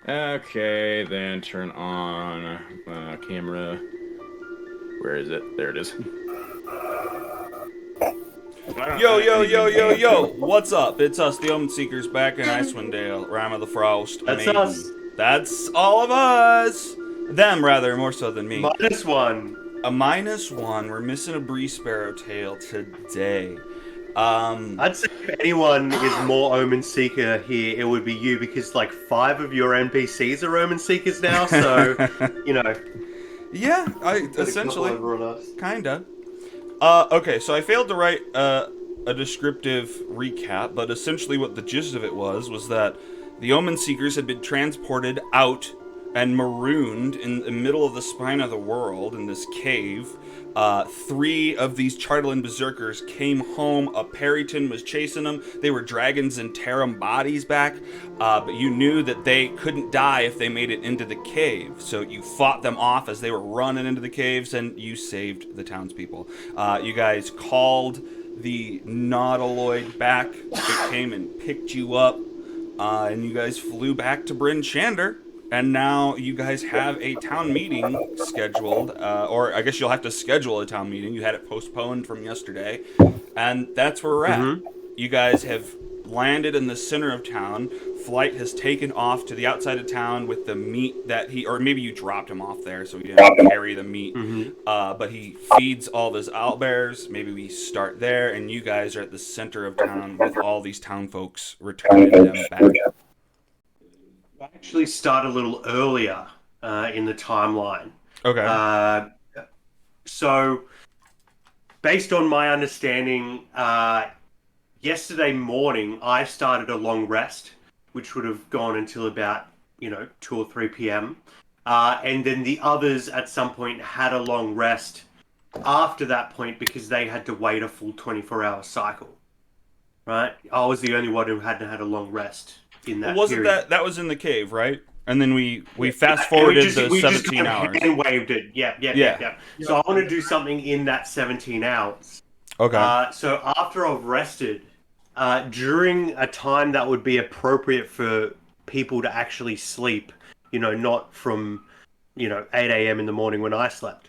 Okay, then turn on camera. Where is it? There it is. Yo, yo, I yo, yo, need yo! to. What's up? It's us, the Omen Seekers, back in Icewind Dale, Rime of the Frost, That's us. Maiden. That's all of us! Them, rather, more so than me. -1. A -1. We're missing a Bree Sparrow tail today. Um, I'd say if anyone is more Omen Seeker here, it would be you because like 5 of your NPCs are Omen Seekers now, so you know, yeah, I got a couple essentially, over on us. kinda. Okay, so I failed to write a descriptive recap, but essentially what the gist of it was that the Omen Seekers had been transported out and marooned in the middle of the spine of the world in this cave. Three of these Chartland berserkers came home. A Perryton was chasing them. They were dragons and Tarum bodies back, but you knew that they couldn't die if they made it into the cave. So you fought them off as they were running into the caves, and you saved the townspeople. You guys called the Nautiloid back. It came and picked you up, and you guys flew back to Bryn Shander. And now you guys have a town meeting scheduled, or I guess you'll have to schedule a town meeting. You had it postponed from yesterday, and that's where we're at. Mm-hmm. You guys have landed in the center of town. Flight has taken off to the outside of town with the meat that he, or maybe you dropped him off there, so he didn't carry the meat. Mm-hmm. But he feeds all of his owlbears. Maybe we start there, and you guys are at the center of town with all these town folks returning them back. I actually start a little earlier in the timeline. Okay. Uh, so, based on my understanding, yesterday morning I started a long rest, which would have gone until about 2 or 3 p.m. And then the others at some point had a long rest after that point because they had to wait a full 24-hour cycle. Right? I was the only one who hadn't had a long rest in Well, that wasn't period. that was in the cave, right? And then we fast And forwarded the we just 17 kind of hours. hand waved it. Yeah, yeah, yeah, Yeah. yeah. So I want to do something in that 17 hours. Okay. So after I've rested, during a time that would be appropriate for people to actually sleep, not from, 8 a.m. in the morning when I slept.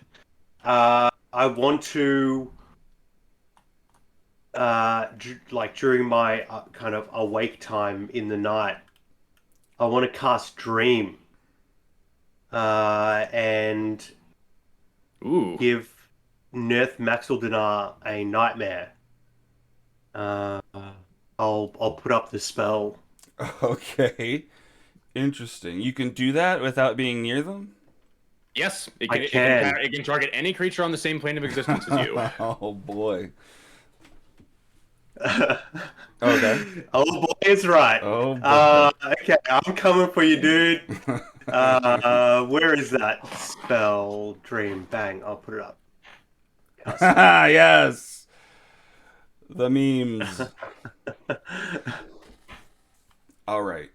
I want to, like during my kind of awake time in the night, I want to cast Dream and Ooh. give Nerth Maxildinar a nightmare. Uh, I'll put up the spell. Okay. Interesting. You can do that without being near them? Yes, I can. it can target any creature on the same plane of existence as you. Oh boy. Okay. Okay. Oh boy, is right. Oh boy. Okay, I'm coming for you, dude. Where is that spell? Dream. Bang. I'll put it up. Cast Yes. The memes. All right.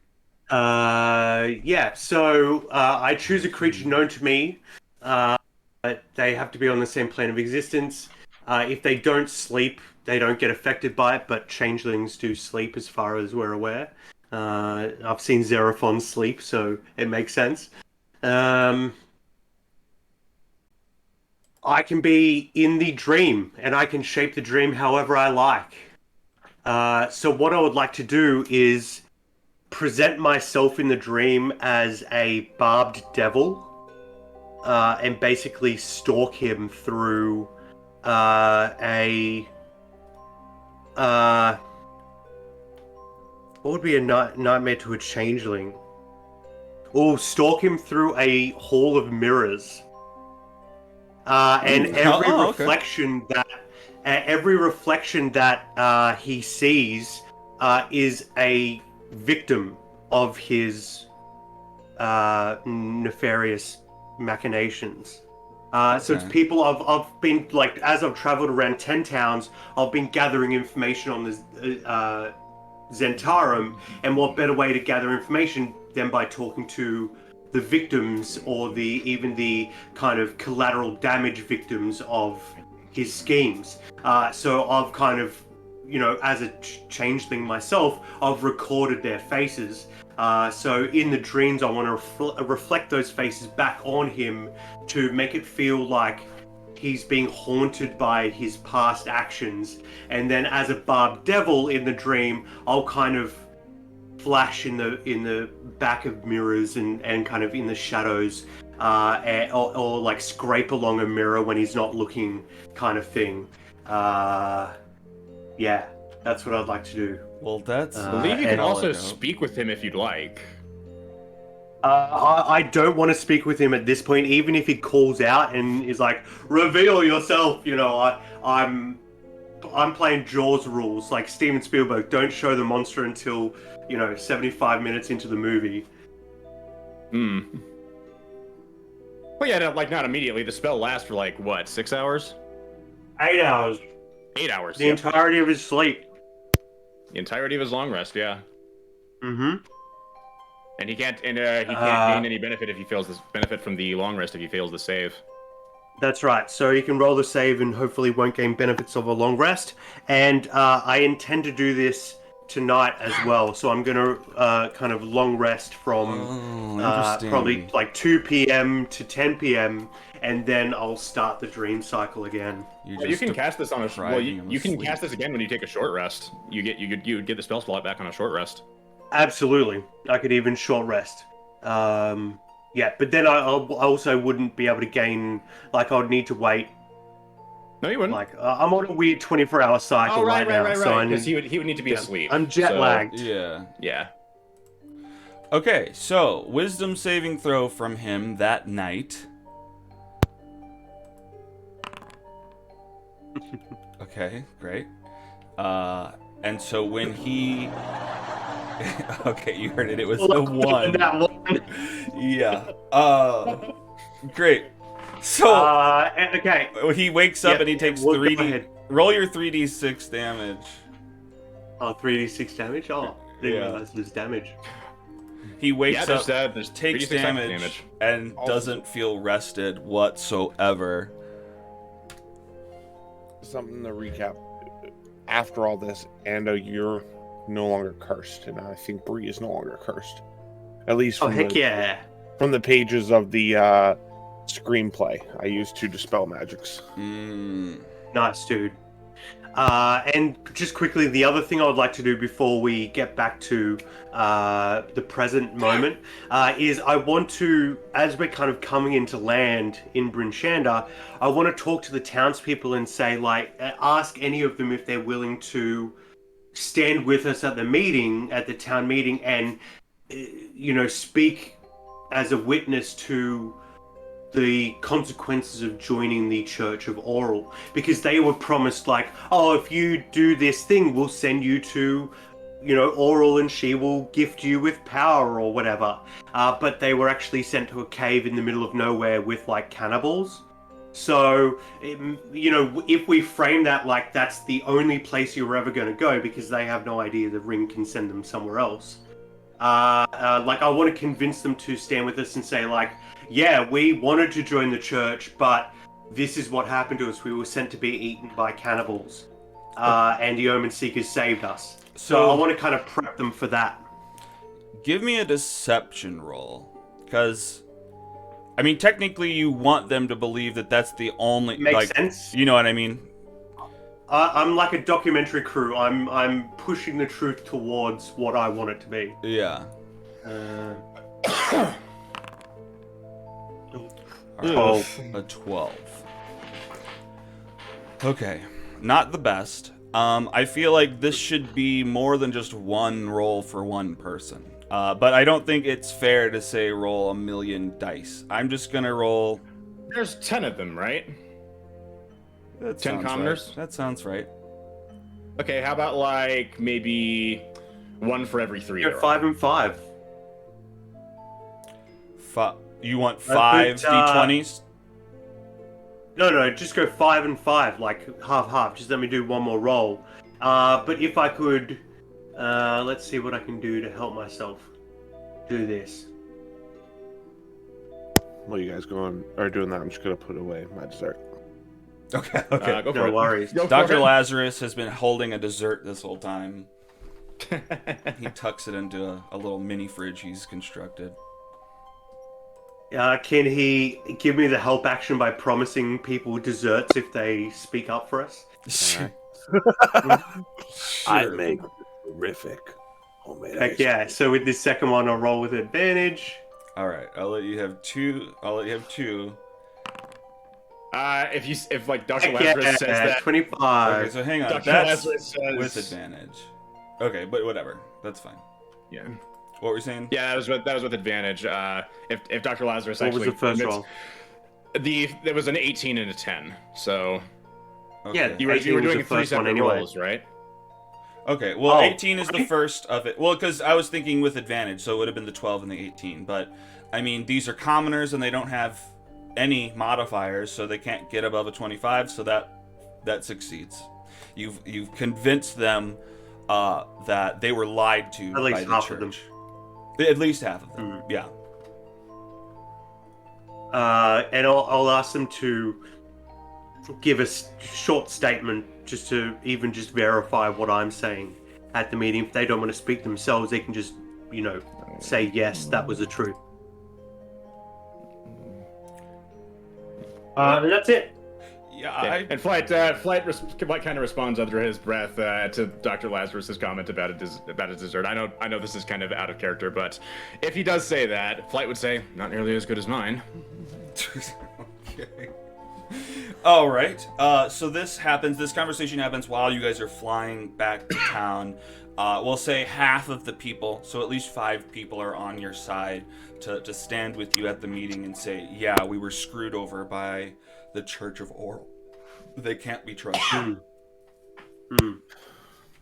Yeah. So I choose a creature known to me. But they have to be on the same plane of existence. If they don't sleep, they don't get affected by it. But changelings do sleep, as far as we're aware. I've seen Xeraphon sleep, so it makes sense. I can be in the dream, and I can shape the dream however I like. So what I would like to do is present myself in the dream as a barbed devil, and basically stalk him through a what would be a nightmare to a changeling? Or stalk him through a hall of mirrors. And every okay. reflection that he sees is a victim of his nefarious machinations. So it's Okay. people I've been like, as I've traveled around 10 towns, I've been gathering information on the Zentarum, and what better way to gather information than by talking to the victims, or even the kind of collateral damage victims of his schemes. So I've kind of, as a changeling myself, I've recorded their faces, So in the dreams, I want to reflect those faces back on him to make it feel like he's being haunted by his past actions. And then as a barb devil in the dream, I'll kind of flash in the back of mirrors and kind of in the shadows, or like scrape along a mirror when he's not looking, kind of thing. Yeah, that's what I'd like to do. Well, that's. I believe you can and also speak with him if you'd like. I don't want to speak with him at this point, even if he calls out and is like, "Reveal yourself." You know, I'm playing Jaws rules, like Steven Spielberg. Don't show the monster until 75 minutes into the movie. Hmm. Well, yeah, like not immediately. The spell lasts for like what, 6 hours? 8 hours. 8 hours. The entirety of his sleep. The entirety of his long rest. Yeah. Mm-hmm. And he can't gain any benefit if he fails this benefit from the long rest if he fails the save. That's right. So he can roll the save and hopefully won't gain benefits of a long rest. And I intend to do this tonight as well. So I'm going to kind of long rest from probably like 2 p.m. to 10 p.m. And then I'll start the dream cycle again. You can cast this on a you can cast this again when you take a short rest. You get the spell slot back on a short rest. Absolutely. I could even short rest. Yeah, but then I also wouldn't be able to gain, like I would need to wait. No, you wouldn't. Like I'm on a weird 24-hour cycle right now. So because he would need to be asleep. I'm jet lagged. Yeah. Yeah. Okay, so wisdom saving throw from him that night. Okay, great. And so when he... Okay, you heard it. It was the one. That one. Yeah. Great. So okay. he wakes up and he takes we'll 3D. Roll your 3d6 damage. Oh, 3d6 damage? Oh, didn't realize there's damage. He wakes up, there's takes 3d6 damage, and doesn't feel rested whatsoever. Something to recap. After all this, Ando, you're no longer cursed, and I think Bree is no longer cursed. At least from from the pages of the screenplay I used to dispel magics. Nice, dude. And just quickly, the other thing I would like to do before we get back to the present moment is I want to, as we're kind of coming into land in Bryn Shander, I want to talk to the townspeople and say, like, ask any of them if they're willing to stand with us at the town meeting, and speak as a witness to the consequences of joining the Church of Oral, because they were promised, like, oh, if you do this thing, we'll send you to, Oral, and she will gift you with power or whatever. But they were actually sent to a cave in the middle of nowhere with, like, cannibals. So, if we frame that like that's the only place you're ever going to go, because they have no idea the ring can send them somewhere else. Like, I want to convince them to stand with us and say, like, yeah, we wanted to join the church, but this is what happened to us. We were sent to be eaten by cannibals, and the Omen Seekers saved us. So I want to kind of prep them for that. Give me a deception roll, because, I mean, technically you want them to believe that that's the only... Makes sense. You know what I mean? I'm like a documentary crew. I'm pushing the truth towards what I want it to be. Yeah. 12. A 12. Okay. Not the best. I feel like this should be more than just one roll for one person. But I don't think it's fair to say roll a million dice. I'm just gonna roll... There's 10 of them, right? 10 commoners? Right. That sounds right. Okay, how about like maybe one for every 3? Go 5 and 5. You want 5 d20s? No, just go 5 and 5, like half. Just let me do one more roll. But if I could, let's see what I can do to help myself do this. While you guys are doing that, I'm just gonna put away my dessert. Okay. Go for it. No worries. Go for Dr. it. Lazarus has been holding a dessert this whole time. He tucks it into a little mini fridge he's constructed. Can he give me the help action by promising people desserts if they speak up for us? Sure. I make terrific homemade Heck yeah. So with this second one, I'll roll with advantage. All right, I'll let you have two. If like Dr. Lazarus says that 25. Okay, so hang on. Dr. That's Lazarus says with advantage. Okay, but whatever. That's fine. Yeah. What were you saying? Yeah, that was with advantage. If Dr. Lazarus What actually was the first roll? There was an 18 and a 10. So Okay. Yeah, you were 18 was doing the 3 first one separate anyway. rolls, right? Okay, well, Oh, 18 is the first of it. Well, because I was thinking with advantage, so it would have been the 12 and the 18. But, I mean, these are commoners, and they don't have any modifiers, so they can't get above a 25, so that succeeds. You've convinced them that they were lied to At least by the half church. of them. At least half of them, yeah. And I'll ask them to give a short statement just to just verify what I'm saying at the meeting. If they don't want to speak themselves, they can just, say, yes, that was the truth. And that's it. Yeah, And Flight kind of responds under his breath to Dr. Lazarus's comment about his dessert. I know this is kind of out of character, but if he does say that, Flight would say, "Not nearly as good as mine." Okay. All right. So this conversation happens while you guys are flying back to town. We'll say half of the people, so at least 5 people are on your side to stand with you at the meeting and say, yeah, we were screwed over by the Church of Oral. They can't be trusted.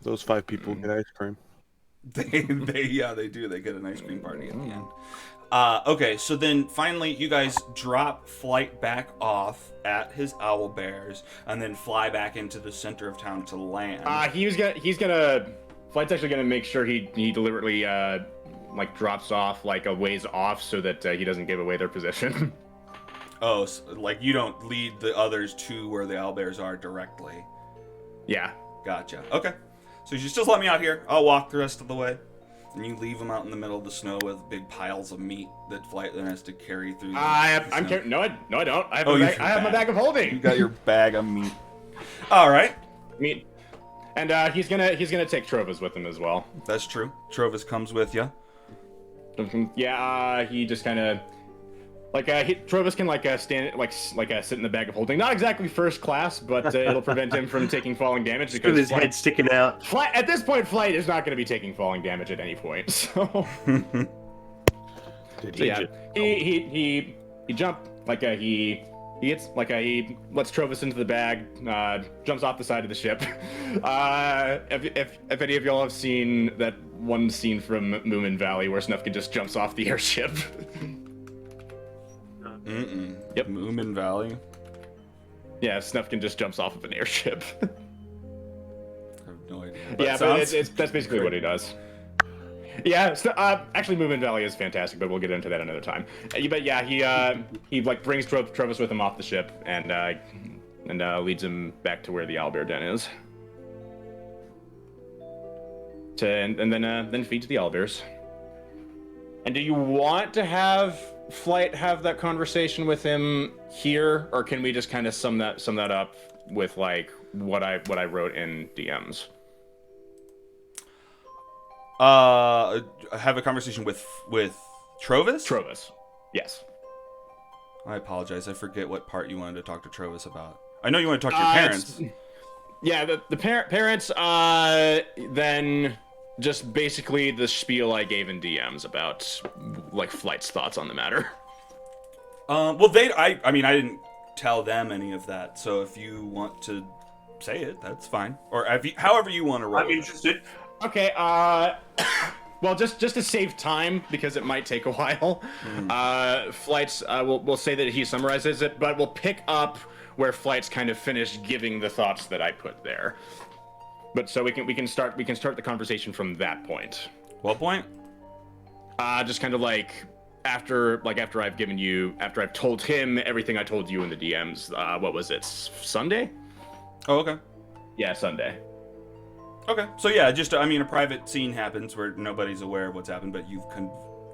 Those 5 people get ice cream. They do. They get an ice cream party at the end. Okay, so then finally you guys drop Flight back off at his owl bears and then fly back into the center of town to land. Flight's actually gonna make sure he deliberately drops off like a ways off so that he doesn't give away their position. Oh, so, like you don't lead the others to where the owlbears are directly. Yeah. Gotcha. Okay. So you just let me out here. I'll walk the rest of the way. And you leave them out in the middle of the snow with big piles of meat that Flight then has to carry through. No, I don't. I have my bag of holding. You got your bag of meat. All right. Meat. And he's gonna take Trova's with him as well. That's true. Trova's comes with you. Yeah, he just kind of Trova's can stand sit in the bag of holding. Not exactly first class, but it'll prevent him from taking falling damage because with his head sticking out. At this point, Flight is not going to be taking falling damage at any point. So, he jump he gets he lets Trovis into the bag, jumps off the side of the ship. If any of y'all have seen that one scene from Moomin Valley where Snufkin just jumps off the airship. Yep. Moomin Valley. Yeah, Snufkin just jumps off of an airship. I have no idea. Yeah, but that's basically what he does. Yeah, actually, Moomin Valley is fantastic, but we'll get into that another time. But yeah, he brings Trovis with him off the ship and leads him back to where the owlbear den is. And then feeds the owlbears. And do you want to have Flight have that conversation with him here, or can we just kind of sum that up with what I wrote in DMs? Have a conversation with Trovis? Trovis, yes. I apologize. I forget what part you wanted to talk to Trovis about. I know you want to talk to your parents. Yeah, the parents. Then just basically the spiel I gave in DMs about Flight's thoughts on the matter. Well, I mean, I didn't tell them any of that. So if you want to say it, that's fine. Or however you want to roll. I'm interested. Okay. Well, just to save time because it might take a while. Flight's. We'll say that he summarizes it, but we'll pick up where Flight's kind of finished giving the thoughts that I put there. But so we can start the conversation from that point. What point? Just kind of after I've told him everything I told you in the DMs. What was it? Sunday? Oh, okay. Yeah, Sunday. Okay, so yeah, just I mean, a private scene happens where nobody's aware of what's happened, but you've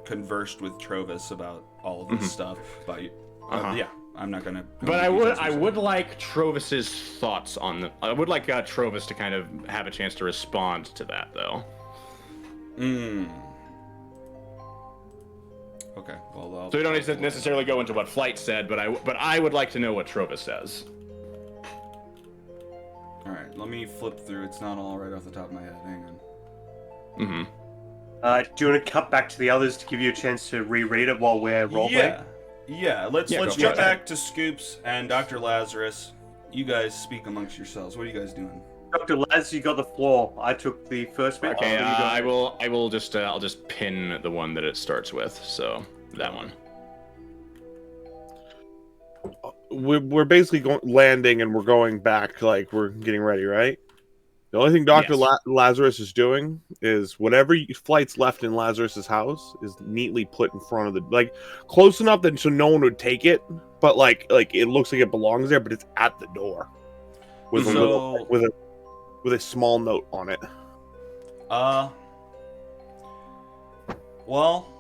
conversed with Trovis about all of this stuff. But yeah, I'm not gonna. But I would like Trovis's thoughts on the. I would like Trovis to kind of have a chance to respond to that, though. Okay, well, so we don't need to necessarily go into what Flight said, but I would like to know what Trovis says. All right, let me flip through. It's not all right off the top of my head. Hang on. Do you want to cut back to the others to give you a chance to reread it while we're roleplaying? Yeah. Let's jump back to Scoops and Dr. Lazarus. You guys speak amongst yourselves. What are you guys doing? Dr. Laz, you got the floor. I took the first bit. Okay, I'll just pin the one that it starts with. So that one. We're basically landing and we're going back, like we're getting ready, right? The only thing Dr. Lazarus is doing is whatever Flight's left in Lazarus's house is neatly put in front of the, like, close enough that so no one would take it, but like it looks like it belongs there, but it's at the door with with a small note on it. Well,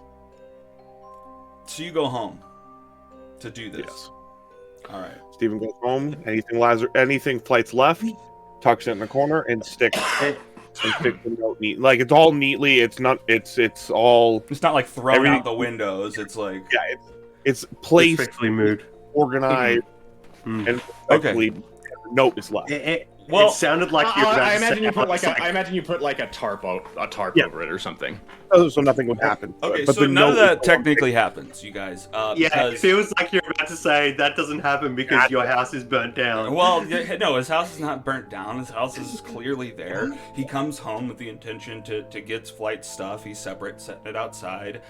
so you go home to do this. Yes. All right. Stephen goes home. Anything Flight's left, tucks it in the corner and sticks the note neat. Like it's all neatly. It's not. It's all. It's not like thrown out the windows. It's like it's placed, perfectly moved, organized, and perfectly. The note is left. Well, it sounded like you. I imagine you put like a tarp over it or something. So nothing would happen. Okay, but so none of that technically happens, you guys. It feels like you're about to say that doesn't happen because your house is burnt down. Well, no, his house is not burnt down. His house is clearly there. He comes home with the intention to get Flight's stuff. He's setting it outside.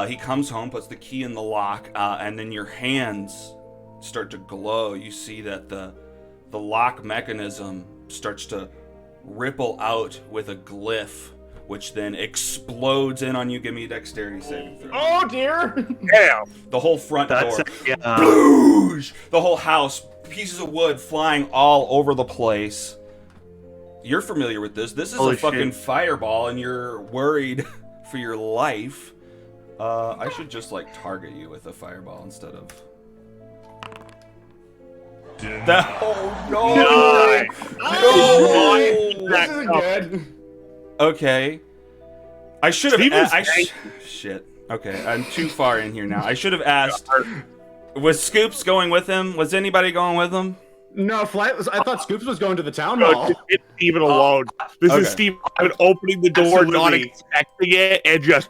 He comes home, puts the key in the lock, and then your hands start to glow. You see that the lock mechanism starts to ripple out with a glyph, which then explodes in on you. Give me a dexterity saving throw. Oh dear! Damn! The whole front door. Bloosh! The whole house. Pieces of wood flying all over the place. You're familiar with this. This is a fucking fireball, and you're worried for your life. I should just like target you with a fireball instead of. No! This isn't good. Okay. I should have shit. Okay, I'm too far in here now. I should have asked. Was Scoops going with him? Was anybody going with him? No, I thought Scoops was going to the town hall. It's Steven alone. This is Steven opening the door, not expecting it, and just.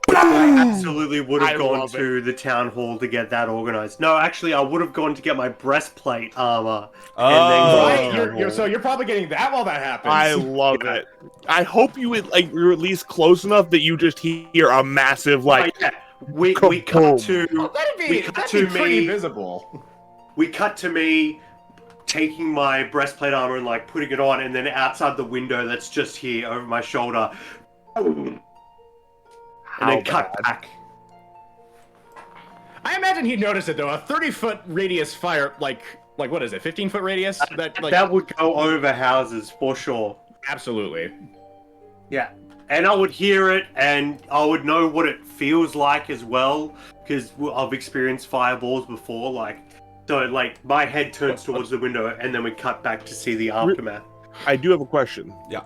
I absolutely would have gone to the town hall to get that organized. No, actually, I would have gone to get my breastplate armor. So you're probably getting that while that happens. I love it. I hope you're at least close enough that you just hear a massive We cut to pretty visible. We cut to me taking my breastplate armor and like putting it on, and then outside the window that's just here over my shoulder. And then cut back. I imagine he'd notice it though. A 30-foot radius fire, like what is it? 15-foot radius? That would go over houses for sure. Absolutely. Yeah, and I would hear it, and I would know what it feels like as well, because I've experienced fireballs before. So my head turns towards the window, and then we cut back to see the aftermath. I do have a question. Yeah.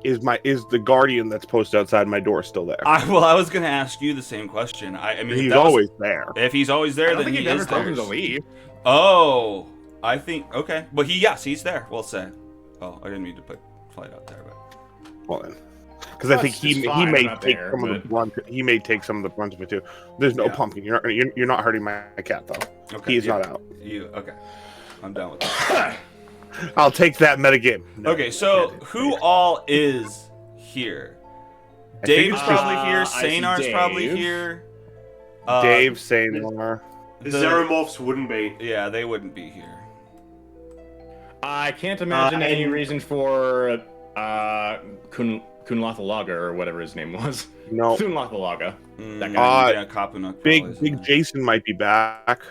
Is the guardian that's posted outside my door still there? I was going to ask you the same question. I mean, he's always there. If he's always there, then he is there. To leave. Oh, I think okay. But he's there. We'll say. Oh, I didn't mean to put Flight out there, but. Well then, because I think he may take some of the brunt. He may take some of the brunt of it too. There's no pumpkin. You're not hurting my cat though. Okay, he's not out. Okay. I'm done with that. I'll take that metagame. Okay, so who all is here? Dave's probably here. Sanar's probably here. Dave, Sanar. The Xeromorphs wouldn't be. Yeah, they wouldn't be here. I can't imagine any reason for Kunlathalaga or whatever his name was. No. Kunlathalaga. That guy. Big Jason might be back.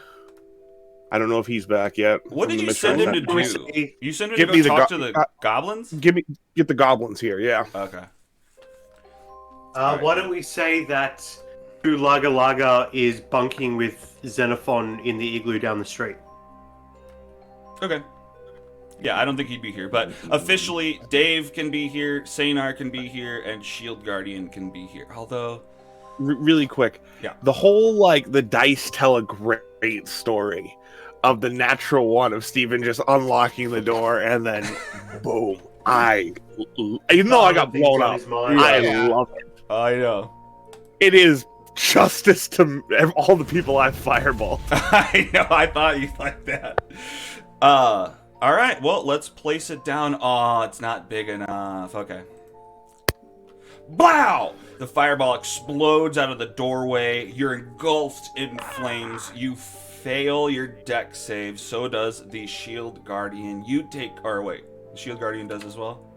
I don't know if he's back yet. What did you send him to do? You sent him to go talk to the goblins? Get the goblins here, yeah. Okay. Why don't we say that Laga Laga is bunking with Xenophon in the igloo down the street? Okay. Yeah, I don't think he'd be here, but officially, Dave can be here, Seinar can be here, and Shield Guardian can be here. Although, really quick, yeah, the whole the dice tell a great story of the natural one of Steven just unlocking the door and then boom. I got blown up. I love it. I know. It is justice to all the people I fireball. I know. I thought you'd like that. All right, well, let's place it down. Oh, it's not big enough. Okay. Blow! The fireball explodes out of the doorway. You're engulfed in flames. You fail your dex save. So does the Shield Guardian. The Shield Guardian does as well?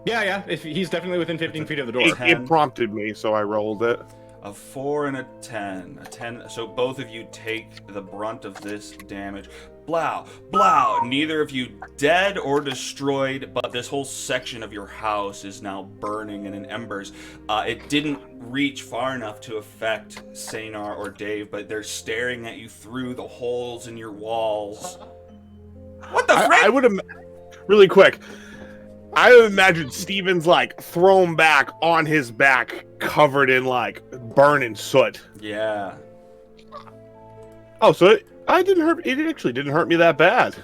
Yeah. If he's definitely within 15 feet of the door. It prompted me, so I rolled it. A 4 and a 10. A 10. So both of you take the brunt of this damage. Blow, blow. Neither of you dead or destroyed, but this whole section of your house is now burning and in embers. It didn't reach far enough to affect Seinar or Dave, but they're staring at you through the holes in your walls. What the frick? I would have... Really quick. I would imagine Steven's thrown back on his back, covered in burning soot. Yeah. Oh, so it actually didn't hurt me that bad.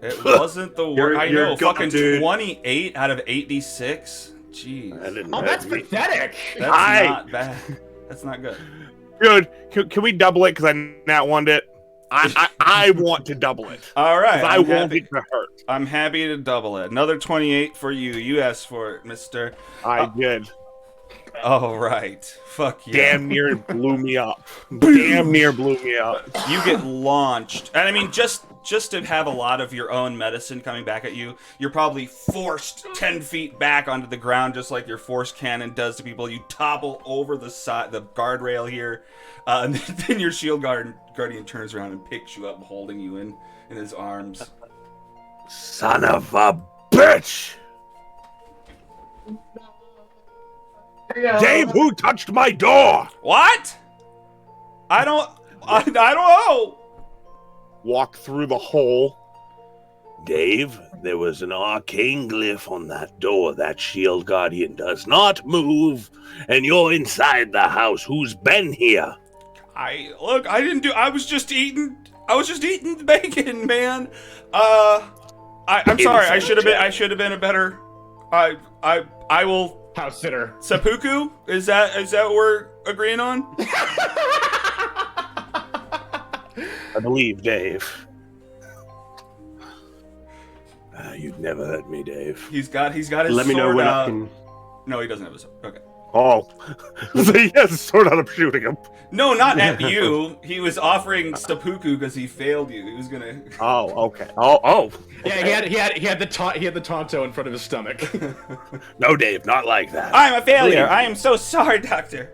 It wasn't the worst. I know, fucking dude. 28 out of 8d6. Jeez. Oh, that's pathetic. That's not bad. That's not good. Good. Can we double it? Because I nat one it. I want to double it. All right. I want it to hurt. I'm happy to double it. Another 28 for you. You asked for it, mister. I did. All right. Fuck you. Damn near blew me up. Damn near blew me up. You get launched. And I mean, just to have a lot of your own medicine coming back at you, you're probably forced 10 feet back onto the ground, just like your force cannon does to people. You topple over the guardrail here, and then your shield guardian turns around and picks you up, holding you in his arms. Son of a bitch! Dave, who touched my door? What? I don't know. Walk through the hole. Dave, there was an arcane glyph on that door. That shield guardian does not move, and you're inside the house. Who's been here? I was just eating bacon, man. I'm sorry. I should have been a better. I will. House sitter. Seppuku? Is that what we're agreeing on? I believe, Dave. You'd never hurt me, Dave. He's got his sword out. Let me know when I can... No, he doesn't have a sword. Okay. Oh. So he has a sword out, I'm shooting him. No, not at you. He was offering seppuku because he failed you. He was gonna... Oh, okay. Oh. Yeah, he had the Tonto in front of his stomach. No, Dave, not like that. I'm a failure. I am so sorry, Doctor.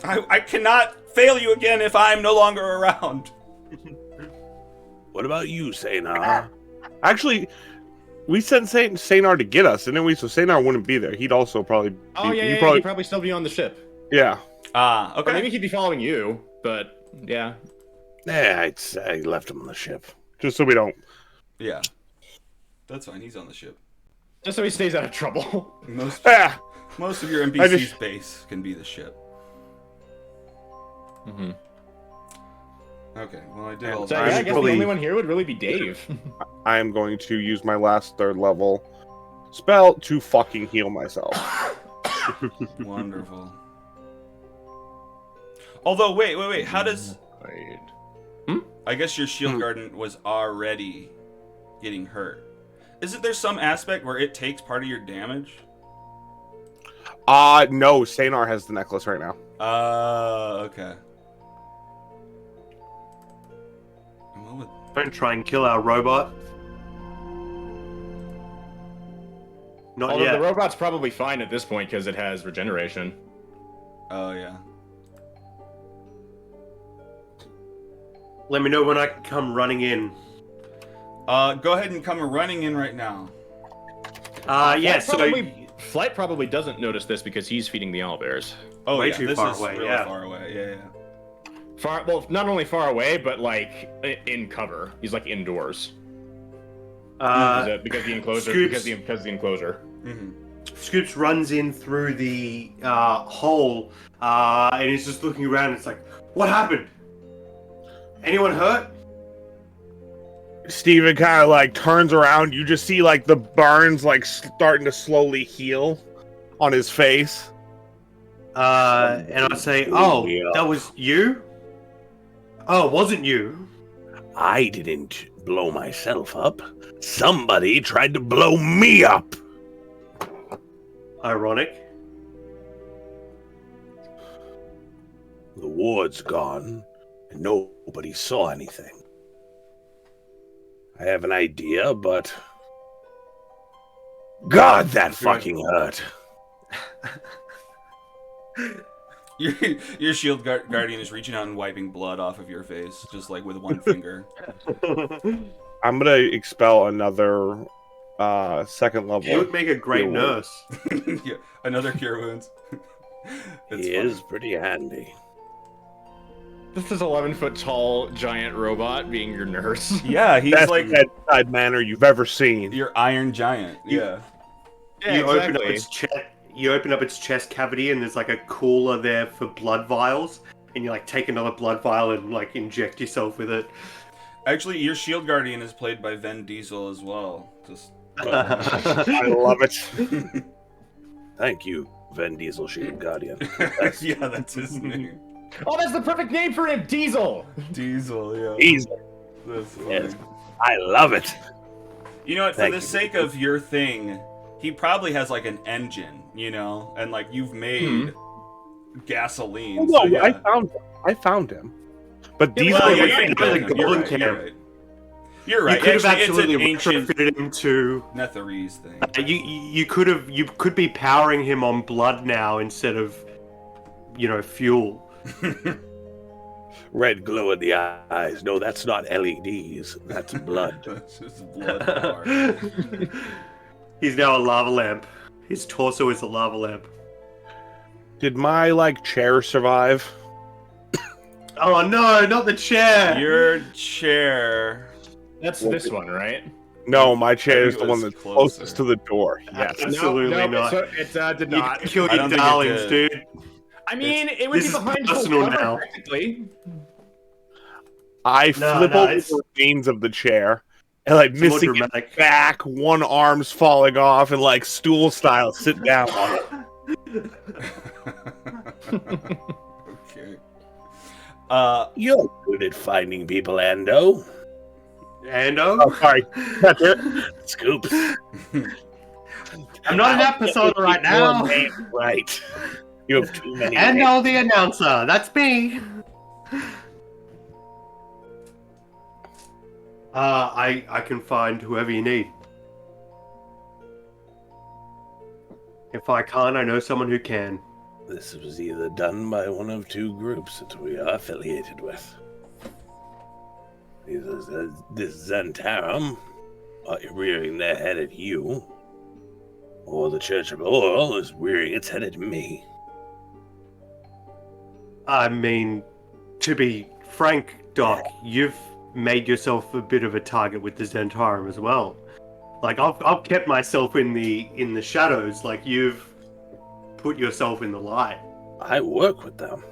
I cannot fail you again if I'm no longer around. What about you, Seinar? Actually, we sent Seinar to get us, didn't we? So Seinar wouldn't be there. He'd also probably... He'd probably still be on the ship. Yeah. Okay. Or maybe he'd be following you, but yeah. Yeah, I'd say left him on the ship. Just so we don't... Yeah. That's fine. He's on the ship. Just so he stays out of trouble. Most of your NPC's base can be the ship. Mm-hmm. Okay, well I did all So that. I guess the only one here would really be Dave. I am going to use my last 3rd level spell to fucking heal myself. Wonderful. Although, wait. How does... I guess your shield guardian was already getting hurt. Isn't there some aspect where it takes part of your damage? No, Seinar has the necklace right now. Okay. Don't try and kill our robot. Not Although yet. the robot's probably fine at this point because it has regeneration. Oh, yeah. Let me know when I can come running in. Go ahead and come running in right now. Flight probably doesn't notice this because he's feeding the owlbears. Oh, Way yeah, too this far is away, really yeah. far away. Yeah. Far, well, not only far away, but like in cover. He's like indoors. Because the enclosure. Scoops. Because the enclosure. Mm-hmm. Scoops runs in through the hole, and he's just looking around. It's like, what happened? Anyone hurt? Steven kind of like turns around. You just see like the burns like starting to slowly heal on his face. And I say, oh, that was you? Oh, it wasn't you. I didn't blow myself up. Somebody tried to blow me up. Ironic. The ward's gone, and nobody saw anything. I have an idea, but... God, that fucking hurt. Your shield guardian is reaching out and wiping blood off of your face, just like with one finger. I'm gonna expel another second level. He would make a great nurse. Yeah, another cure wounds. He is pretty handy. This is 11-foot tall giant robot being your nurse. Yeah, he's Best like bedside manner you've ever seen. your iron giant. Yeah. You open up its chest. You open up its chest cavity, and there's like a cooler there for blood vials, and you like take another blood vial and like inject yourself with it. Actually, your shield guardian is played by Vin Diesel as well. Just I love it. Thank you, Vin Diesel Shield Guardian. yeah, that's his name. Oh, that's the perfect name for him, Diesel. Diesel, yeah. Diesel. That's funny. Yes. I love it. You know what? For Thank the you. sake of your thing, he probably has like an engine, you know, and like you've made gasoline. No, so, yeah. I found him. But Yeah, Diesel, well, yeah, yeah, you yeah, did. the You're golden right, cam. you're right. You're right. You could have Actually, absolutely it's an ancient retrofitted him to. Netherese thing. You could be powering him on blood now instead of, fuel. Red glow in the eyes. No, that's not LEDs. That's blood. That's just blood power. He's now a lava lamp. His torso is a lava lamp. did my chair survive? Oh no, not the chair! Your chair. That's this one, right? No, my chair I is think the it one was that's closer. closest to the door. Yes. Absolutely not. It did You not. can kill I your don't think it darlings, did. dude. I mean, it would This be is behind personal full cover, now. practically. I flip over it's the remains of the chair and more missing its dramatic. back, one arm's falling off, and stool style sit down on it. Okay. You're good at finding people, Ando. Ando? Oh, sorry. That's it. Scoops. I'm not in that persona right now. Right. You have too many. Ando the announcer, that's me. I can find whoever you need. If I can't, I know someone who can. This was either done by one of two groups that we are affiliated with. Either this Zentarum, rearing their head at you, or the Church of Oral is rearing its head at me. I mean, to be frank, Doc, you've made yourself a bit of a target with the Zentarum as well. I've kept myself in the shadows. You've put yourself in the light. I work with them.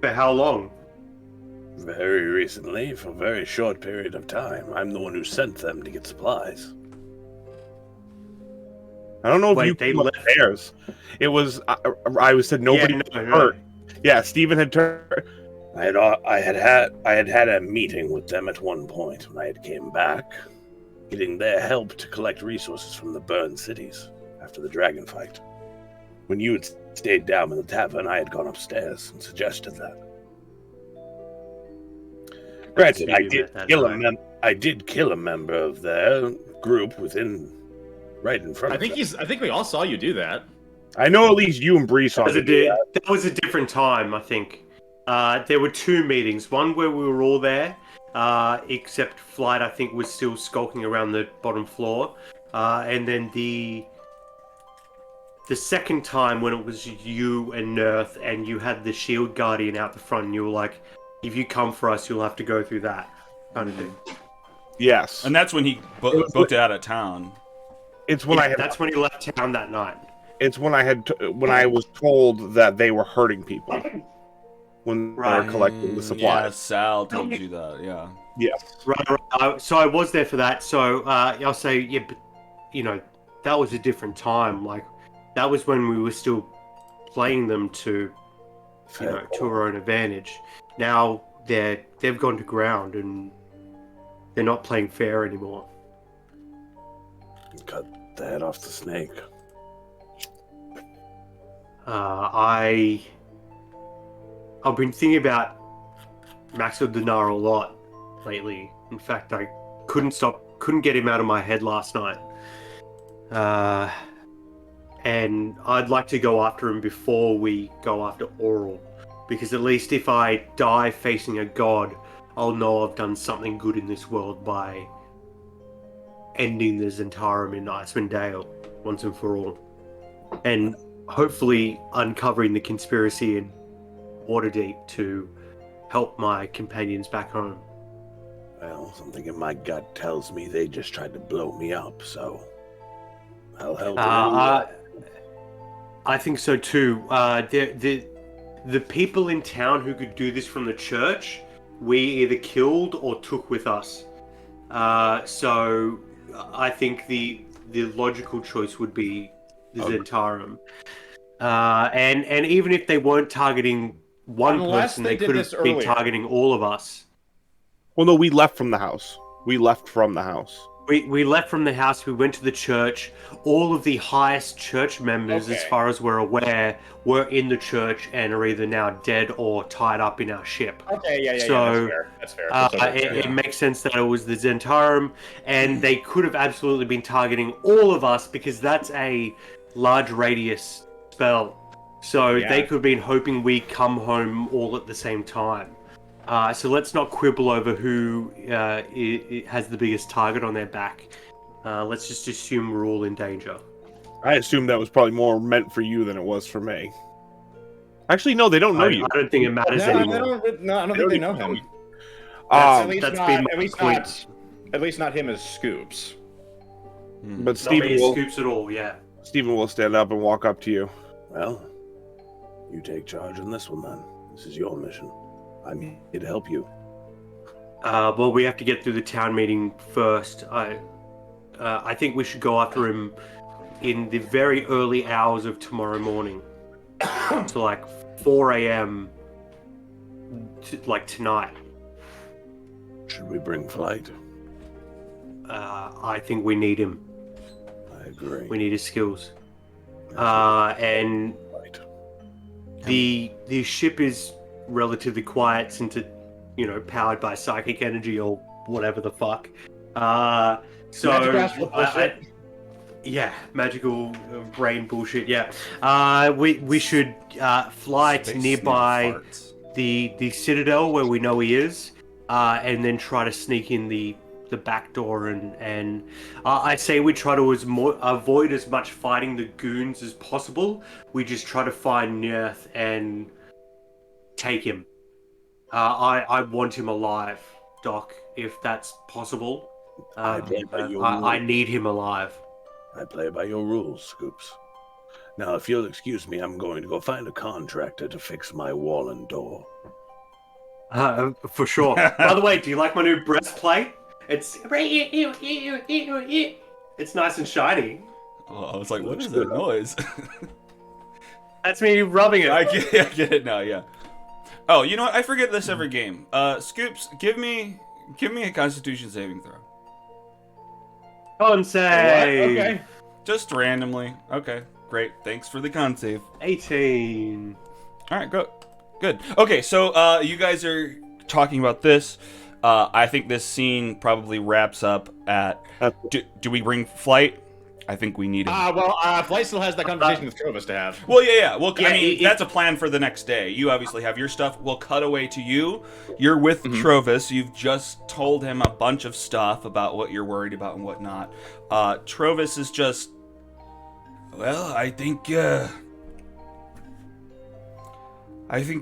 For how long? Very recently, for a very short period of time. I'm the one who sent them to get supplies. I don't know if Wait, you they came left- upstairs. It was I said nobody Yeah, was no. hurt. Yeah, Steven had turned. I had had a meeting with them at one point when I had came back, getting their help to collect resources from the burned cities after the dragon fight. When you had stayed down in the tavern, I had gone upstairs and suggested that. Granted, I did kill a member of their group right in front I of think them. I think we all saw you do that. I know at least you and Bree saw it. That was a different time, I think. There were 2 meetings. One where we were all there, except Flight, I think, was still skulking around the bottom floor. And then the second time when it was you and Nerth, and you had the shield guardian out the front, and you were like, if you come for us, you'll have to go through that kind of thing. Yes. And that's when he booked it out of town. It's when That's when he left town that night. It's when I was told that they were hurting people when they were collecting the supplies. Yeah, Sal told you that. Yeah. Yes. Right. So I was there for that. So I'll say, yeah, but that was a different time. Like, that was when we were still playing them to our own advantage. Now they've gone to ground and they're not playing fair anymore. Cut the head off the snake. I've been thinking about Maxo Dinar a lot lately. In fact, I couldn't get him out of my head last night. And I'd like to go after him before we go after Oral, because at least if I die facing a god, I'll know I've done something good in this world by ending the Zentarum in Icewind Dale once and for all, and hopefully uncovering the conspiracy in Waterdeep to help my companions back home. Well, something in my gut tells me they just tried to blow me up, so I'll help. I think so too. The people in town who could do this from the church, we either killed or took with us. So I think the logical choice would be the Zentarum. And even if they weren't targeting one person, they could have been targeting all of us. Well, no, we left from the house. We left from the house. We left from the house, we went to the church. All of the highest church members, as far as we're aware, were in the church and are either now dead or tied up in our ship. Okay, yeah, so, that's fair. It makes sense that it was the Zentarum, and they could have absolutely been targeting all of us, because that's a large radius spell. So they could have been hoping we come home all at the same time. So let's not quibble over who has the biggest target on their back. Let's just assume we're all in danger. I assume that was probably more meant for you than it was for me. Actually, no, they don't know you. I don't think it matters anymore. I don't think they know him. That's At least not him as Scoops. But Stephen will Scoops at all, yeah. Stephen will stand up and walk up to you. Well, you take charge on this one then. This is your mission. I'm here to help you. Well, we have to get through the town meeting first. I think we should go after him in the very early hours of tomorrow morning. So like 4 a.m. Like tonight. Should we bring Flight? I think we need him. I agree. We need his skills. And Right. the ship is relatively quiet since it, powered by psychic energy or whatever the fuck. Magical brain bullshit. Yeah. We should fly to nearby the Citadel where we know he is, and then try to sneak in the back door and I say we try to avoid as much fighting the goons as possible. We just try to find Nerth and take him. I want him alive, Doc, if that's possible. I need him alive. I play by your rules, Scoops. Now, if you'll excuse me, I'm going to go find a contractor to fix my wall and door. For sure. By the way, do you like my new breastplate? It's nice and shiny. Oh, I was like, what is that noise? That's me rubbing it. I get it now, yeah. Oh, you know what? I forget this every game. Scoops, give me a Constitution saving throw. Con save. Okay. Just randomly. Okay, great. Thanks for the con save. 18. All right, good. Okay, so you guys are talking about this. I think this scene probably wraps up at. Do we bring Flight? I think we need him. Flight still has that conversation with Trovis to have. Well, yeah. Well, Yeah, I mean, that's a plan for the next day. You obviously have your stuff. We'll cut away to you. You're with Trovis. You've just told him a bunch of stuff about what you're worried about and whatnot. Trovis is just... Well, I think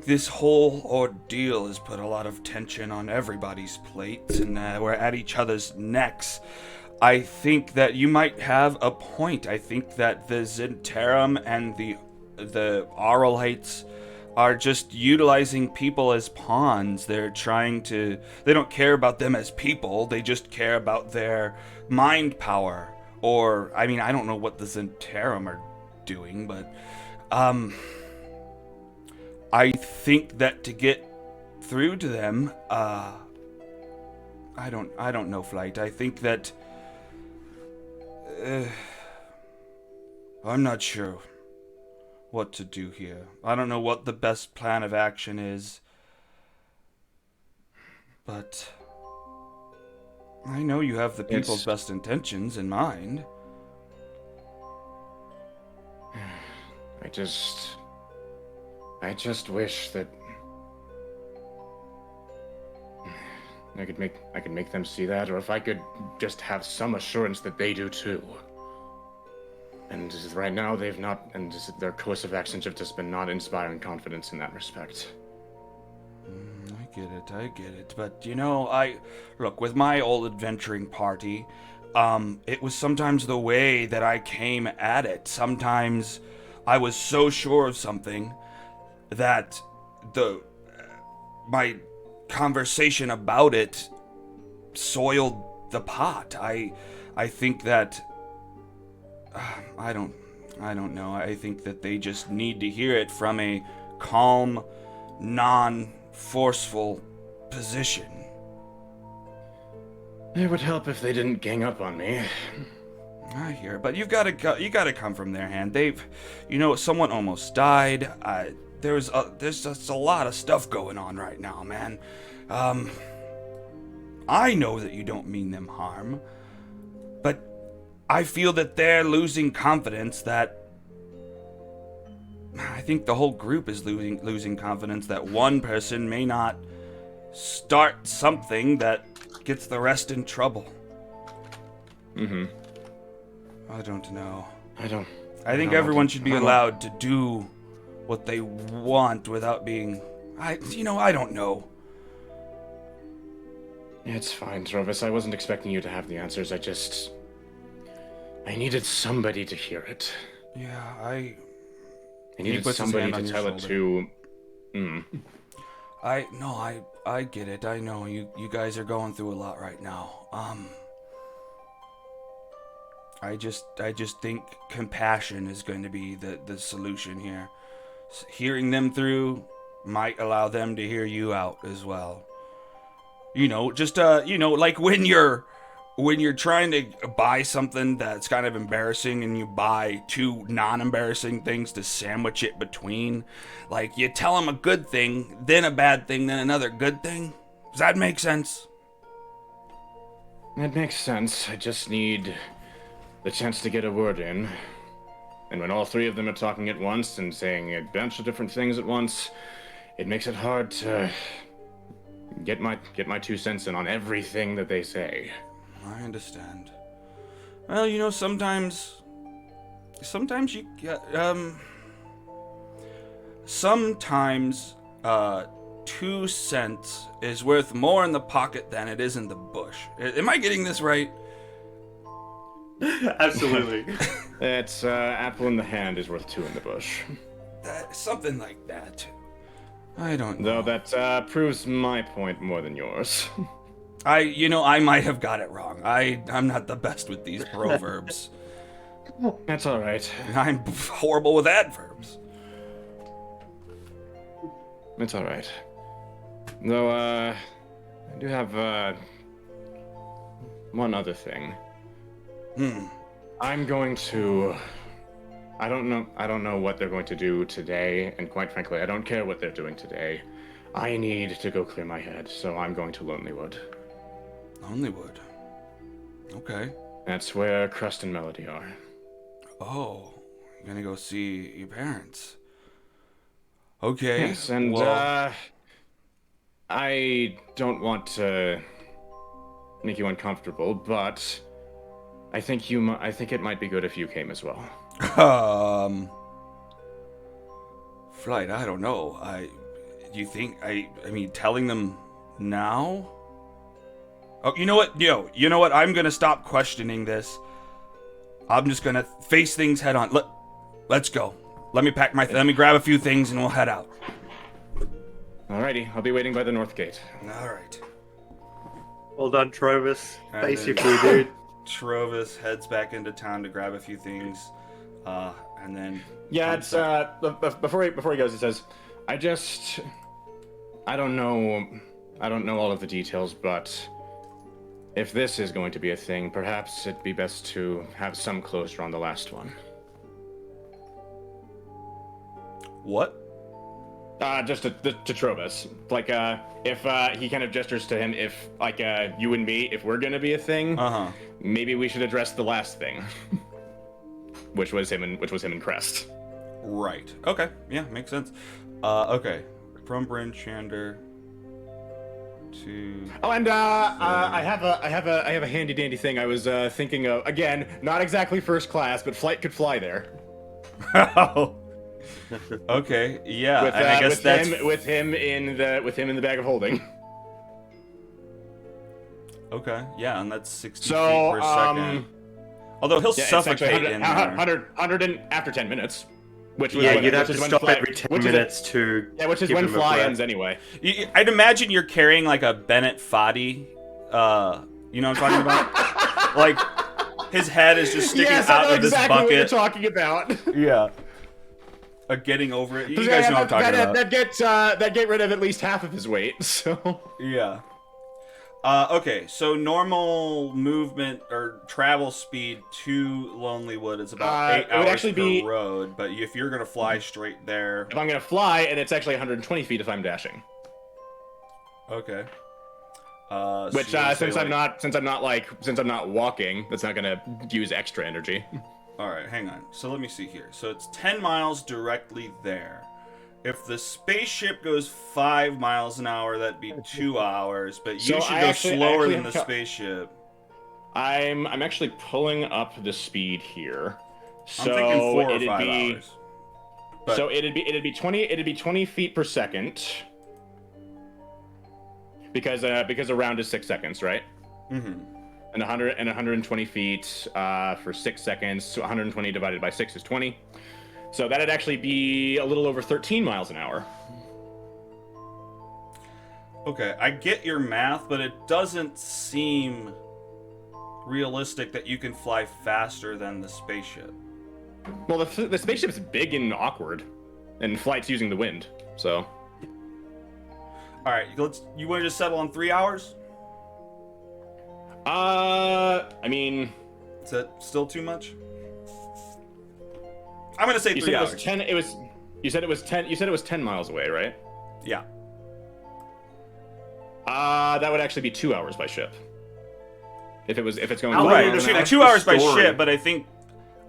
this whole ordeal has put a lot of tension on everybody's plates, and we're at each other's necks. I think that you might have a point. I think that the Zentarum and the Auralites are just utilizing people as pawns. They don't care about them as people. They just care about their mind power. Or, I mean, I don't know what the Zentarum are doing, but I think that to get through to them, I don't know, Flight. I think that I'm not sure what to do here. I don't know what the best plan of action is, but I know you have the people's best intentions in mind. I just wish that I could make them see that, or if I could just have some assurance that they do too. And right now they've not, and their course of actions have just been not inspiring confidence in that respect. I get it. But, look, with my old adventuring party, it was sometimes the way that I came at it. Sometimes I was so sure of something that my conversation about it soiled the pot. I think that I don't know. I think that they just need to hear it from a calm, non-forceful position. It would help if they didn't gang up on me. I hear, but you gotta come from their hand. Someone almost died. There's just a lot of stuff going on right now, man. I know that you don't mean them harm, but I feel that they're losing confidence. That I think the whole group is losing confidence that one person may not start something that gets the rest in trouble. I don't know. I think everyone should be allowed to do what they want without being... I don't know. It's fine, Trovis. I wasn't expecting you to have the answers. I needed somebody to hear it. Yeah, I needed somebody to tell it to... I get it. I know you guys are going through a lot right now. I just think compassion is going to be the solution here. Hearing them through might allow them to hear you out as well. Like when you're trying to buy something that's kind of embarrassing and you buy two non-embarrassing things to sandwich it between. Like, you tell them a good thing, then a bad thing, then another good thing. Does that make sense? It makes sense. I just need the chance to get a word in. And when all three of them are talking at once and saying a bunch of different things at once, it makes it hard to get my 2 cents in on everything that they say. I understand. Well, sometimes you get, sometimes 2 cents is worth more in the pocket than it is in the bush. Am I getting this right? Absolutely. It's apple in the hand is worth 2 in the bush. Something like that. I don't know. Though that proves my point more than yours. I might have got it wrong. I'm not the best with these proverbs. That's all right. I'm horrible with adverbs. It's all right. Though, I do have, one other thing. I'm going to... I don't know what they're going to do today, and quite frankly, I don't care what they're doing today. I need to go clear my head, so I'm going to Lonelywood. Lonelywood? Okay. That's where Crust and Melody are. Oh, you're gonna go see your parents. Okay. Yes, and well, I don't want to make you uncomfortable, but I think I think it might be good if you came as well. Flight, I don't know. Do you think I mean telling them now? Oh, you know what? You know what? I'm gonna stop questioning this. I'm just gonna face things head on. Let's go. Let me grab a few things and we'll head out. Alrighty, I'll be waiting by the north gate. All right. Well done, Trovis. And Basically, then dude. Trovis heads back into town to grab a few things, and then. Yeah, it's before he goes, he says, I don't know all of the details, but if this is going to be a thing, perhaps it'd be best to have some closure on the last one. What? Just to Trovis. Like, if he kind of gestures to him, if like you and me, if we're gonna be a thing, maybe we should address the last thing, which was him and Crest. Right. Okay. Yeah, makes sense. Okay. From Bryn Shander to. Oh, and I have a handy dandy thing I was thinking of. Again, not exactly first class, but flight could fly there. Oh. Okay. Yeah. With, and I guess that's with him in the bag of holding. Okay. Yeah, and that's 60 So, feet per second. Although he'll suffocate in there. 100 after 10 minutes. Which was Yeah, when, you'd have which to is stop when every 10 minutes to. Yeah, which is give when him a fly breath. ends anyway. I'd imagine you're carrying like a Bennett Foddy. You know what I'm talking about? Like his head is just sticking Yes, out I know of this exactly bucket. what you're talking about. Yeah. Getting over it. You guys know what I'm talking about. That get rid of at least half of his weight. So. Yeah. Okay, so normal movement or travel speed to Lonelywood is about 8 it would hours actually per be- road, but if you're gonna fly straight there, If I'm gonna fly, and it's actually 120 feet if I'm dashing. okay. Which so you since say, I'm not walking, that's not gonna use extra energy. All right, hang on. So let me see here. So it's 10 miles directly there. If the spaceship goes 5 miles an hour, that'd be 2 hours. But you So should I go actually slower than the have spaceship. I'm actually pulling up the speed here. So I'm thinking 4 or it'd 5 be hours. But- so it'd be 20 feet per second. Because a round is 6 seconds, right? Mm-hmm. And 120 feet for 6 seconds. So 120 divided by 6 is 20. So that'd actually be a little over 13 miles an hour. Okay, I get your math, but it doesn't seem realistic that you can fly faster than the spaceship. Well, the spaceship's big and awkward, and flight's using the wind. So. All right, you want to just settle on 3 hours? I mean, Is that still too much? I'm gonna say you 3 said hours. it was 10. You said it was 10. You said it was 10 miles away, right? Yeah. That would actually be 2 hours by ship. If it's going. How Right, long fast. did it 2 the hours by story? ship, but I think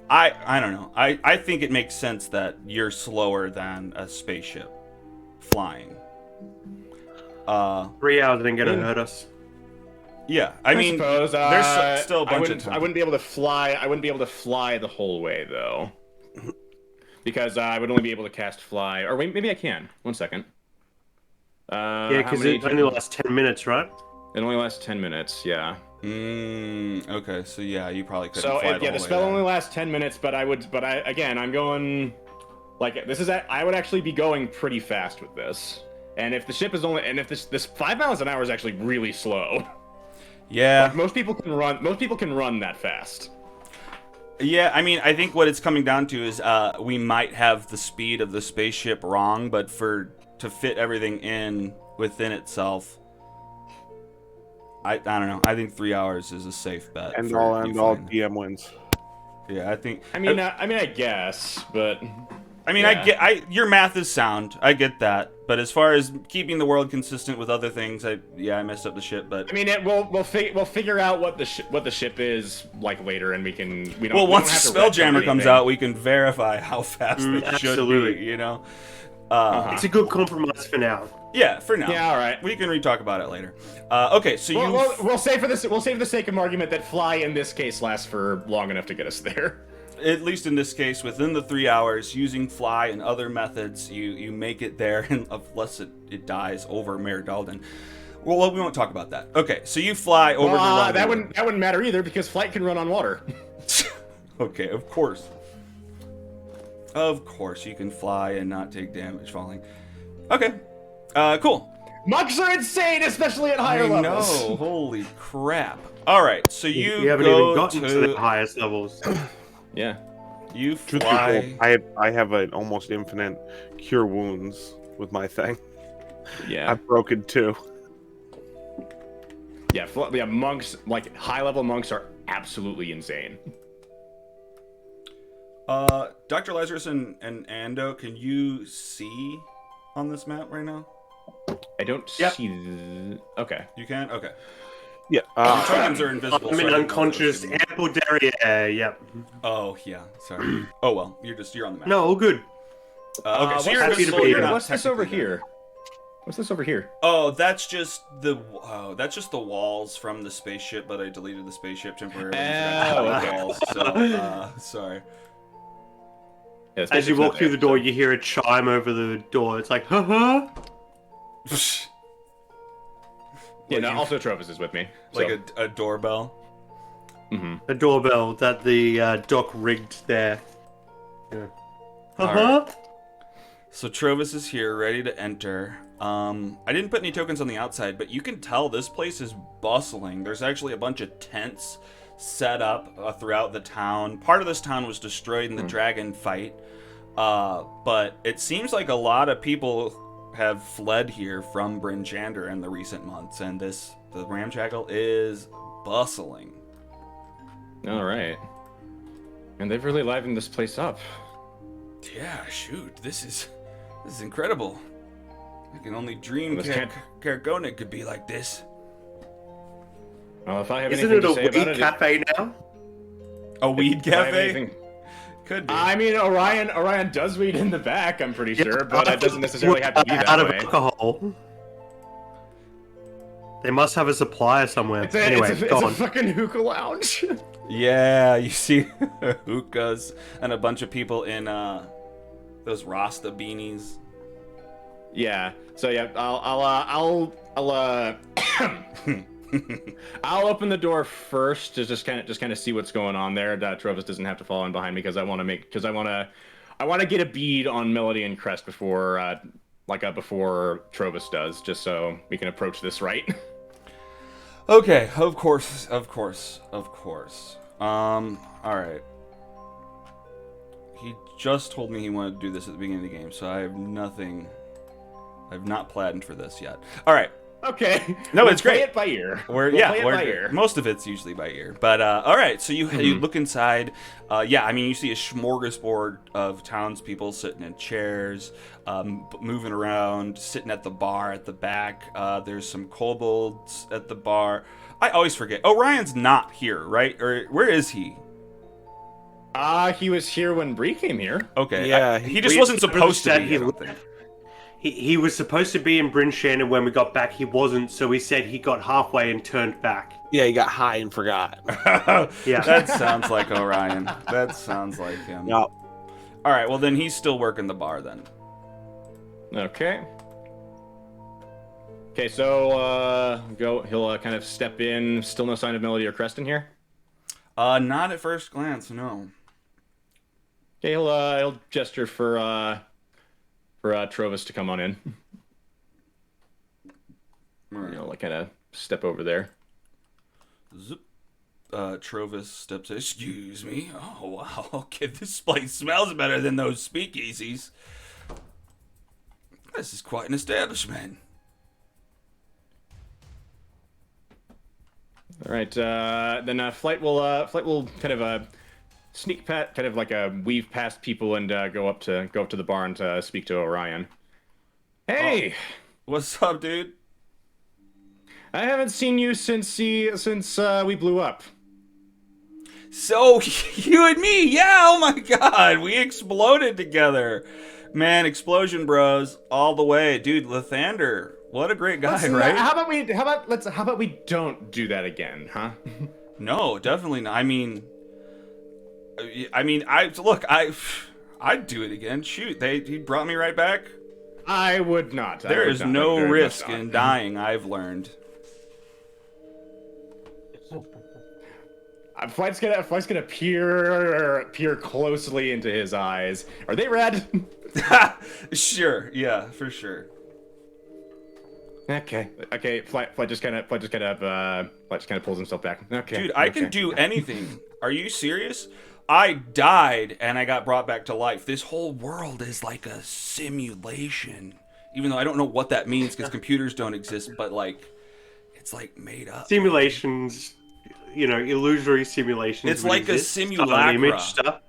I don't know. I think it makes sense that you're slower than a spaceship flying. 3 hours ain't gonna hurt us. Yeah, I mean, suppose, there's still a bunch of time. I wouldn't be able to fly. I wouldn't be able to fly the whole way though, because I would only be able to cast fly. Or wait, maybe I can. 1 second. Yeah, how because many it only lasts 10 minutes, right? It only lasts 10 minutes. Yeah. Okay, so yeah, you probably couldn't So fly the whole spell way only there. lasts 10 minutes, but again, I'm going like this is. I would actually be going pretty fast with this. And if the ship is only, and if this 5 miles an hour is actually really slow. Yeah. Like, most people can run that fast. Yeah, I mean, I think what it's coming down to is we might have the speed of the spaceship wrong, but to fit everything in within itself, I don't know. I think 3 hours is a safe bet. And for all, you flying. DM wins. Yeah, I think. I mean, I guess, but I mean, yeah. your math is sound. I get that, But as far as keeping the world consistent with other things, I messed up the ship. But I mean, we'll figure out what the ship is like later, and we don't. Well, once we don't have to Spelljammer retcon comes anything. out, we can verify how fast they should absolutely. be. You know. It's a good compromise for now. Yeah, for now. Yeah, all right. We can re-talk about it later. Okay, so We'll say for the sake of argument that fly in this case lasts for long enough to get us there. At least in this case, within the 3 hours, using fly and other methods, you make it there, unless it dies over Mayor Dalden. Well, we won't talk about that. Okay, so you fly over to that wouldn't matter either because flight can run on water. Okay, of course. Of course, you can fly and not take damage falling. Okay, cool. Monks are insane, especially at higher levels. No, holy crap! All right, so you haven't go even gotten to the highest levels. Yeah. You Truth be fly. told, I have an almost infinite cure wounds with my thing. Yeah. I've broken 2. Yeah, monks, like high-level monks are absolutely insane. Dr. Lazarus and Ando, can you see on this map right now? I don't see okay. You can? Okay. Yeah. Tokens are invisible. I'm so in I don't know unconscious what those are. ample derriere. Yep. Oh, yeah. Sorry. Oh, well. You're on the map. No, all good. Okay, so you're happy to invisible. be You're here. not What's this over technically there. here? What's this over here? Oh, that's just the walls from the spaceship, but I deleted the spaceship temporarily. Oh, okay. Walls, so, sorry. Yeah, As you walk through the door, you hear a chime over the door. It's like, ha. Yeah, no, also Trovis is with me. Like So. a doorbell. A doorbell that the doc rigged there. Yeah. Alright. So Trovis is here, ready to enter. I didn't put any tokens on the outside, but you can tell this place is bustling. There's actually a bunch of tents set up throughout the town. Part of this town was destroyed in the dragon fight, but it seems like a lot of people have fled here from Bryn Shander in the recent months, and the ramshackle is bustling. All right. And they've really livened this place up. Yeah, shoot, this is incredible. I can only dream This can't- Cargona could be like this. Well, if I have Isn't anything it to a say about weed it, cafe now? A weed if I have cafe? anything- Could be. I mean, Orion does weed in the back, I'm pretty sure, but it doesn't necessarily have to be that out of way. alcohol. They must have a supplier somewhere. It's Anyway, a go on. fucking hookah lounge. Yeah, you see hookahs and a bunch of people in those Rasta beanies. Yeah. So yeah, I'll I'll open the door first to just kind of see what's going on there. Trovis doesn't have to fall in behind me because I want to get a bead on Melody and Crest before before Trovis does, just so we can approach this right. Okay, of course. All right. He just told me he wanted to do this at the beginning of the game, so I have nothing. I've not planned for this yet. All right. Okay. No, We'll it's great. Play it by ear. We're We'll play it by ear. most of it's usually by ear, but all right. So you look inside. Yeah, I mean you see a smorgasbord of townspeople sitting in chairs, moving around, sitting at the bar at the back. There's some kobolds at the bar. I always forget. Orion's not here, right? Or where is he? He was here when Bree came here. Okay. Yeah, he just we wasn't supposed to said be. he I don't think. He was supposed to be in Bryn Shander when we got back. He wasn't, so we said he got halfway and turned back. Yeah, he got high and forgot. Yeah. That sounds like Orion. That sounds like him. Yep. All right. Well, then he's still working the bar then. Okay. Okay, so he'll kind of step in. Still no sign of Melody or Creston here. Not at first glance, no. Okay, he'll gesture for Trovis to come on in. Kind of step over there. Zip. Trovis steps in. Excuse me. Oh, wow. Okay, this place smells better than those speakeasies. This is quite an establishment. All right, then Flight will kind of sneak past, kind of like weave past people and go up to the bar and speak to Orion. Hey, What's up, dude? I haven't seen you since we blew up. So, you and me, yeah, oh my god, we exploded together. Man, explosion bros, all the way. Dude, Lathander, what a great guy, right? How about we don't do that again, huh? No, definitely not. I'd do it again. Shoot, he brought me right back. I would not. There is no risk in dying, I've learned. Flight's gonna peer closely into his eyes. Are they red? Sure, yeah, for sure. Okay. Flight just kind of pulls himself back. Okay. Dude, I can do anything. Are you serious? I died and I got brought back to life. This whole world is like a simulation. Even though I don't know what that means because computers don't exist, but like, it's like made up. Simulations, illusory simulations. It's like a simulacra. Image stuff.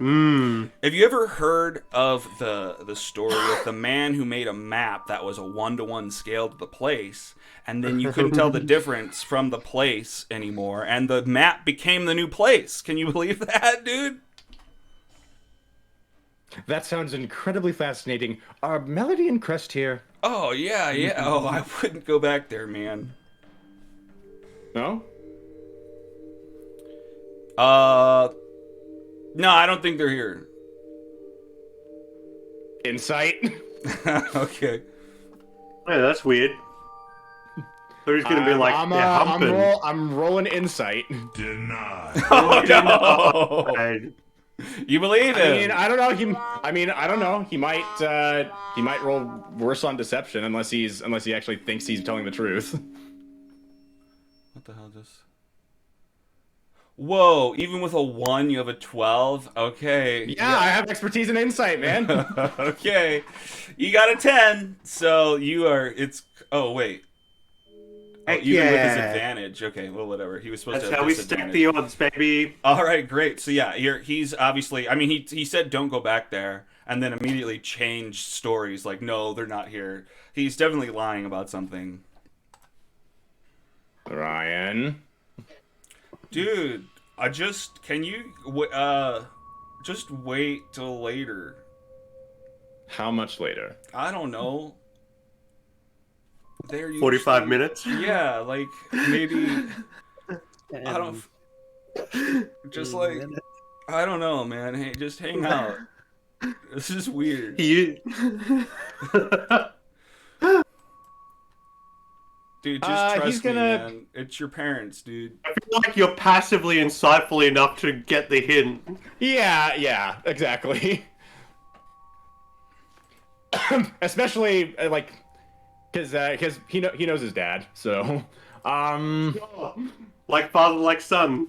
Have you ever heard of the story of the man who made a map that was a 1-to-1 scale to the place, and then you couldn't tell the difference from the place anymore, and the map became the new place? Can you believe that, dude? That sounds incredibly fascinating. Are Melody and Crest here? Oh, yeah. Oh, I wouldn't go back there, man. No? No, I don't think they're here. Insight? Okay. Yeah, that's weird. They're just gonna be like, I'm rolling insight. Denied. Oh, no! You believe him? I don't know. He might roll worse on deception unless he actually thinks he's telling the truth. What the hell just... Whoa, even with a 1, you have a 12? Okay. Yeah, I have expertise in insight, man. Okay. You got a 10, so you are... Oh, wait. Oh, even with his advantage. Okay, well, whatever. He was supposed That's to have how we stack the odds, baby. All right, great. So, yeah, he's obviously... I mean, he said don't go back there, and then immediately changed stories. Like, no, they're not here. He's definitely lying about something. Ryan? Dude, can you just wait till later? How much later? I don't know. 45 minutes? Yeah, like maybe I don't just like I don't know, man. Hey, just hang out. This is weird. Dude, just trust me, man. It's your parents, dude. I feel like you're passively insightful enough to get the hint. Yeah, exactly. Especially because he knows his dad, so like father, like son.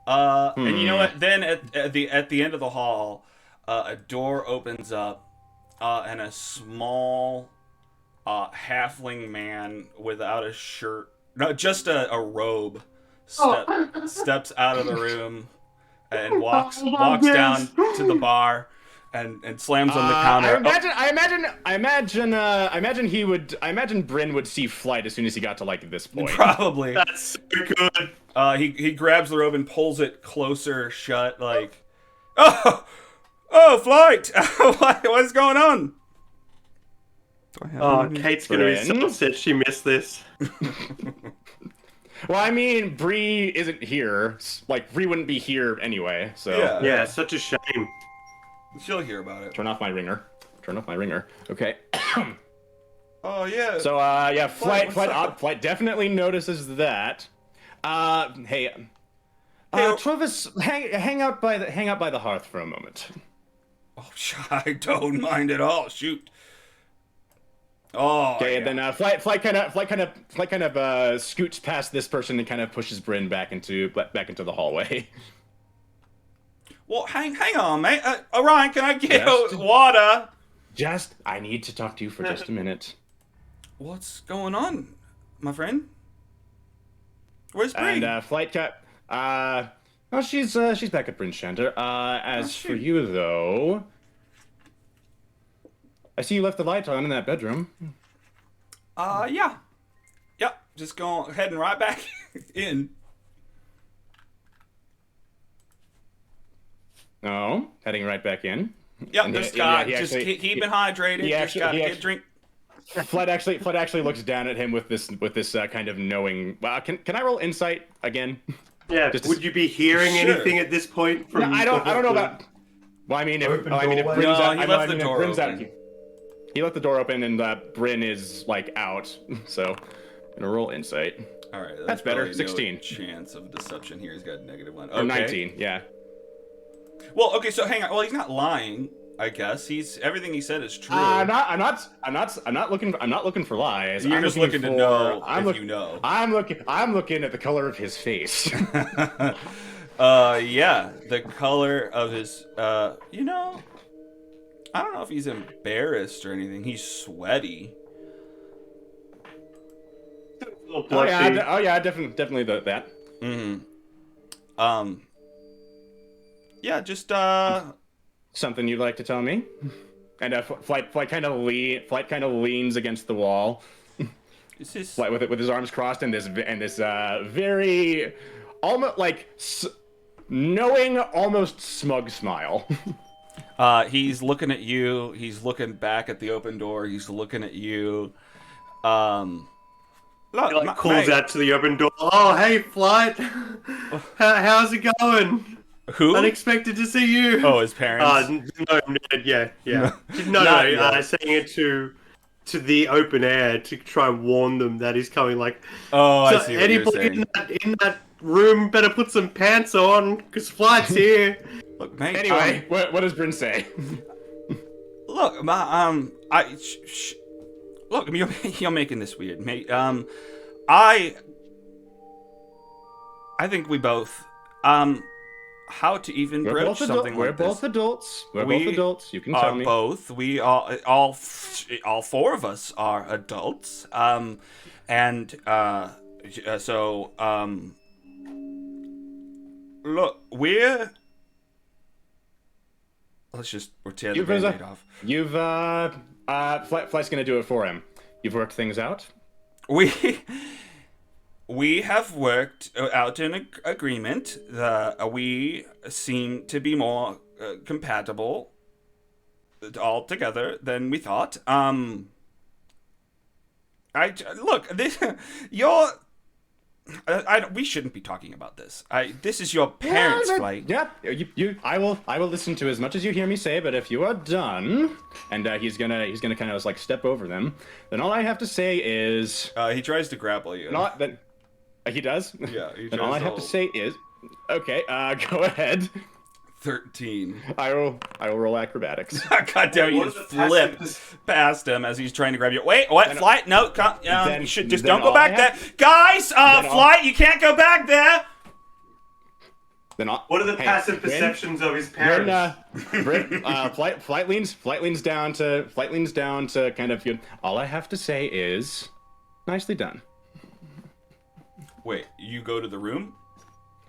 And you know what? Then at the end of the hall, a door opens up, and a small halfling man without a shirt, no, just a robe, steps out of the room and walks down to the bar and slams on the counter. I imagine Bryn would see Flight as soon as he got to like this point. Probably. That's so good. He grabs the robe and pulls it closer shut, like, oh, Flight, what's going on? Oh, Kate's gonna be so upset she missed this. Well, I mean, Bree isn't here. Like, Bree wouldn't be here anyway, so... Yeah, it's such a shame. She'll hear about it. Turn off my ringer. Okay. Oh, yeah. So, Flight definitely notices that. Hey, Travis, hang out by the hearth for a moment. Oh, I don't mind at all. Shoot. Oh. Okay, yeah. and then Flight kind of scoots past this person and kind of pushes Bryn back into the hallway. Well, hang on, mate. Orion, can I get water? I need to talk to you for just a minute. What's going on, my friend? Where's Bree? And Flight cat. Well, she's back at Bryn Shanter. As for you though, I see you left the light on in that bedroom. Yeah. Yep. Just heading right back in. Oh, heading right back in. Yep. And Just keeping hydrated. Just gotta get a drink. Flood actually looks down at him with this kind of knowing. Can I roll insight again? Yeah. Would you be hearing anything at this point? From I don't know about. Well, I mean, if Bryn's out, he left the door open. He left the door open, and Bryn is like out. So, I'm gonna roll insight. All right, that's better. 16. No chance of deception here. He's got -1. Or 19. Yeah. Well, okay. So hang on. Well, he's not lying. I guess everything he said is true. I'm not looking for lies. You're just looking to know if you know. I'm looking at the color of his face. Yeah, the color of his. You know, I don't know if he's embarrassed or anything. He's sweaty. Oh yeah, definitely that. Mm-hmm. Yeah, just Something you'd like to tell me? And Flight kind of leans against the wall. Flight with his arms crossed and this very almost like knowing, almost smug smile. He's looking at you. He's looking back at the open door. He's looking at you. Look, he calls out to the open door. Oh, hey, Flight. How's it going? Who? Unexpected to see you. Oh, his parents. No, yeah. No, saying it to the open air to try and warn them that he's coming. Like, oh, I see what you're saying. In that room, better put some pants on because Flight's here. Look, mate. Anyway, what does Bryn say? Look, look, you're making this weird, mate. I think we both how to even broach something like this. We're both adults. We're both adults. You can tell me. Both. We are all four of us are adults. Look, we're tear the Band-Aid off. Flight's gonna do it for him. You've worked things out? We have worked out an agreement. We seem to be more compatible all together than we thought. We shouldn't be talking about this. This is your parents' flight. Yeah, I will listen to as much as you hear me say. But if you are done, and he's gonna kind of like step over them, then all I have to say is he tries to grapple you. Not that he does. Yeah. Then all I have to say is, okay, go ahead. 13. I will roll acrobatics. God damn it, you just flip past him as he's trying to grab you. Wait, what? Then Flight? No, you should just don't go back there. Guys, Flight, you can't go back there. What are the passive perceptions of his parents? Flight leans down to kind of. All I have to say is, nicely done. Wait, you go to the room?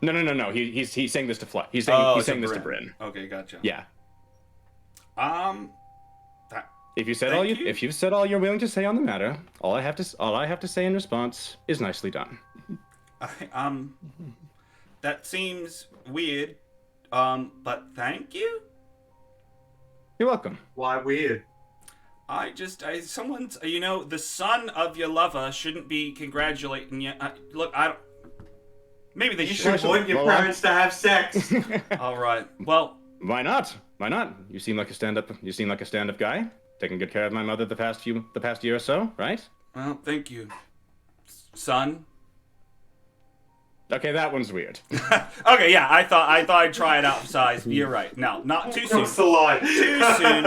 No. He's saying this to Flight. He's saying this to Bryn. Okay, gotcha. Yeah. If you've said all you're willing to say on the matter, all I have to say in response is nicely done. That seems weird. But thank you. You're welcome. Why weird? Someone's, the son of your lover shouldn't be congratulating you. Look, I don't. Maybe they should. You should want your parents to have sex. All right. Well, why not? Why not? You seem like a stand-up guy. Taking good care of my mother the past year or so, right? Well, thank you, son. Okay, that one's weird. Okay, yeah, I thought I'd try it outside. You're right. No, not too soon. What's the line? Too soon.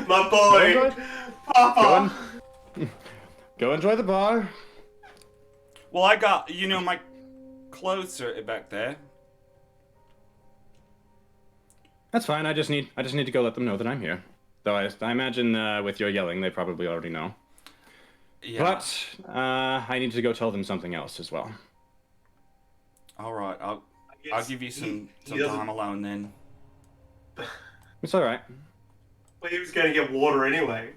My boy, Papa. Go enjoy the bar. Well, I got my clothes are back there. That's fine. I just need to go let them know that I'm here. Though I imagine with your yelling, they probably already know. Yeah. But I need to go tell them something else as well. All right, I'll give you some time alone then. It's all right. Well, he was going to get water anyway.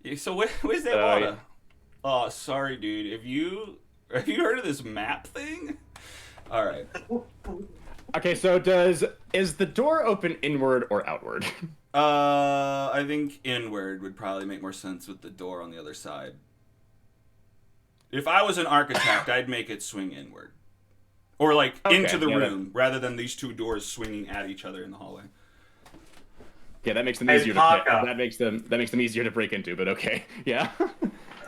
Yeah, so where's that water? Oh, sorry, dude. Have you heard of this map thing? All right. Okay, so is the door open inward or outward? I think inward would probably make more sense with the door on the other side. If I was an architect, I'd make it swing inward. Or like into the room, rather than these two doors swinging at each other in the hallway. Yeah, that makes them easier that makes them easier to break into, but okay. Yeah.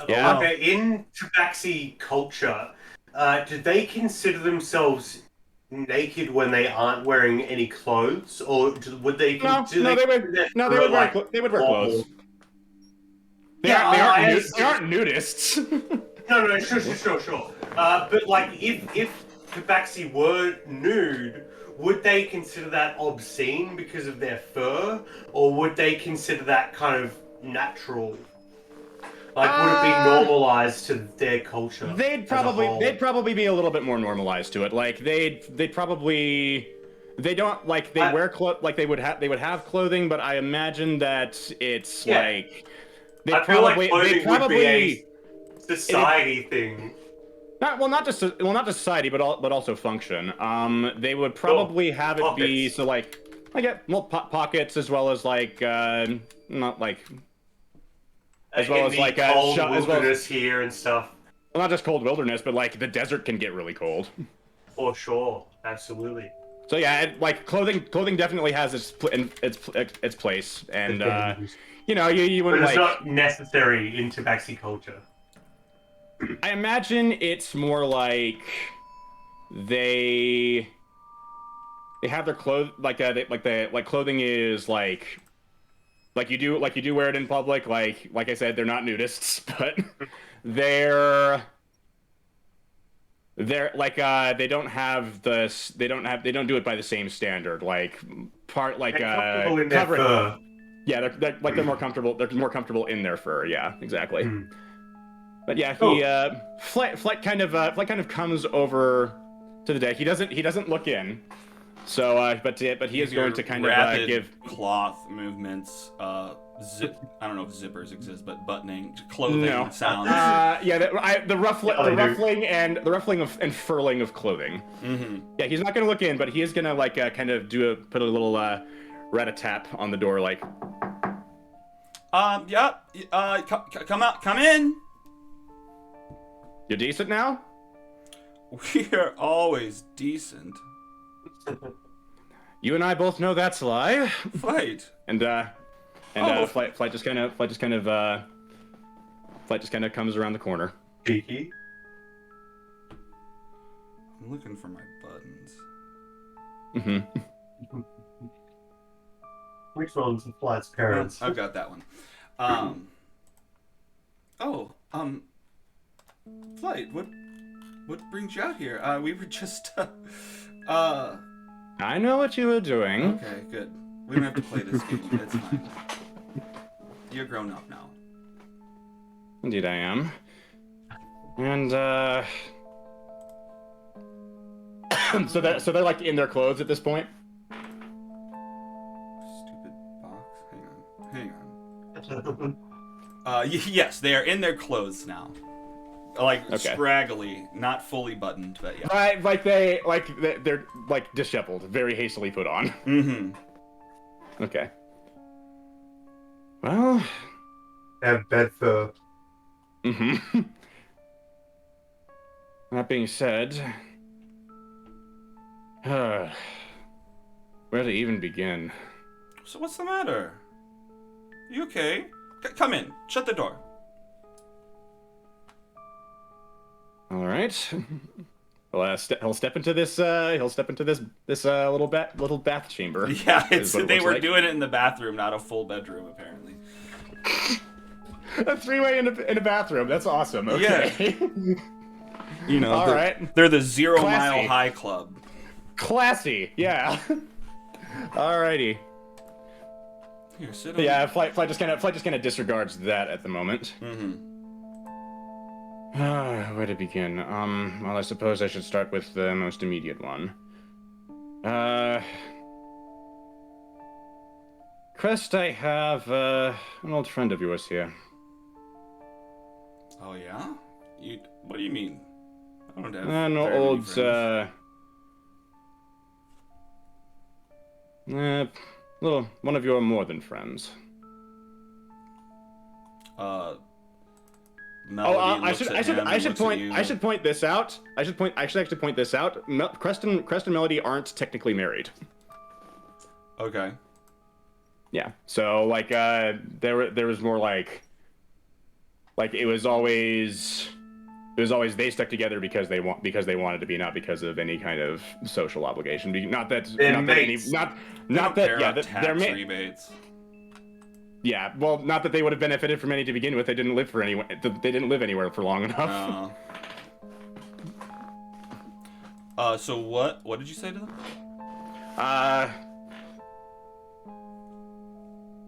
Yeah. Okay, in Tabaxi culture, do they consider themselves naked when they aren't wearing any clothes, or would they? They would wear clothes. They aren't nudists. No, sure. But like, if Tabaxi were nude, would they consider that obscene because of their fur, or would they consider that kind of natural? Like, would it be normalized to their culture? They'd probably be a little bit more normalized to it. Like they don't like they wear they would have clothing, but I imagine that it's like I feel like clothing would be a society thing. Not just society, but also function. They would probably have it pockets. Be so like pockets as well as like not like. As well as like cold wilderness here and stuff. Well, not just cold wilderness, but like the desert can get really cold. For sure, absolutely. So yeah, like clothing definitely has its place, and you wouldn't but it's like. not necessary in Tabaxi culture. I imagine it's more like they have their clothes like clothing is like. Like you do wear it in public. Like I said, they're not nudists, but they're like they don't do it by the same standard. Like cover. Yeah, they're more comfortable. They're more comfortable in their fur. Yeah, exactly. Mm. But yeah, Flight kind of comes over to the deck. He doesn't look in. So, but he is going to kind of give cloth movements. I don't know if zippers exist, but buttoning, clothing sounds. The ruffling and furling of clothing. Mm-hmm. Yeah, he's not going to look in, but he is going to like kind of put a little rat-a-tap on the door, like. Come out, come in. You're decent now. We are always decent. You and I both know that's a lie. Flight. Flight just kind of comes around the corner. Cheeky. I'm looking for my buttons. Mm-hmm. Which one's Flight's parents? I've got that one. Flight, what brings you out here? We were just I know what you were doing. Okay, good. We don't have to play this game. It's fine. You're grown up now. Indeed I am. And so they're like in their clothes at this point? Stupid box. Hang on. Yes, they are in their clothes now. Scraggly, not fully buttoned, but yeah. Right, they're like disheveled, very hastily put on. Mm-hmm. Okay. Well. Have bed fur. Mm-hmm. That being said, where to even begin? So what's the matter? You okay? Come in. Shut the door. All right. Well, he'll step into this little bath chamber. Yeah, they were doing it in the bathroom, not a full bedroom, apparently. A three-way in a bathroom. That's awesome. Okay. Yeah. All right. They're the 0 Mile High Club. Classy. Yeah. Alrighty. Here, sit on. Yeah, Flight just kind of disregards that at the moment. Mm-hmm. Where to begin? Well, I suppose I should start with the most immediate one. Crest, I have an old friend of yours here. Oh yeah? What do you mean? I don't have An very old, many friends. little one of your more than friends. Melody I looks should at I should him I and should looks at point you. I should point this out. I should actually point this out. Crest and Melody aren't technically married. Okay. Yeah. So like there was more like it was always they stuck together because they wanted to be, not because of any kind of social obligation. Not that They're not that any mates. not They not don't that care yeah about that they're tax ma- rebates. yeah, well, not that they would have benefited from any to begin with. They didn't live anywhere for long enough. So what did you say to them?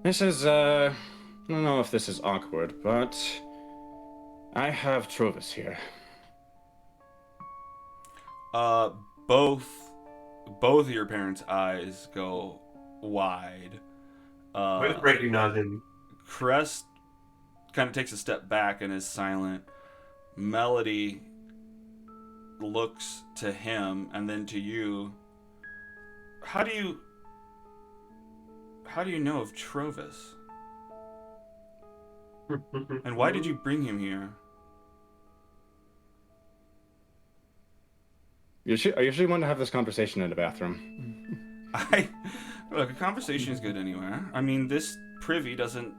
This is I don't know if this is awkward, but I have Trovis here. Both of your parents' eyes go wide. Both recognize him. Crest kind of takes a step back and is silent. Melody looks to him and then to you. How do you know of Trovis? And why did you bring him here? I usually want to have this conversation in the bathroom. Look, a conversation is good anywhere. I mean, this privy doesn't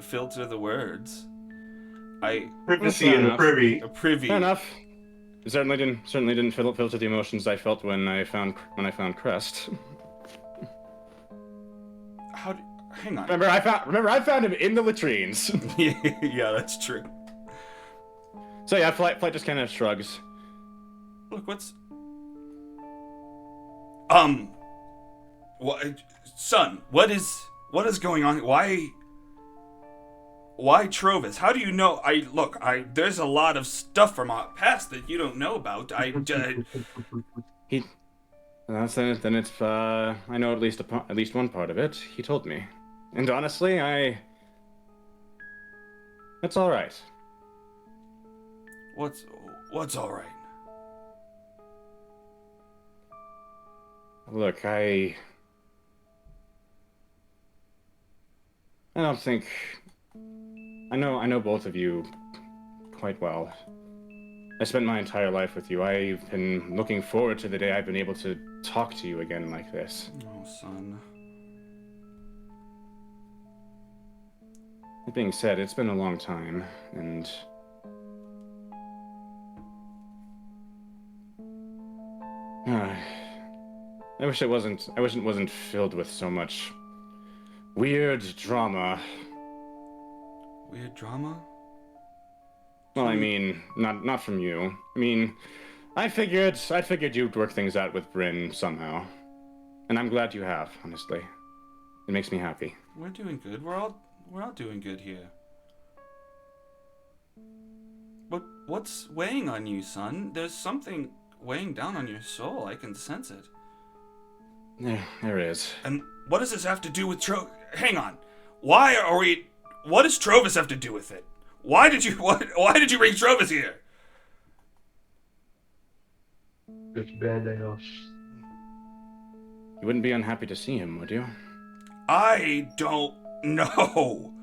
filter the words. Privacy in the privy. A privy. Fair enough. It certainly didn't filter the emotions I felt when I found Crest. Hang on. Remember, I found him in the latrines. Yeah, that's true. So yeah, Flight just kind of shrugs. Look, what, son, what is going on? Why Trovis? How do you know? There's a lot of stuff from our past that you don't know about. Then it's I know at least one part of it. He told me, and honestly, that's all right. What's all right? Look, I don't think I know both of you quite well. I spent my entire life with you. I've been looking forward to the day I've been able to talk to you again like this. Oh, son. That being said, it's been a long time, and I wish it wasn't filled with so much weird drama. Weird drama? Well, I mean, not from you. I mean, I figured you'd work things out with Bryn somehow. And I'm glad you have, honestly. It makes me happy. We're doing good. We're all doing good here. But what's weighing on you, son? There's something weighing down on your soul. I can sense it. There is. And what does this have to do with Hang on. What does Trovis have to do with it? Why did you bring Trovis here? It's a bad day off. You wouldn't be unhappy to see him, would you? I don't know.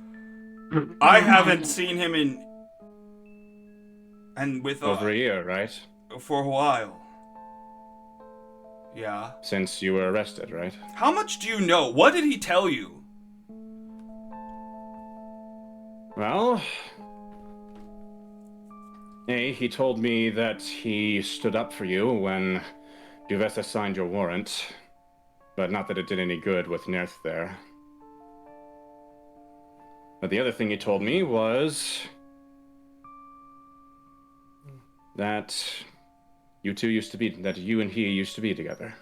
I haven't seen him over a year, right? For a while. Yeah. Since you were arrested, right? How much do you know? What did he tell you? Well, he told me that he stood up for you when Duvessa signed your warrant, but not that it did any good with Nerth there. But the other thing he told me was that you and he used to be together.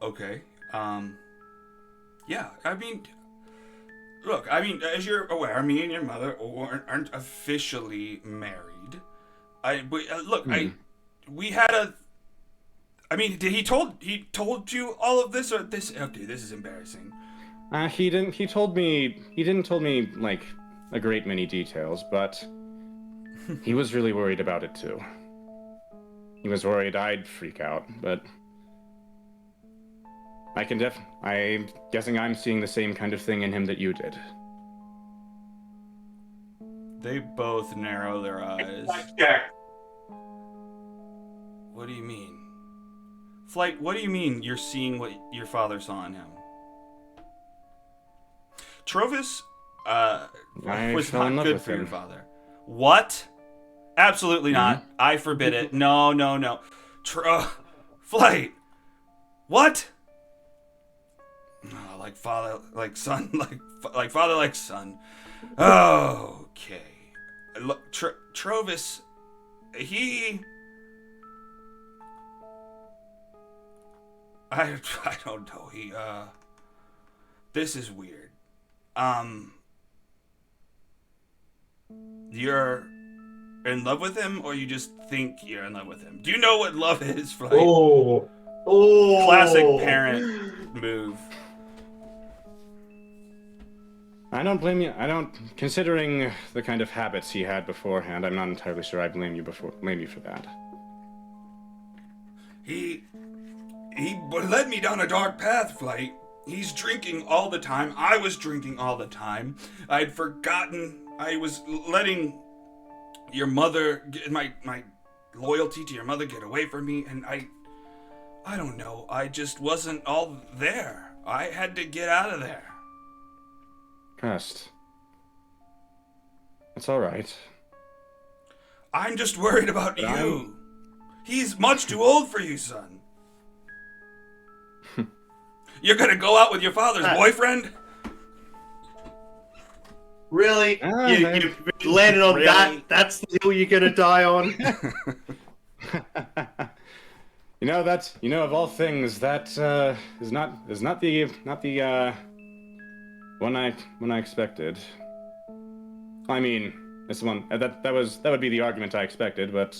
Okay. Yeah, I mean, look, as you're aware, me and your mother aren't officially married. We had I mean, he told you all of this, or this? Okay, this is embarrassing. He didn't tell me like a great many details, but he was really worried about it too. He was worried I'd freak out, but I'm guessing I'm seeing the same kind of thing in him that you did. They both narrow their eyes. Check. What do you mean? Flight, what do you mean you're seeing what your father saw in him? Trovis was not good for your father. What? Absolutely not. I forbid it. No. Flight. What? Oh, like father, like son, like father, like son. Okay. Look, Trovis, I don't know. This is weird. You're in love with him, or you just think you're in love with him? Do you know what love is, Flight? Oh. Classic parent move. I don't blame you. Considering the kind of habits he had beforehand, I'm not entirely sure I blame you for that. He led me down a dark path, Flight. He's drinking all the time. I was drinking all the time. I'd forgotten. I was letting your mother, my loyalty to your mother get away from me, and I don't know. I just wasn't all there. I had to get out of there. Crest. It's alright. I'm just worried about you. He's much too old for you, son. You're gonna go out with your father's boyfriend? Really? You landed on that? That's the hill you're gonna die on? Of all things, that is not the one I expected. I mean, this one that would be the argument I expected, but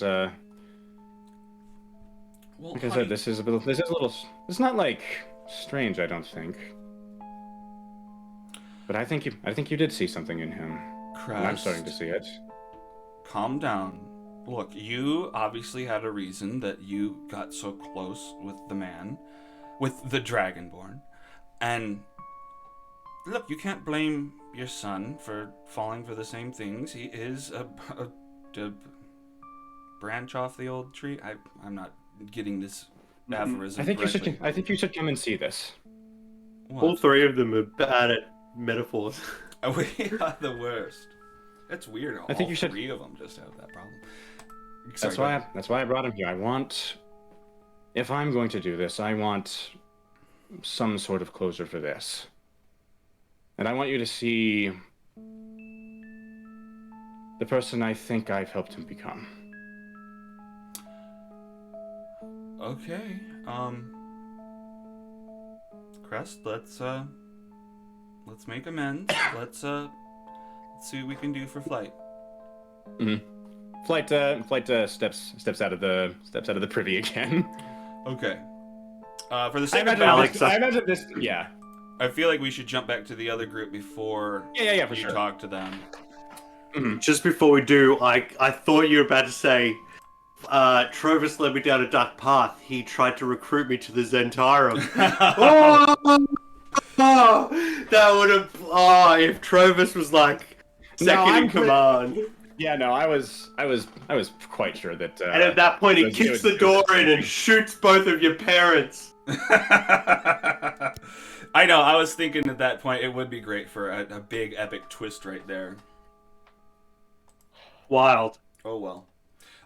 Well, like I said, this is a little. It's not like strange, I don't think. But I think you did see something in him. Crest, And I'm starting to see it. calm down. Look, you obviously had a reason that you got so close with the man, with the Dragonborn, and look, you can't blame your son for falling for the same things. He is a branch off the old tree. I'm not getting this aphorism correctly. I think you should come and see this. What? All three of them are bad at metaphors. We are the worst. That's weird. I think you should. Three of them just have that problem. That's why I brought him here. If I'm going to do this, I want some sort of closure for this. And I want you to see the person I think I've helped him become. Okay. Crest, let's make amends. Let's see what we can do for Flight. Mm-hmm. Flight steps out of the privy again. Okay. For the sake of Alex, I imagine this. Yeah. I feel like we should jump back to the other group before For you sure. talk to them. Mm-hmm. Just before we do, I thought you were about to say, Trovis led me down a dark path. He tried to recruit me to the Zentarum. That would have. If Trovis was like second in command. Yeah, no, I was quite sure that. And at that point, he kicks the door in and shoots both of your parents. I know. I was thinking at that point it would be great for a big epic twist right there. Wild. Oh well.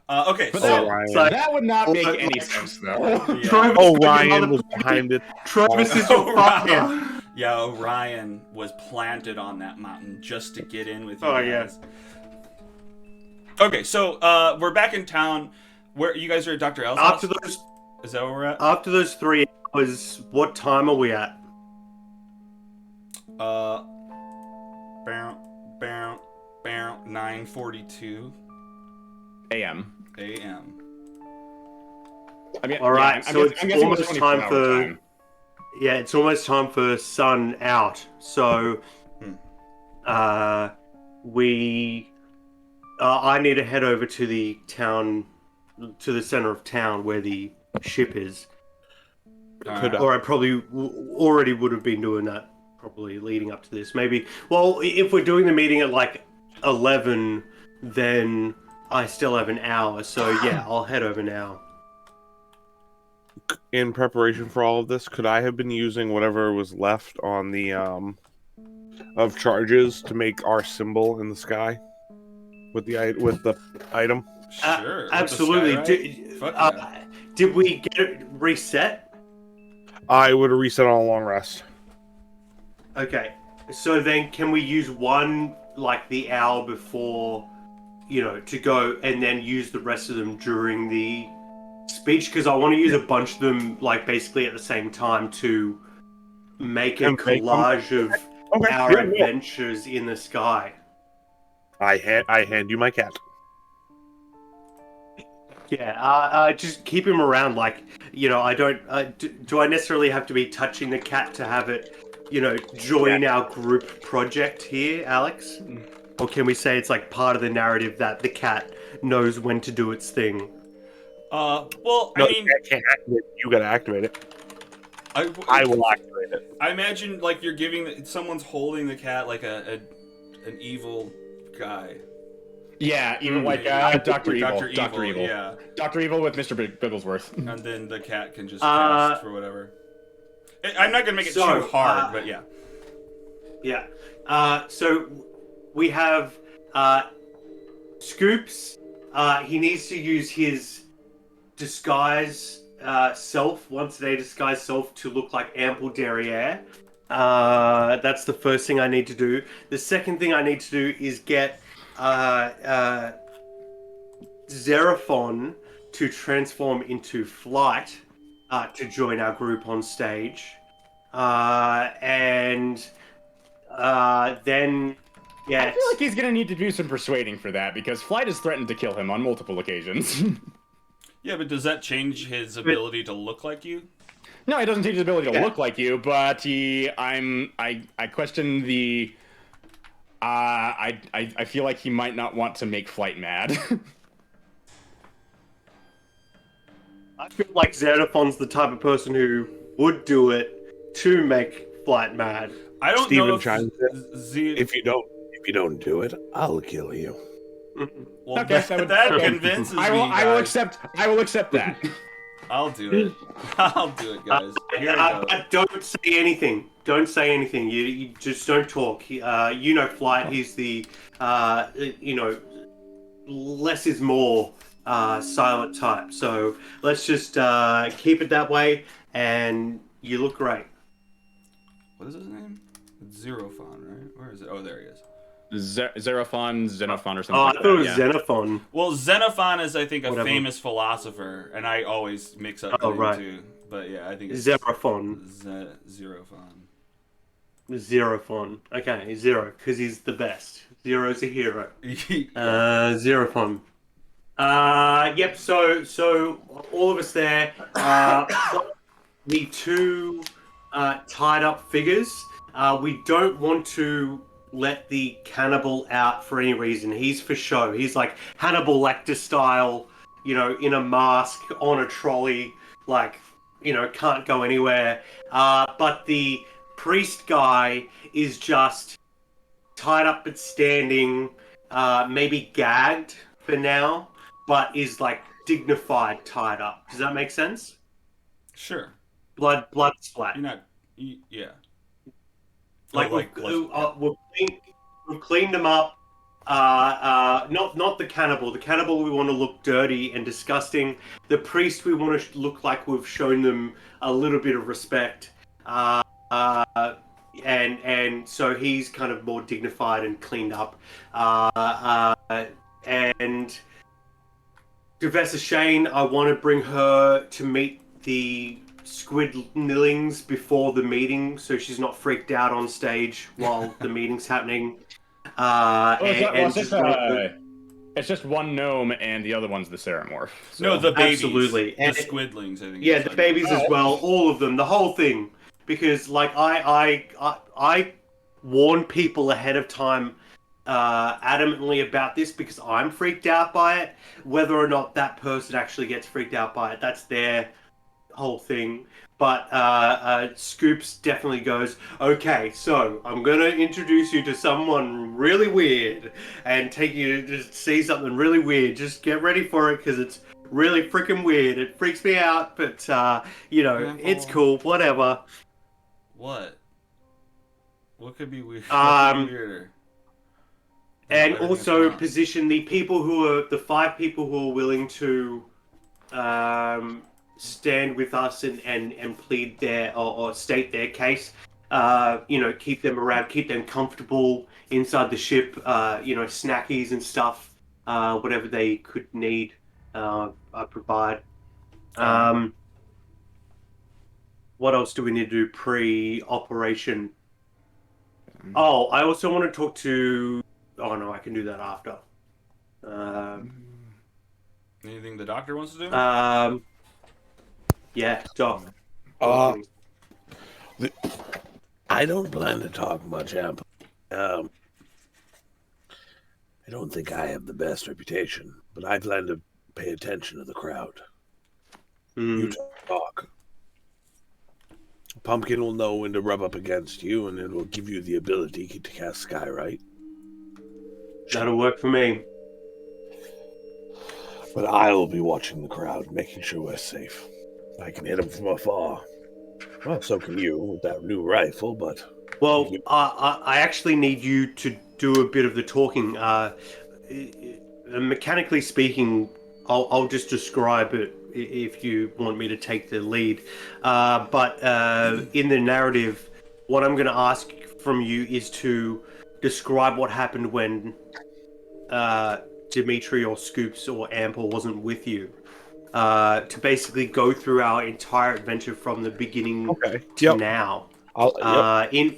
Okay, But so that would not make any sense, though. Trovis Orion was behind it. Trovis is your father. yeah, Orion was planted on that mountain just to get in with you Oh, guys. yes. Okay, so we're back in town. Where you guys are at Dr. L's After house? those, Is that where we're at? after those 3 hours, what time are we at? Bow, 9:42 A.M. a.m. I mean, All right, I'm so guessing, it's I'm guessing almost 24 time hour for time. yeah, it's almost time for sun out. So, we I need to head over to the town, to the center of town where the ship is. Could Or I probably already would have been doing that, probably leading up to this. Maybe. Well, if we're doing the meeting at like 11, then I still have an hour. So yeah, I'll head over now. in preparation for all of this, could I have been using whatever was left on the of charges to make our symbol in the sky with the item? Sure. with the Absolutely. skyride? Fuck yeah. Did we get it reset? I would have reset on a long rest. Okay. So then, can we use one like the hour before, to go, and then use the rest of them during the speech? Because I want to use a bunch of them like basically at the same time to make a collage of our adventures in the sky. I hand you my cat. Yeah, just keep him around. Like, I don't. Do I necessarily have to be touching the cat to have it, join our group project here, Alex? Or can we say it's like part of the narrative that the cat knows when to do its thing? Well, No, I mean, you can't activate it. You gotta activate it. I will activate it. I imagine like you're giving someone's holding the cat like an evil guy. Yeah, even like Dr. Evil. Dr. Evil. Yeah. Dr. Evil with Mr. Bigglesworth. And then the cat can just cast for whatever. I'm not gonna make it too hard, but yeah. Yeah. So we have Scoops. He needs to use his disguise self, once a day disguise self, to look like Ample Derriere. That's the first thing I need to do. The second thing I need to do is get Xerophon to transform into Flight to join our group on stage. And then get... I feel like he's gonna need to do some persuading for that, because Flight has threatened to kill him on multiple occasions. Yeah, but does that change his ability to look like you? No, it doesn't change his ability to look like you, but I question the... I feel like he might not want to make Flight mad. I feel like Xenophon's the type of person who would do it to make Flight mad. I don't Steven know if chimes in. If you don't do it, I'll kill you. Well, Okay, that convinces me. I will accept that. I'll do it. I'll do it, guys. Here we go. Don't say anything. Don't say anything. You just don't talk. Flight. He's the less is more silent type. So let's just keep it that way. And you look great. What is his name? It's Xerophon, right? Where is it? Oh, there he is. Xenophon, or something like that. I thought it was Xenophon. Well, Xenophon is, I think, a famous philosopher, and I always mix up the name too. But yeah, I think it's Xerophon. Xerophon. Xerophon. Okay, Zero, because he's the best. Zero's a hero. Xerophon. Yep. So all of us there. The two tied up figures. We don't want to let the cannibal out for any reason. He's for show. He's like Hannibal Lecter style, in a mask, on a trolley, can't go anywhere. But the priest guy is just tied up but standing, maybe gagged for now, but is dignified tied up. Does that make sense? Sure. Blood splat. You're not... Yeah. We've cleaned them up. Not the cannibal. The cannibal we want to look dirty and disgusting. The priest we want to look like we've shown them a little bit of respect. And so he's kind of more dignified and cleaned up. And Professor Shane, I want to bring her to meet the Squidlings before the meeting, so she's not freaked out on stage while the meeting's happening. It's just one gnome and the other one's the Ceramorph. So. No, the babies. Absolutely. The And squidlings, I think. yeah, it's the like. babies as well, all of them, the whole thing. Because like I warn people ahead of time adamantly about this because I'm freaked out by it. Whether or not that person actually gets freaked out by it, that's their whole thing. But Scoops definitely goes, okay, so I'm going to introduce you to someone really weird and take you to see something really weird. Just get ready for it because it's really freaking weird. It freaks me out, but, it's cool, whatever. What? What could be weird? What Um, could be weirder? And Everything's also fine. position the 5 people who are willing to stand with us and plead or state their case. Keep them around, keep them comfortable inside the ship. Snackies and stuff, whatever they could need, I provide. What else do we need to do pre-operation? Oh, I also want to talk to. Oh no, I can do that after. Anything the doctor wants to do? Yeah, Doc. Uh, I don't plan to talk much, Amp. I don't think I have the best reputation, but I plan to pay attention to the crowd. You talk. Pumpkin will know when to rub up against you, and it will give you the ability to cast Skyrite. That'll work for me. But I will be watching the crowd, making sure we're safe. I can hit them from afar. Well, so can you with that new rifle, but... Well, I actually need you to do a bit of the talking. Mechanically speaking, I'll just describe it if you want me to take the lead. But in the narrative, what I'm going to ask from you is to describe what happened when Dimitri or Scoops or Ample wasn't with you. To basically go through our entire adventure from the beginning to now. In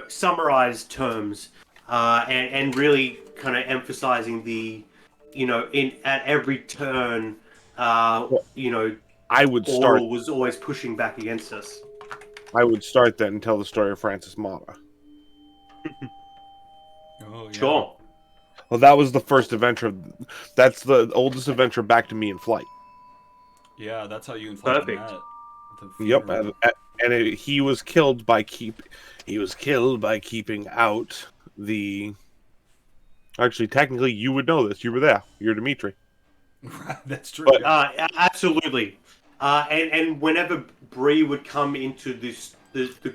summarized terms, and really kind of emphasizing the, at every turn, I would start. Oral was always pushing back against us. I would start then and tell the story of Francis Mata. Oh, yeah. Sure. Well, that was the first adventure. That's the oldest adventure back to me in flight. Yeah, that's how you and Fletcher Perfect. met. Yep, he was killed by keeping out the. Actually, technically, you would know this. You were there. You're Dimitri. That's true. But, Absolutely. And whenever Bree would come into the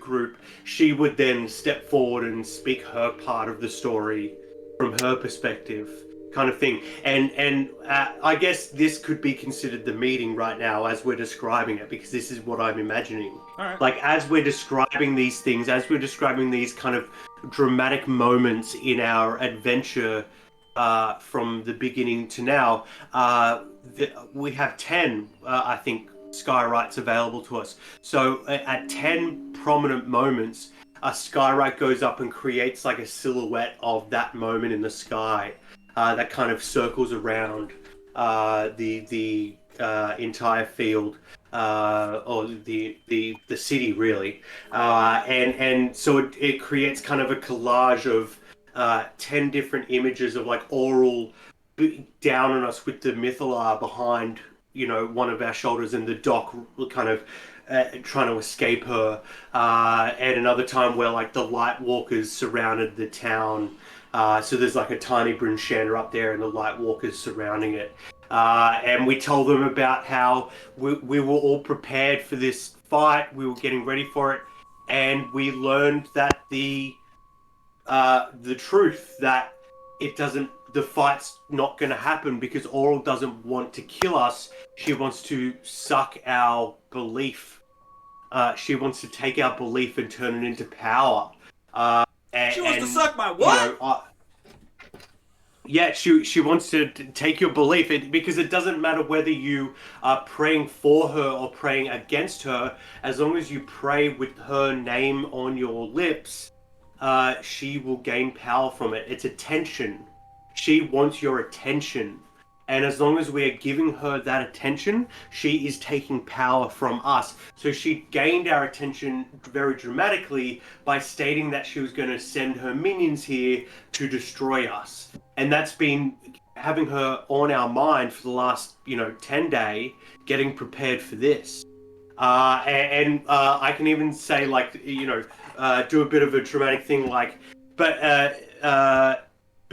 group, she would then step forward and speak her part of the story from her perspective, kind of thing. And I guess this could be considered the meeting right now as we're describing it, because this is what I'm imagining. All right. Like, as we're describing these things, as we're describing these kind of dramatic moments in our adventure from the beginning to now, we have 10, I think, Skyrites available to us. So at 10 prominent moments, a Skyrite goes up and creates like a silhouette of that moment in the sky that kind of circles around the entire field. Or the city, really, and so it creates kind of a collage of 10 different images of like Oral down on us with the Mythalar behind, one of our shoulders, and the Doc kind of trying to escape her, and another time where like the Light Walkers surrounded the town. So there's like a tiny Brynshanda up there and the Light Walkers surrounding it. And we told them about how we were all prepared for this fight. We were getting ready for it. And we learned that the truth that the fight's not going to happen because Oral doesn't want to kill us. She wants to suck our belief. She wants to take our belief and turn it into power. She wants to suck my what? Yeah, she wants to take your belief, because it doesn't matter whether you are praying for her or praying against her. As long as you pray with her name on your lips, she will gain power from it. It's attention. she wants your attention. And as long as we are giving her that attention, she is taking power from us. So she gained our attention very dramatically by stating that she was going to send her minions here to destroy us. And that's been having her on our mind for the last, 10 days, getting prepared for this. I can even say, do a bit of a dramatic thing, but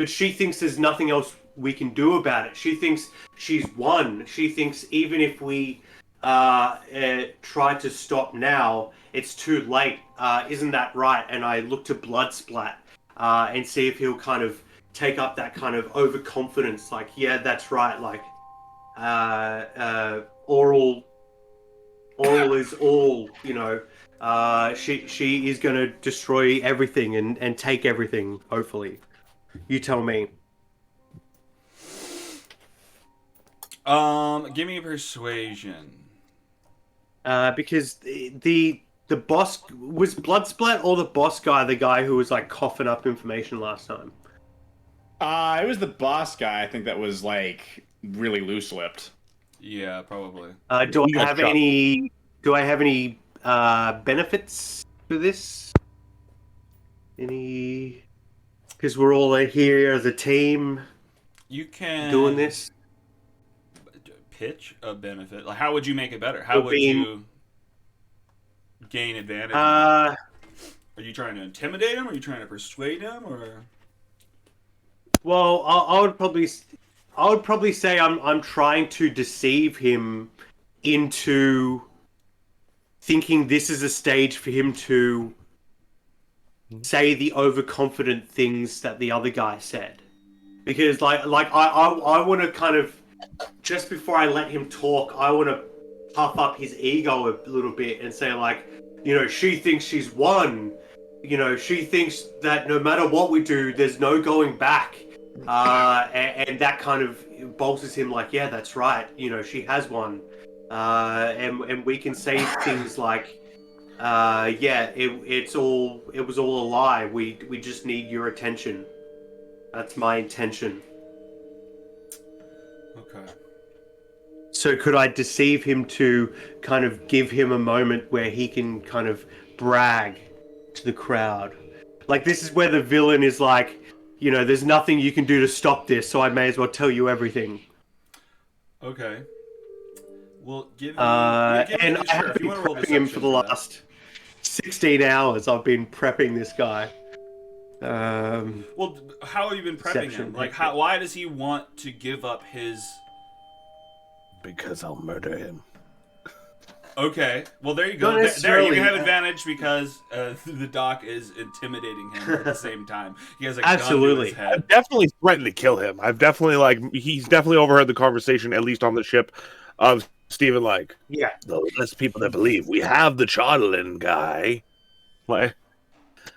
she thinks there's nothing else we can do about it. She thinks she's won. She thinks even if we try to stop now, it's too late. Isn't that right? And I look to Bloodsplat and see if he'll kind of take up that kind of overconfidence. Like, yeah, that's right. Like, oral is all. She is going to destroy everything and take everything. Hopefully, you tell me. Give me a persuasion. Because the boss was Bloodsplat or the boss guy, the guy who was like coughing up information last time. It was the boss guy. I think that was like really loose-lipped. Yeah, probably. Do I have any benefits for this? Any? Because we're all here as a team. You can doing this. Pitch a benefit. Like, how would you make it better? How would you gain advantage? Are you trying to intimidate him? Are you trying to persuade him? Or well, I would probably say I'm trying to deceive him into thinking this is a stage for him to say the overconfident things that the other guy said, because I want to kind of, just before I let him talk, I want to puff up his ego a little bit and say, like, she thinks she's won. She thinks that no matter what we do, there's no going back. And that kind of bolsters him, like, yeah, that's right. She has won. And we can say things like, it was all a lie. We just need your attention. That's my intention. okay. So could I deceive him to kind of give him a moment where he can kind of brag to the crowd? Like, this is where the villain is like, there's nothing you can do to stop this, so I may as well tell you everything. Okay. Well, give me... and I sure, have if you been want to roll prepping him for the deception last 16 hours. I've been prepping this guy. Well, how have you been prepping Deception. him? Like, why does he want to give up his... Because I'll murder him. Okay, well, there you go. Not There you necessarily. can have advantage because the doc is intimidating him at the same time. He has a gun to Absolutely. his head. I've definitely threatened to kill him. I've definitely he's definitely overheard the conversation, at least on the ship, of Steven Yeah. the less people that believe we have the Charlin guy. Like,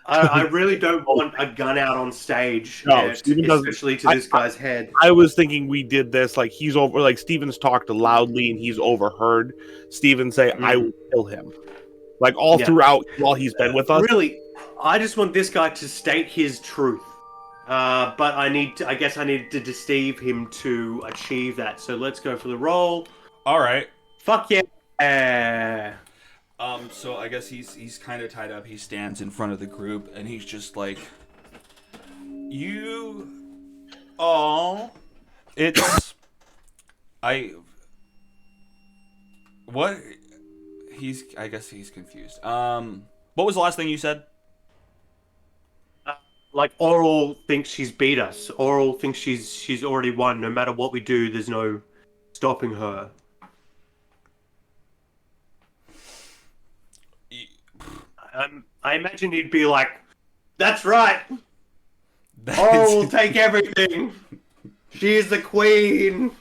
I really don't want a gun out on stage, No, Steven doesn't- especially to this guy's head. I was thinking we did this he's over. Like, Steven's talked loudly and he's overheard Steven say, "I will kill him." Like, all Yeah. throughout while he's been with us. Really, I just want this guy to state his truth. But I guess I need to deceive him to achieve that. So let's go for the roll. All right. Fuck yeah. So I guess he's kind of tied up. He stands in front of the group and he's just like, "You all, it's what?" I guess he's confused. What was the last thing you said? Like, Oral thinks she's beat us. Oral thinks she's already won. No matter what we do, there's no stopping her. I imagine he'd be like, "That's right. Oral will take everything. She is the queen."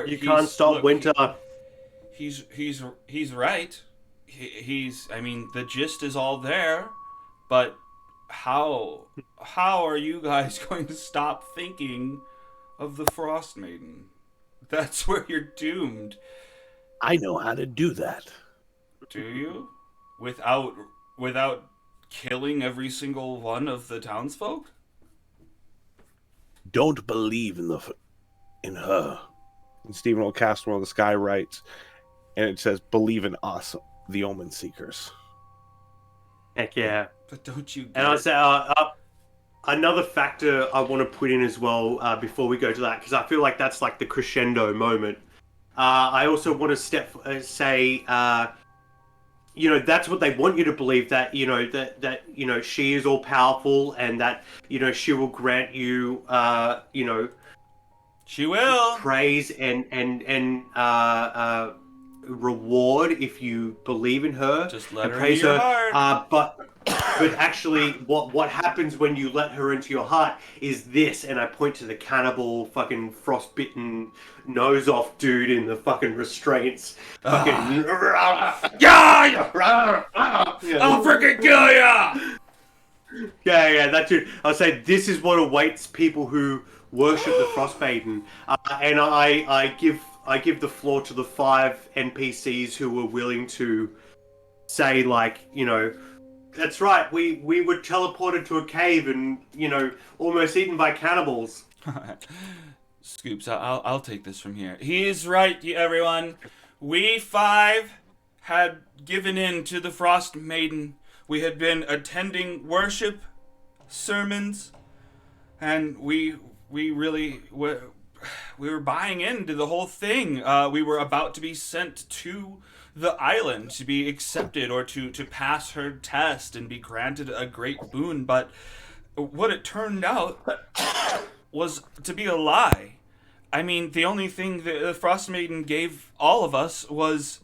You can't stop winter. He's right. I mean, the gist is all there, but how are you guys going to stop thinking of the Frost Maiden? That's where you're doomed. I know how to do that. Do you? Without killing every single one of the townsfolk? Don't believe in her. And Stephen will cast one of the sky rights, and it says, "Believe in us, the Omen Seekers." Heck yeah. But don't you get And I'd say another factor I want to put in as well before we go to that, because I feel like that's like the crescendo moment. I also want to say, that's what they want you to believe, that, that she is all powerful, and that, she will grant you, she will praise and reward if you believe in her. Just let and her praise in your her. heart. But actually, what happens when you let her into your heart is this, and I point to the cannibal, fucking frostbitten, nose off dude in the fucking restraints. Fucking Yeah! I'll freaking kill ya! yeah, that dude. I'll say this is what awaits people who worship the Frostmaiden, and I give the floor to the 5 NPCs who were willing to say, like, that's right, we were teleported to a cave and, almost eaten by cannibals. Scoops, I'll take this from here. He's right, everyone. We 5 had given in to the Frost Maiden. We had been attending worship sermons, and we really were buying into the whole thing. We were about to be sent to the island to be accepted, or to pass her test and be granted a great boon, but what it turned out was to be a lie. I mean, the only thing the Frost Maiden gave all of us was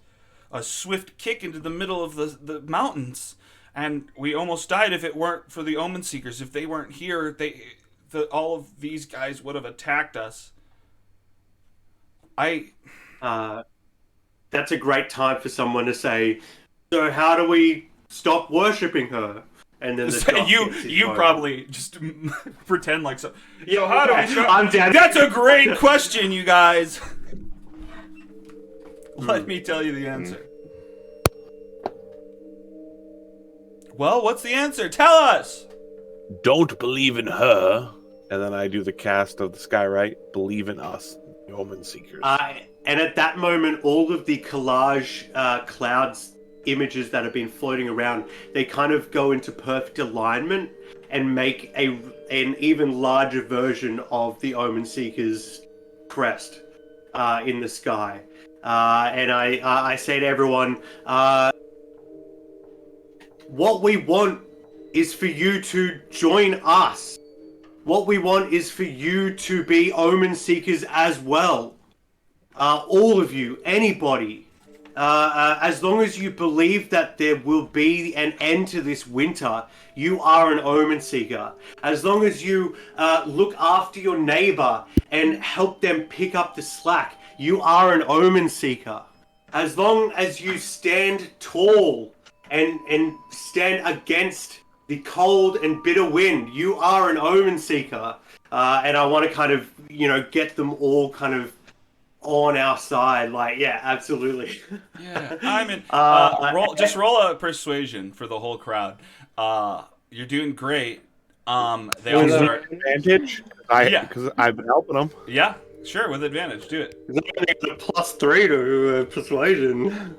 a swift kick into the middle of the mountains, and we almost died if it weren't for the Omen Seekers. If they weren't here, all of these guys would have attacked us. That's a great time for someone to say, so how do we stop worshipping her? And then you probably just pretend like so. Yo, how do we stop? I'm down. That's a great question, you guys. Let me tell you the answer. Well, what's the answer? Tell us! Don't believe in her. And then I do the cast of the sky right, "Believe in us, the Omen Seekers." And at that moment, all of the collage clouds images that have been floating around, they kind of go into perfect alignment and make an even larger version of the Omen Seeker's crest in the sky. And I say to everyone, what we want is for you to join us. What we want is for you to be Omen Seekers as well. All of you, anybody. As long as you believe that there will be an end to this winter, you are an Omen Seeker. As long as you look after your neighbor and help them pick up the slack, you are an Omen Seeker. As long as you stand tall and stand against the cold and bitter wind, you are an Omen Seeker. And I want to kind of, get them all kind of on our side. Like, yeah, absolutely. Yeah, I'm in. Roll a persuasion for the whole crowd. You're doing great. They all start advantage because I've been helping them. Yeah, sure, with advantage, do it. +3 to persuasion.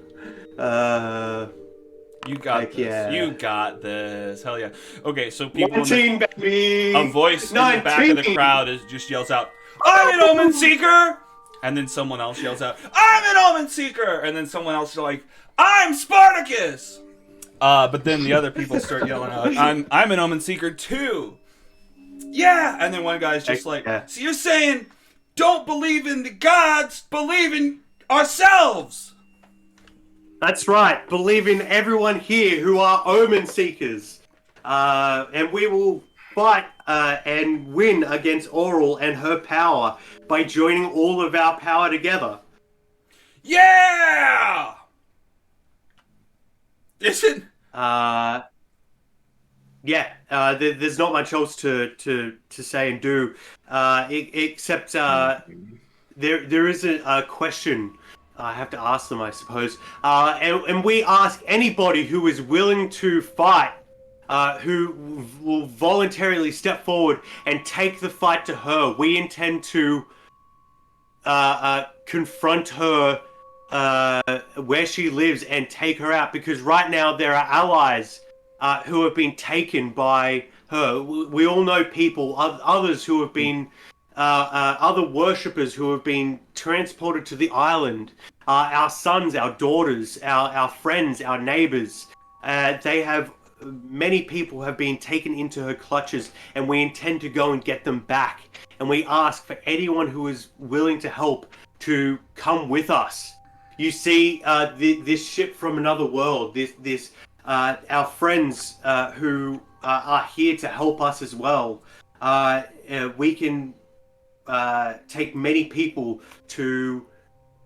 You got this. Yeah. You got this. Hell yeah. Okay, so people 19, baby. A voice 19. In the back of the crowd just yells out, "I'm an Omen Seeker!" And then someone else yells out, "I'm an Omen Seeker!" And then someone else is like, "I'm Spartacus!" But then the other people start yelling out, I'm an Omen Seeker too. Yeah! And then one guy's just like, so you're saying, don't believe in the gods, believe in ourselves! That's right. Believe in everyone here who are Omen Seekers. And we will fight and win against Oral and her power by joining all of our power together. Yeah! Isn't? There's not much else to say and do, except there is a question I have to ask them, I suppose. And we ask anybody who is willing to fight who will voluntarily step forward and take the fight to her. We intend to confront her where she lives and take her out, because right now there are allies who have been taken by her. We all know people, others who have been, other worshippers who have been transported to the island. Our sons, our daughters, our friends, our neighbors. Many people have been taken into her clutches, and we intend to go and get them back. And we ask for anyone who is willing to help to come with us. You see, this ship from another world, our friends who are here to help us as well. We can take many people to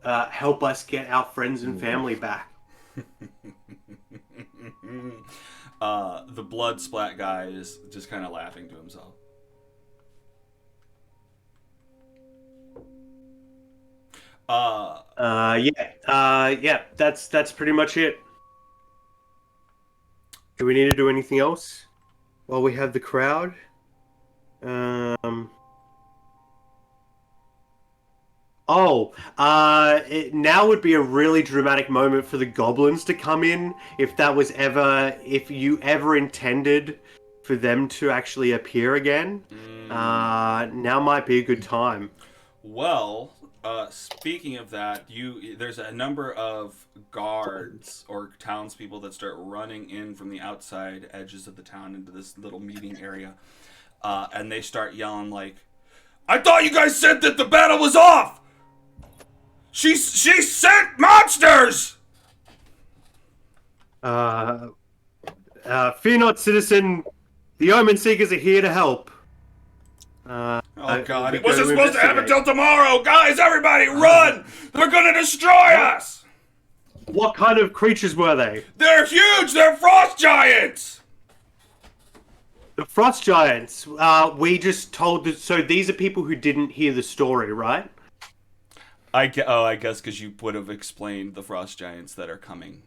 help us get our friends and family back. The blood splat guy is just kind of laughing to himself. That's pretty much it. Do we need to do anything else while we have the crowd? Now would be a really dramatic moment for the goblins to come in, if you ever intended for them to actually appear again. Now might be a good time. Well, speaking of that, there's a number of guards or townspeople that start running in from the outside edges of the town into this little meeting area, and they start yelling like, "I thought you guys said that the battle was off! She sent monsters!" Fear not, citizen. The Omen Seekers are here to help. Oh god, it wasn't supposed to happen till tomorrow! Guys, everybody, run! They're gonna destroy us! What kind of creatures were they? They're huge! They're frost giants! The frost giants. We just told... So these are people who didn't hear the story, right? I guess because you would have explained the frost giants that are coming.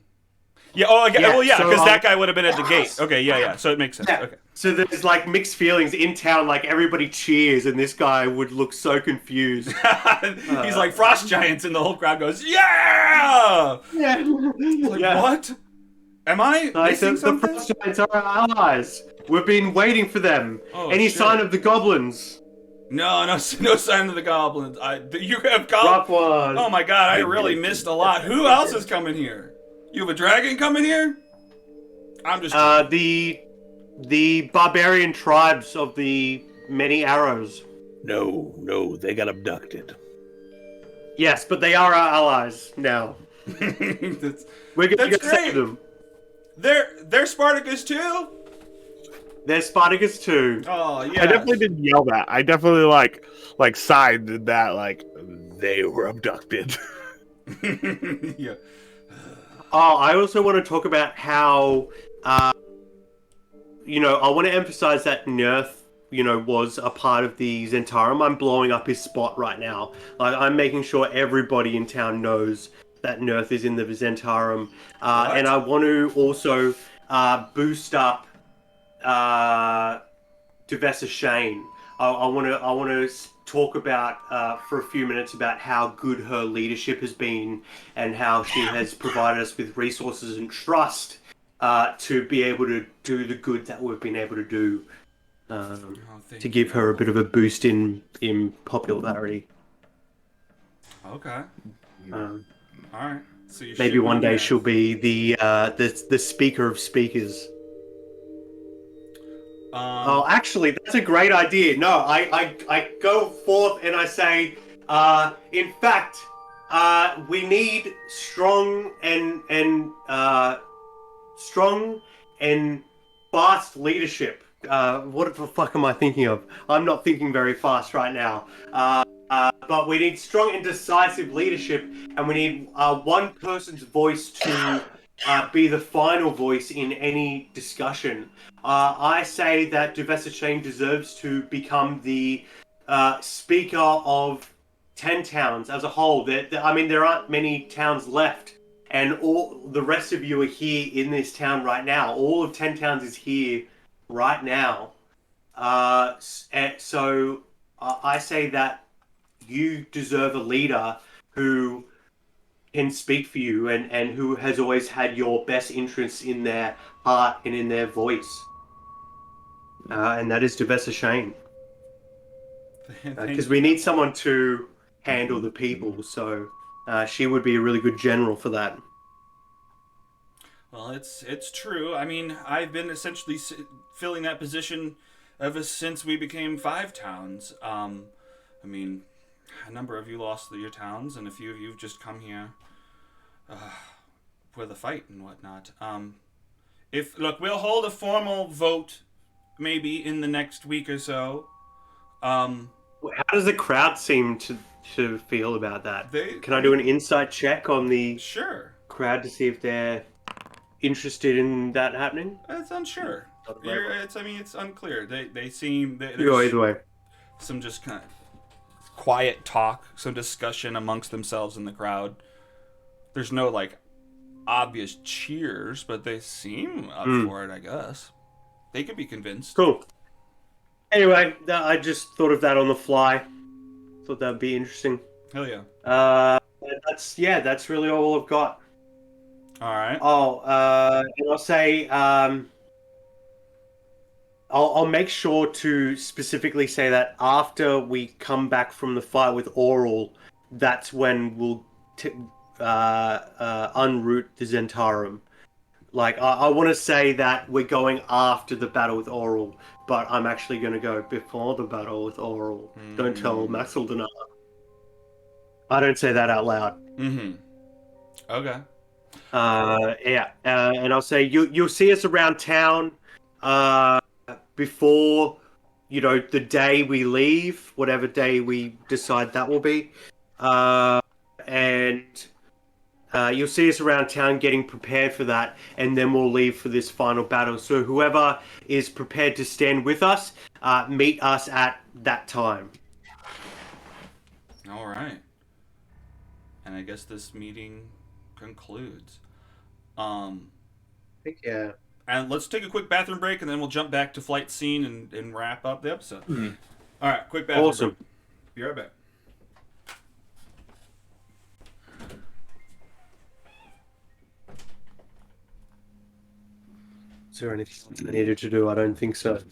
Yeah, because that guy would have been at the gate. Okay, yeah, so it makes sense. Yeah. Okay. So there's like mixed feelings in town, like everybody cheers, and this guy would look so confused. He's like, frost giants, and the whole crowd goes, yeah! Yeah. Like, what? Am I missing something? The frost giants are our allies. We've been waiting for them. Oh, Any shit. sign of the goblins? No sign of the goblins. You have Rough goblins? one. Oh my god, I really missed a lot. Who else is coming here? You have a dragon coming here? I'm just... The barbarian tribes of the many arrows. No, they got abducted. Yes, but they are our allies now. We're going to save them. They're Spartacus too? They're Spartacus too. Oh, yeah. I definitely didn't yell that. I definitely like sighed that like they were abducted. Yeah. Oh, I also want to talk about how, I want to emphasize that Nerth, was a part of the Zentarum. I'm blowing up his spot right now. Like, I'm making sure everybody in town knows that Nerth is in the Zentarum. And I want to also boost up Devessa Shane. I want to talk about for a few minutes about how good her leadership has been and how she has provided us with resources and trust to be able to do the good that we've been able to do, to give her a bit of a boost in popularity. Okay. All right. So maybe one day she'll be the speaker of speakers. Actually, that's a great idea. No, I go forth and I say, in fact, we need strong and fast leadership. What the fuck am I thinking of? I'm not thinking very fast right now. But we need strong and decisive leadership, and we need one person's voice to be the final voice in any discussion. I say that Devessa Shane deserves to become the speaker of 10 towns as a whole. There aren't many towns left, and all the rest of you are here in this town right now. All of 10 Towns is here right now. So I say that you deserve a leader who can speak for you and who has always had your best interests in their heart and in their voice. And that is Devessa Shane. Because we need someone to handle the people, so she would be a really good general for that. Well, it's true. I mean, I've been essentially filling that position ever since we became 5 towns. I mean, a number of you lost your towns, and a few of you have just come here for the fight and whatnot. Look, we'll hold a formal vote maybe in the next week or so. How does the crowd seem to feel about that? Can I do an insight check on the crowd to see if they're interested in that happening? It's unsure. It's unclear. They seem go either way. Some just kind of quiet talk, some discussion amongst themselves in the crowd. There's no like obvious cheers, but they seem up for it, I guess. They could be convinced. Cool. Anyway, I just thought of that on the fly. Thought that'd be interesting. Hell yeah. That's really all I've got. All right. And I'll say, I'll make sure to specifically say that after we come back from the fight with Oral, that's when we'll unroot the Zentarum. Like, I want to say that we're going after the battle with Oral, but I'm actually going to go before the battle with Oral. Don't tell Maxwell Dinar. I don't say that out loud. Mm-hmm. Okay. And I'll say you'll see us around town before, the day we leave, whatever day we decide that will be. And you'll see us around town getting prepared for that, and then we'll leave for this final battle. So whoever is prepared to stand with us, meet us at that time. All right. And I guess this meeting concludes. Yeah. And let's take a quick bathroom break, and then we'll jump back to flight scene and wrap up the episode. Mm-hmm. All right, quick bathroom break. Be right back. Is there anything I needed to do? I don't think so.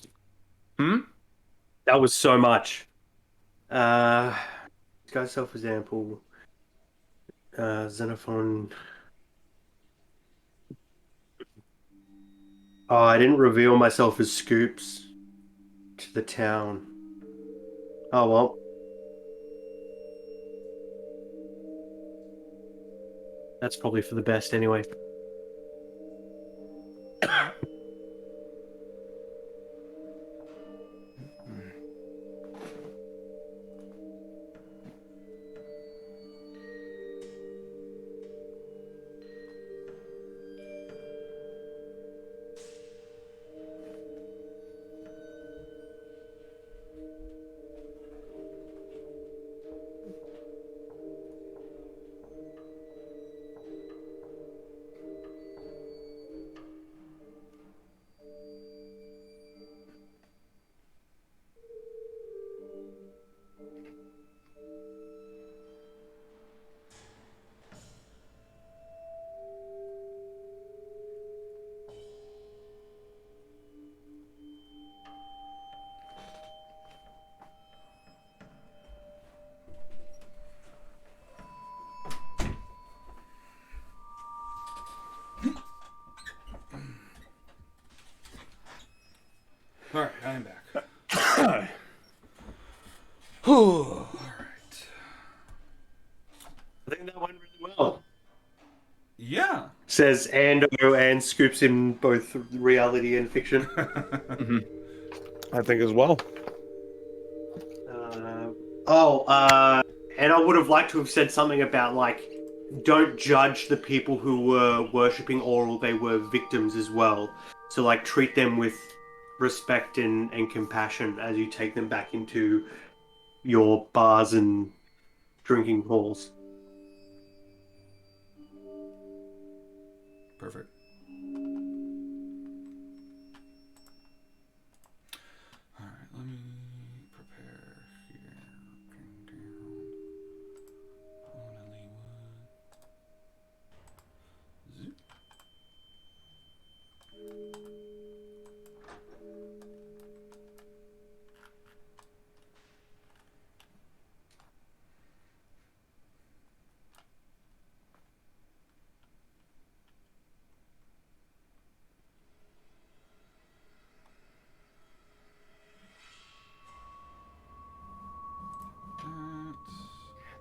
That was so much. Guy self-example. Xenophon. Oh, I didn't reveal myself as Scoops to the town. Oh, well. That's probably for the best anyway. All right, I am back. All right. I think that went really well. Yeah. Says Ando and Scoops in both reality and fiction. Mm-hmm. I think as well. And I would have liked to have said something about, like, don't judge the people who were worshipping Oral. They were victims as well. So, like, treat them with respect and compassion as you take them back into your bars and drinking halls. Perfect. All right, let me prepare here. Bring down Hollywood. Zoop.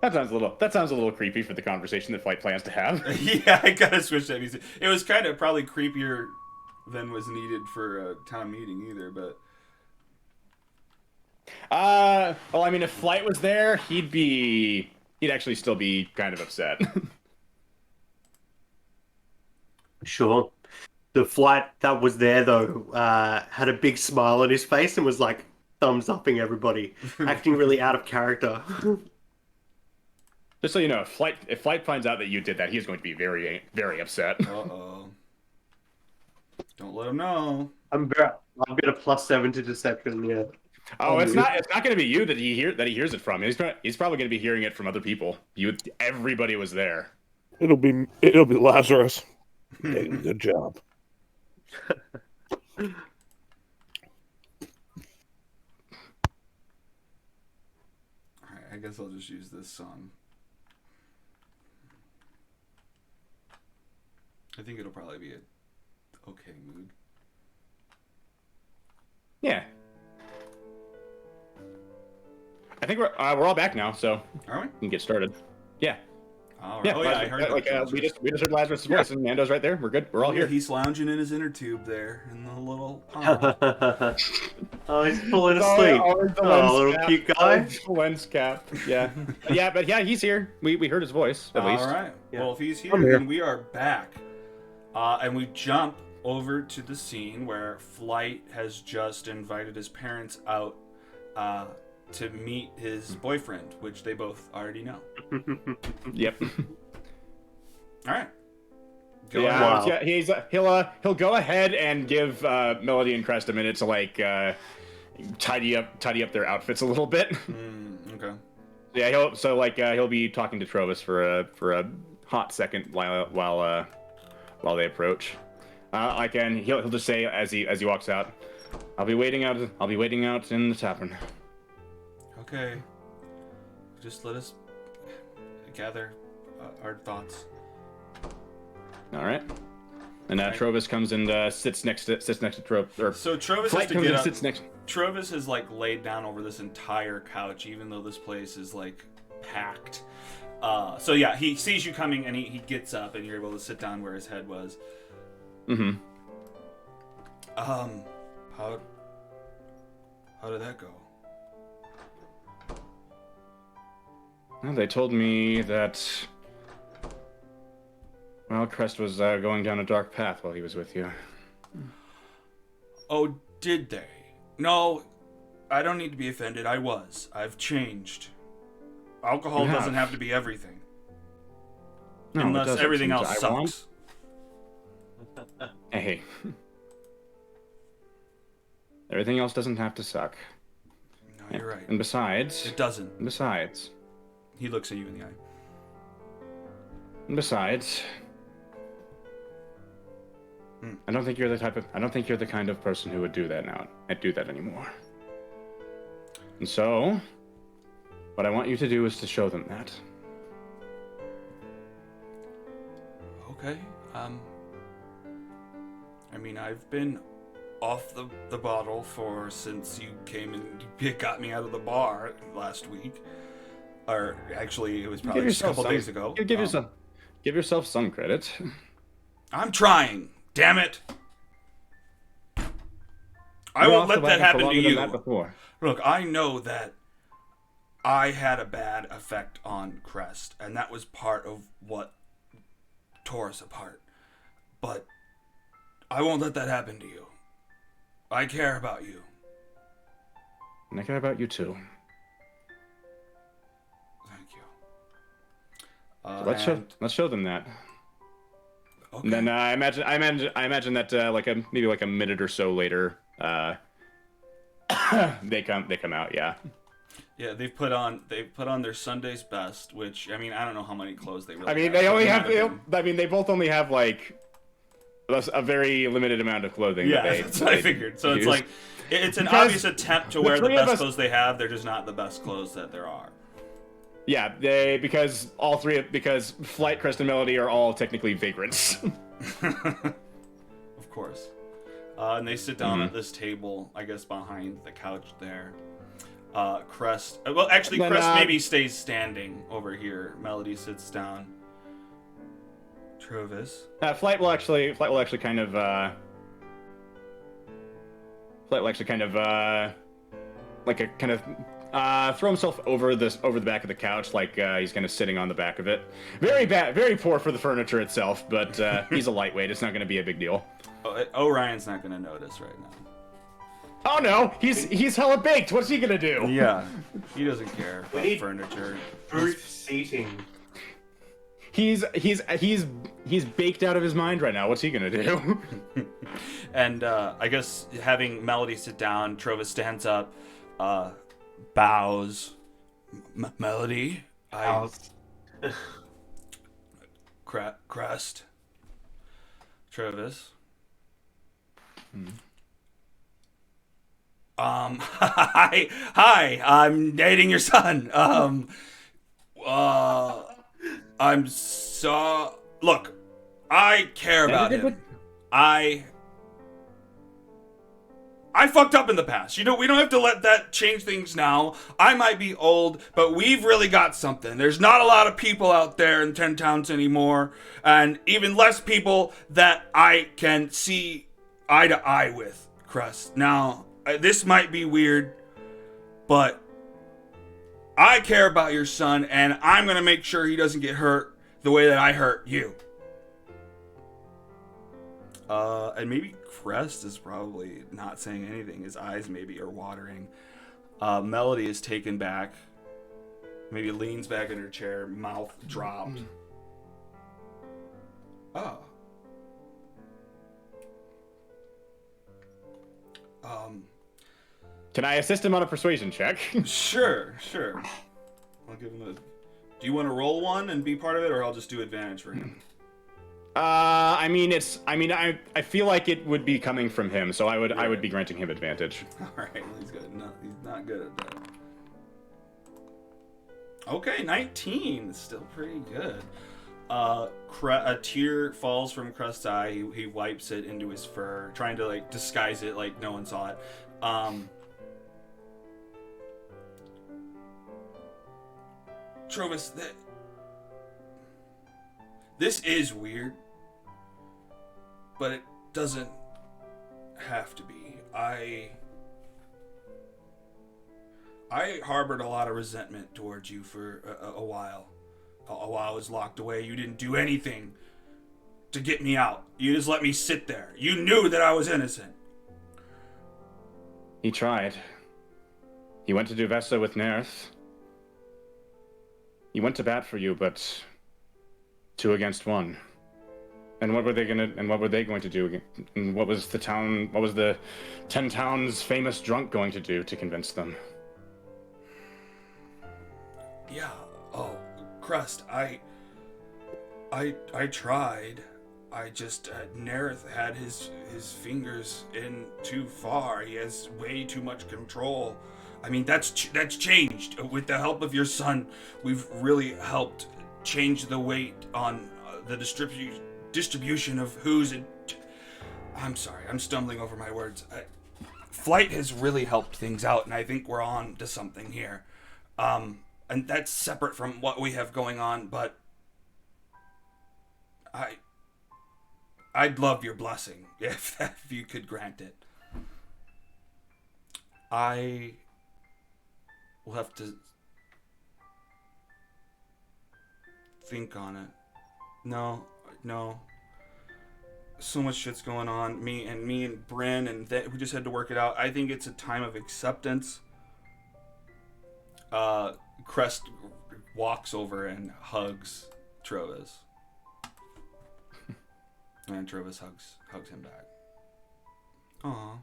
That sounds a little creepy for the conversation that Flight plans to have. Yeah, I gotta switch that music. It was kind of probably creepier than was needed for a town meeting either, but. Well, I mean, if Flight was there, he'd actually still be kind of upset. Sure. The Flight that was there, though, had a big smile on his face and was like thumbs upping everybody, acting really out of character. Just so you know, if Flight finds out that you did that, he's going to be very, very upset. Uh-oh. Don't let him know. I've got a +7 to deception. Yeah. Oh, it's not going to be you that he hears it from. He's probably going to be hearing it from other people. Everybody was there. It'll be Lazarus. Good job. Alright, I guess I'll just use this song. I think it'll probably be a okay mood. Yeah. I think we're all back now, so Are we? we can get started. Yeah. All right. Yeah. Oh yeah, I heard that. we just heard Lazarus' voice, and Nando's right there. We're good. We're all here. He's lounging in his inner tube there in the little pond. Oh, he's falling asleep. Little cute guy. Lens cap. Yeah. But he's here. We heard his voice at least. All right. Yeah. Well, if he's here, I'm here. then we are back, and we jump over to the scene where Flight has just invited his parents out to meet his boyfriend, which they both already know. Yep. All right. Wow. Yeah. He'll go ahead and give Melody and Crest a minute to like tidy up their outfits a little bit. Okay. Yeah. He'll be talking to Trovis for a hot second while they approach. And he'll just say as he walks out, I'll be waiting out in the tavern. Okay. Just let us gather our thoughts. All right. And Right. Trovis comes and sits next to Trovis. So Trovis has Flight to comes get and up. sits next. Trovis has like laid down over this entire couch, even though this place is like packed. So yeah, he sees you coming and he gets up, and you're able to sit down where his head was. Mm-hmm. How did that go? Well, they told me that, well, Crest was going down a dark path while he was with you. Oh, did they? No, I don't need to be offended. I've changed. Alcohol You doesn't have. have to be everything. No, it Unless doesn't everything seem else to. sucks. Hey. Everything else doesn't have to suck. No, you're right. And besides, It doesn't. He looks at you in the eye. I don't think you're the kind of person who would do that now. I'd do that anymore. And so, what I want you to do is to show them that. Okay. I mean, I've been off the bottle since you came and you got me out of the bar last week. Or actually, it was probably just a couple days ago. Give yourself some credit. I'm trying. Damn it. I You won't off let the that wagon for happen to longer than you. that before. Look, I know that I had a bad effect on Crest, and that was part of what tore us apart. But I won't let that happen to you. I care about you. And I care about you too. Thank you. So let's show them that. Okay. And then I imagine that maybe like a minute or so later, they come out. Yeah. Yeah, they've put on their Sunday's best, which I mean I don't know how many clothes they really. I mean, have, they only but have. might been- I mean, they both only have like a very limited amount of clothing. Yeah, that that's what I figured. So it's use. like it's an Because obvious attempt to the wear the three of best us- clothes they have. They're just not the best clothes that there are. Yeah, because Flight, Crest, and Melody are all technically vagrants. Of course. And they sit down at this table, I guess, behind the couch there. Crest. Well, actually, Then, Crest maybe stays standing over here. Melody sits down. Trovis. Flight will actually kind of throw himself over the back of the couch, like he's kind of sitting on the back of it. Very bad, very poor for the furniture itself, but he's a lightweight. It's not going to be a big deal. Orion's not going to notice right now. Oh no, he's hella baked. What's he gonna do? Yeah, he doesn't care about need- furniture. Booth seating. He's baked out of his mind right now. What's he gonna do? And I guess having Melody sit down, Trovis stands up, bows. Melody, Crest, Trovis. Hi, I'm dating your son. Look, I care about him. I fucked up in the past. You know, we don't have to let that change things now. I might be old, but we've really got something. There's not a lot of people out there in 10 towns anymore, and even less people that I can see eye to eye with, Crest. Now, this might be weird, but I care about your son, and I'm going to make sure he doesn't get hurt the way that I hurt you. And maybe Crest is probably not saying anything. His eyes maybe are watering. Melody is taken back. Maybe leans back in her chair, mouth dropped. Oh. Can I assist him on a persuasion check? Sure. I'll give him a... Do you want to roll one and be part of it, or I'll just do advantage for him? I feel like it would be coming from him, so I would be granting him advantage. Alright, well, he's good. No, he's not good at that. Okay, 19. Still pretty good. A tear falls from Crest's eye. He wipes it into his fur, trying to, like, disguise it like no one saw it. Trovis, this is weird, but it doesn't have to be. I harbored a lot of resentment towards you for a while. While I was locked away, you didn't do anything to get me out. You just let me sit there. You knew that I was innocent. He tried. He went to Duvessa with Nerith. He went to bat for you, but 2 against 1. And what were they going to do? And what was the 10 towns famous drunk going to do to convince them? Yeah. Oh, Crest, I tried. I just Nerith had his fingers in too far. He has way too much control. I mean, that's changed. With the help of your son, we've really helped change the weight on the distribution of who's in... I'm sorry, I'm stumbling over my words. Flight has really helped things out, and I think we're on to something here. And that's separate from what we have going on, but I'd love your blessing if you could grant it. I will have to think on it. No. So much shit's going on. Me and Bryn, and we just had to work it out. I think it's a time of acceptance. Crest walks over and hugs Trovis. And Travis hugs him back. Aww.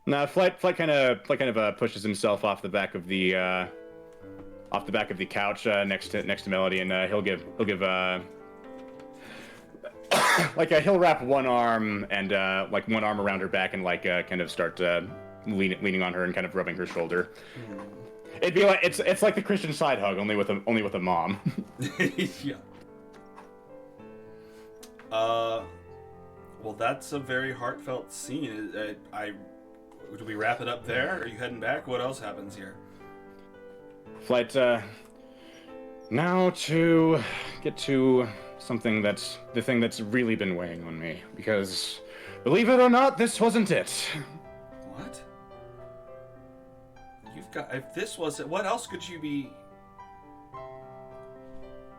Now, Flight kind of pushes himself off the back of the couch next to Melody, and he'll give he'll wrap one arm and one arm around her back and kind of start leaning on her and kind of rubbing her shoulder. It'd be like it's like the Christian side hug, only with a mom. Yeah. Well, that's a very heartfelt scene. Do we wrap it up there? Are you heading back? What else happens here? Flight, now to get to something that's the thing that's really been weighing on me, because, believe it or not, this wasn't it. What? If this wasn't, what else could you be?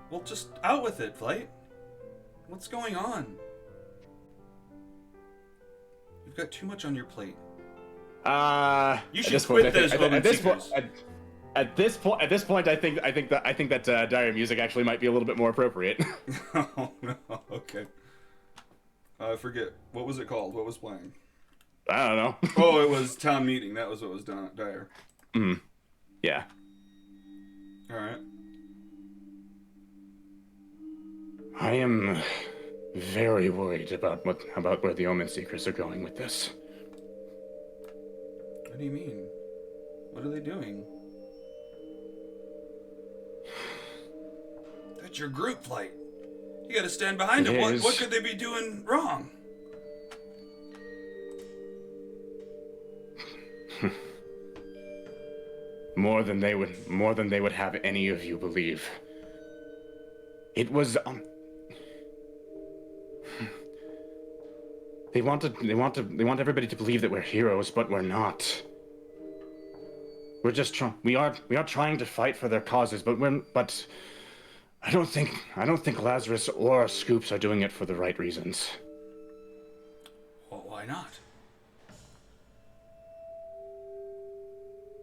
Well, just out with it, Flight. What's going on? You've got too much on your plate. You should quit those Omen Seekers. At this point, I think that Dire music actually might be a little bit more appropriate. Oh no. Okay. I forget, what was it called? What was playing? I don't know. Oh, it was Town Meeting. That was what was Dire. Yeah. All right. I am very worried about where the Omen Seekers are going with this. What do you mean? What are they doing? That's your group, Flight. You gotta stand behind them. What could they be doing wrong? More than they would have any of you believe. It was They want everybody to believe that we're heroes, but we're not. We're just we are trying to fight for their causes, but I don't think Lazarus or Scoops are doing it for the right reasons. Well, why not?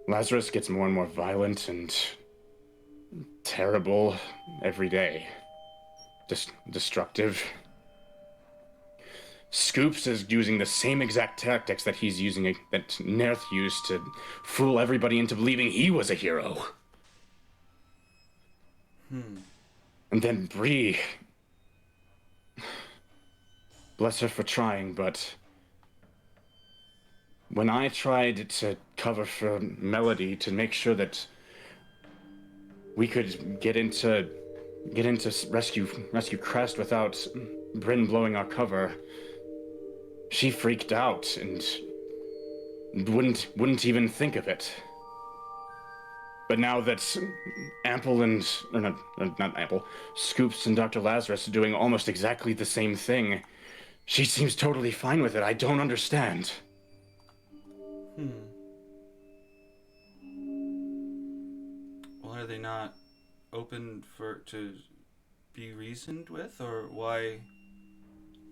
Lazarus gets more and more violent and terrible every day. Destructive. Scoops is using the same exact tactics that that Nerth used to fool everybody into believing he was a hero. And then Bree. Bless her for trying, but when I tried to cover for Melody to make sure that we could get into rescue Crest without Bryn blowing our cover, she freaked out and wouldn't even think of it. But now that Scoops and Dr. Lazarus are doing almost exactly the same thing, she seems totally fine with it. I don't understand. Well, are they not open to be reasoned with, or why?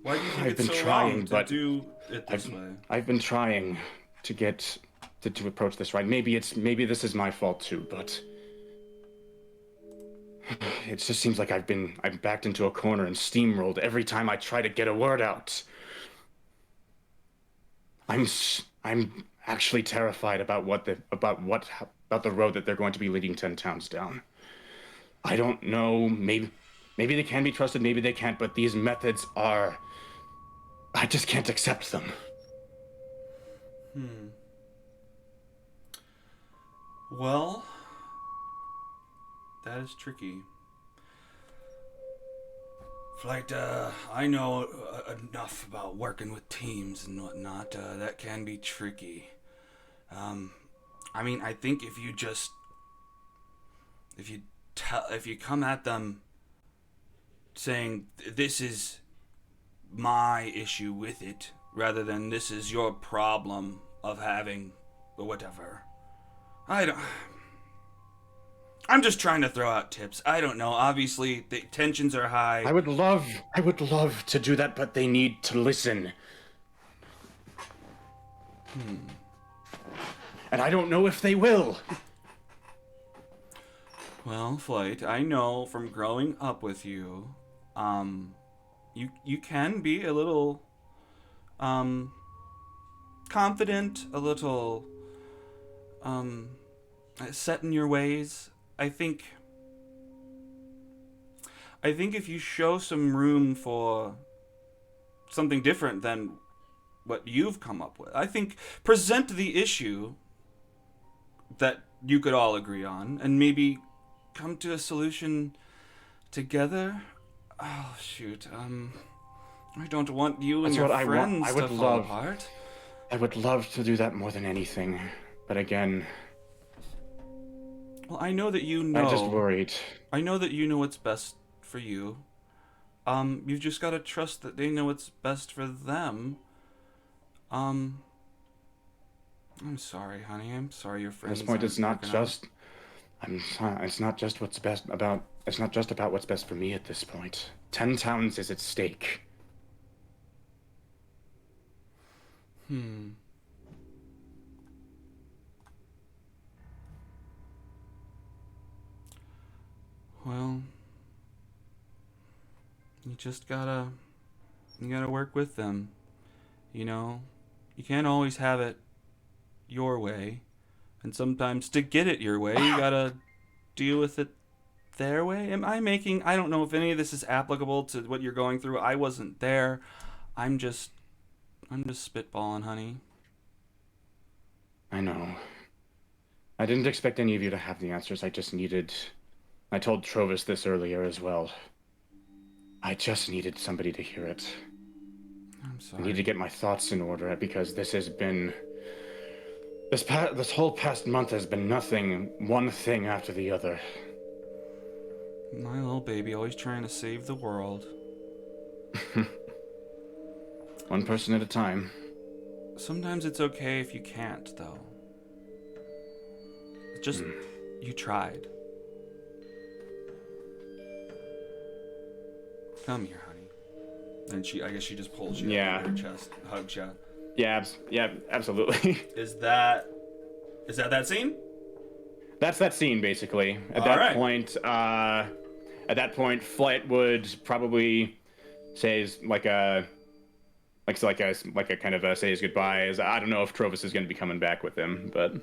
Why do you think it's so wrong to do it this way? I've been trying to approach this right. Maybe this is my fault too, but it just seems like I'm backed into a corner and steamrolled every time I try to get a word out. I'm actually terrified about the road that they're going to be leading 10 towns down. I don't know. Maybe they can be trusted. Maybe they can't. But these methods are. I just can't accept them. Well, that is tricky. Flight, I know enough about working with teams and whatnot. That can be tricky. I mean, I think if you come at them saying this is my issue with it, rather than this is your problem of having or whatever. I'm just trying to throw out tips. I don't know. Obviously, the tensions are high. I would love to do that, but they need to listen. And I don't know if they will. Well, Flight, I know from growing up with you, you can be a little confident, a little set in your ways. I think if you show some room for something different than what you've come up with, I think present the issue that you could all agree on and maybe come to a solution together. Oh shoot, I don't want you and your friends to fall apart. I would love to do that more than anything, but again, well, I know that you know. I'm just worried. I know that you know what's best for you. You've just got to trust that they know what's best for them. I'm sorry, honey. I'm sorry your friends. At this point, it's not just. It's not just what's best about. It's not just about what's best for me at this point. 10 towns is at stake. Well, you just gotta work with them. You know, you can't always have it your way, and sometimes to get it your way, you gotta deal with it their way. I don't know if any of this is applicable to what you're going through. I wasn't there. I'm just spitballing, honey. I know. I didn't expect any of you to have the answers. I told Trovis this earlier as well. I just needed somebody to hear it. I'm sorry. I need to get my thoughts in order because this has been... This whole past month has been nothing, one thing after the other. My little baby, always trying to save the world. One person at a time. Sometimes it's okay if you can't, though. Just, you tried. Come here, honey. And I guess she just pulls you up in her chest, hugs you. Yeah, absolutely. Is that scene? That's that scene, basically. At that point, Flight would probably say like a kind of say his goodbyes. I don't know if Trovis is going to be coming back with him, but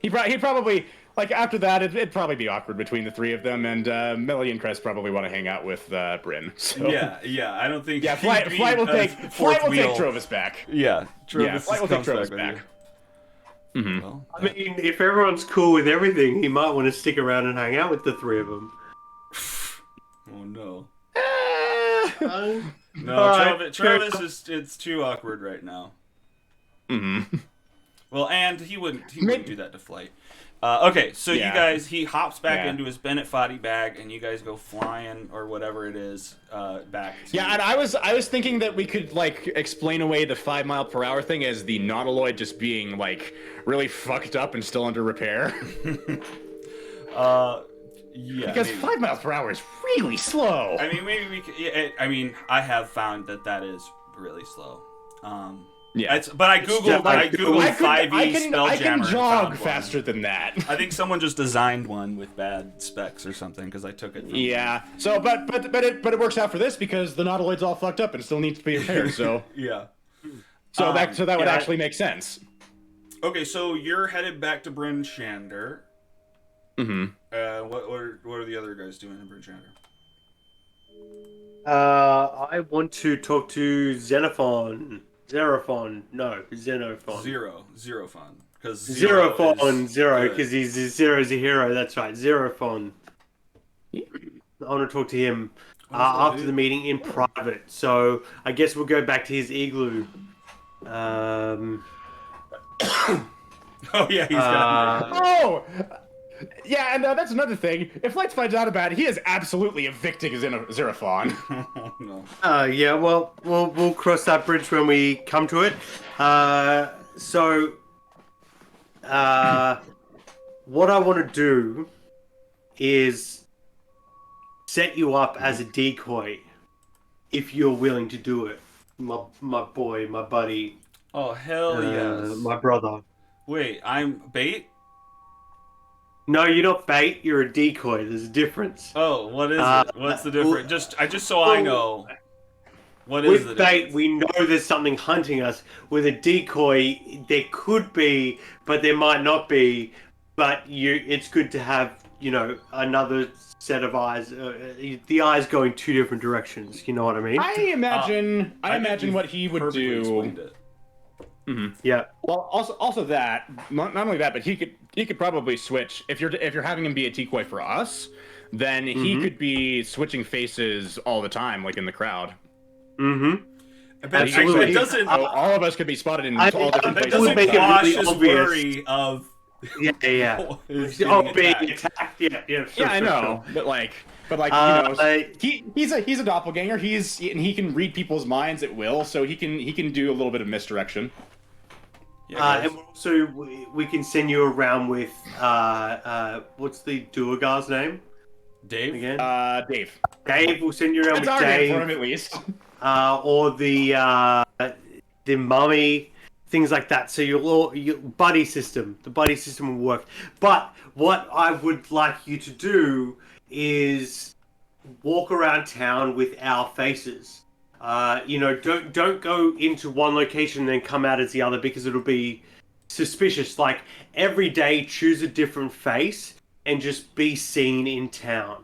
he'd probably like after that it'd probably be awkward between the three of them, and Melody and Crest probably want to hang out with Bryn. So. Yeah, I don't think. Yeah, Flight will take Trovis back. Yeah, Flight will take Trovis back. Mm-hmm. Well, I mean, if everyone's cool with everything, he might want to stick around and hang out with the three of them. Oh no. No, right. Travis it's too awkward right now. Mm-hmm. Well, and he wouldn't do that to Flight. Okay, so you guys, he hops back into his Bennett Foddy bag, and you guys go flying or whatever it is back. Yeah, and I was thinking that we could like explain away the 5 mile per hour thing as the Nautiloid just being like really fucked up and still under repair. Yeah, because maybe. 5 miles per hour is really slow. I mean, maybe we could. Yeah, I mean, I have found that is really slow. Yeah, but I googled 5e Spelljammer. I can jog faster than that. I think someone just designed one with bad specs or something because I took it. Yeah. So, but it works out for this because the Nautiloid's all fucked up and still needs to be repaired. So yeah. So that would actually make sense. Okay, so you're headed back to Bryn Shander. Mm-hmm. What are the other guys doing in Bryn Shander? I want to talk to Xenophon. No, Xenophon. Zerophon. Because Zero, because Zero's a hero. That's right, Zerophon. I want to talk to him after the meeting in private. So I guess we'll go back to his igloo. Oh yeah, he's got. Yeah, and that's another thing. If Lights finds out about it, he is absolutely evicting Xenophon. No. Yeah, well, we'll cross that bridge when we come to it. What I want to do is set you up as a decoy, if you're willing to do it. My boy, my buddy. Oh, hell yes. My brother. Wait, I'm bait? No, you're not bait. You're a decoy. There's a difference. Oh, what is it? What's the difference? Just so I know. What is the with bait, difference? we know there's something hunting us. With a decoy, there could be, but there might not be. But it's good to have, another set of eyes. The eyes going two different directions. You know what I mean? I imagine think you've what he would perfectly do. explained it. Yeah. Well, also that not only that, but he could probably switch if you're having him be a decoy for us. Then he could be switching faces all the time, like in the crowd. Mm-hmm. But Absolutely. it doesn't. So all of us could be spotted in all different It places. doesn't make it quash really his obvious. worry of. Yeah. his being getting attacked. attacked. Yeah. Yeah, Sure, I sure, know, sure. but I- he's a doppelganger. And he can read people's minds at will, so he can do a little bit of misdirection. Yeah, guys. And also, we can send you around with what's the Duergar's name Dave. again? Dave. Dave. We'll send you around That's with our name Dave, for him at least. or the mummy, things like that. So your buddy system, the buddy system will work. But what I would like you to do is walk around town with our faces. Don't go into one location and then come out as the other, because it'll be suspicious. Like, every day, choose a different face and just be seen in town.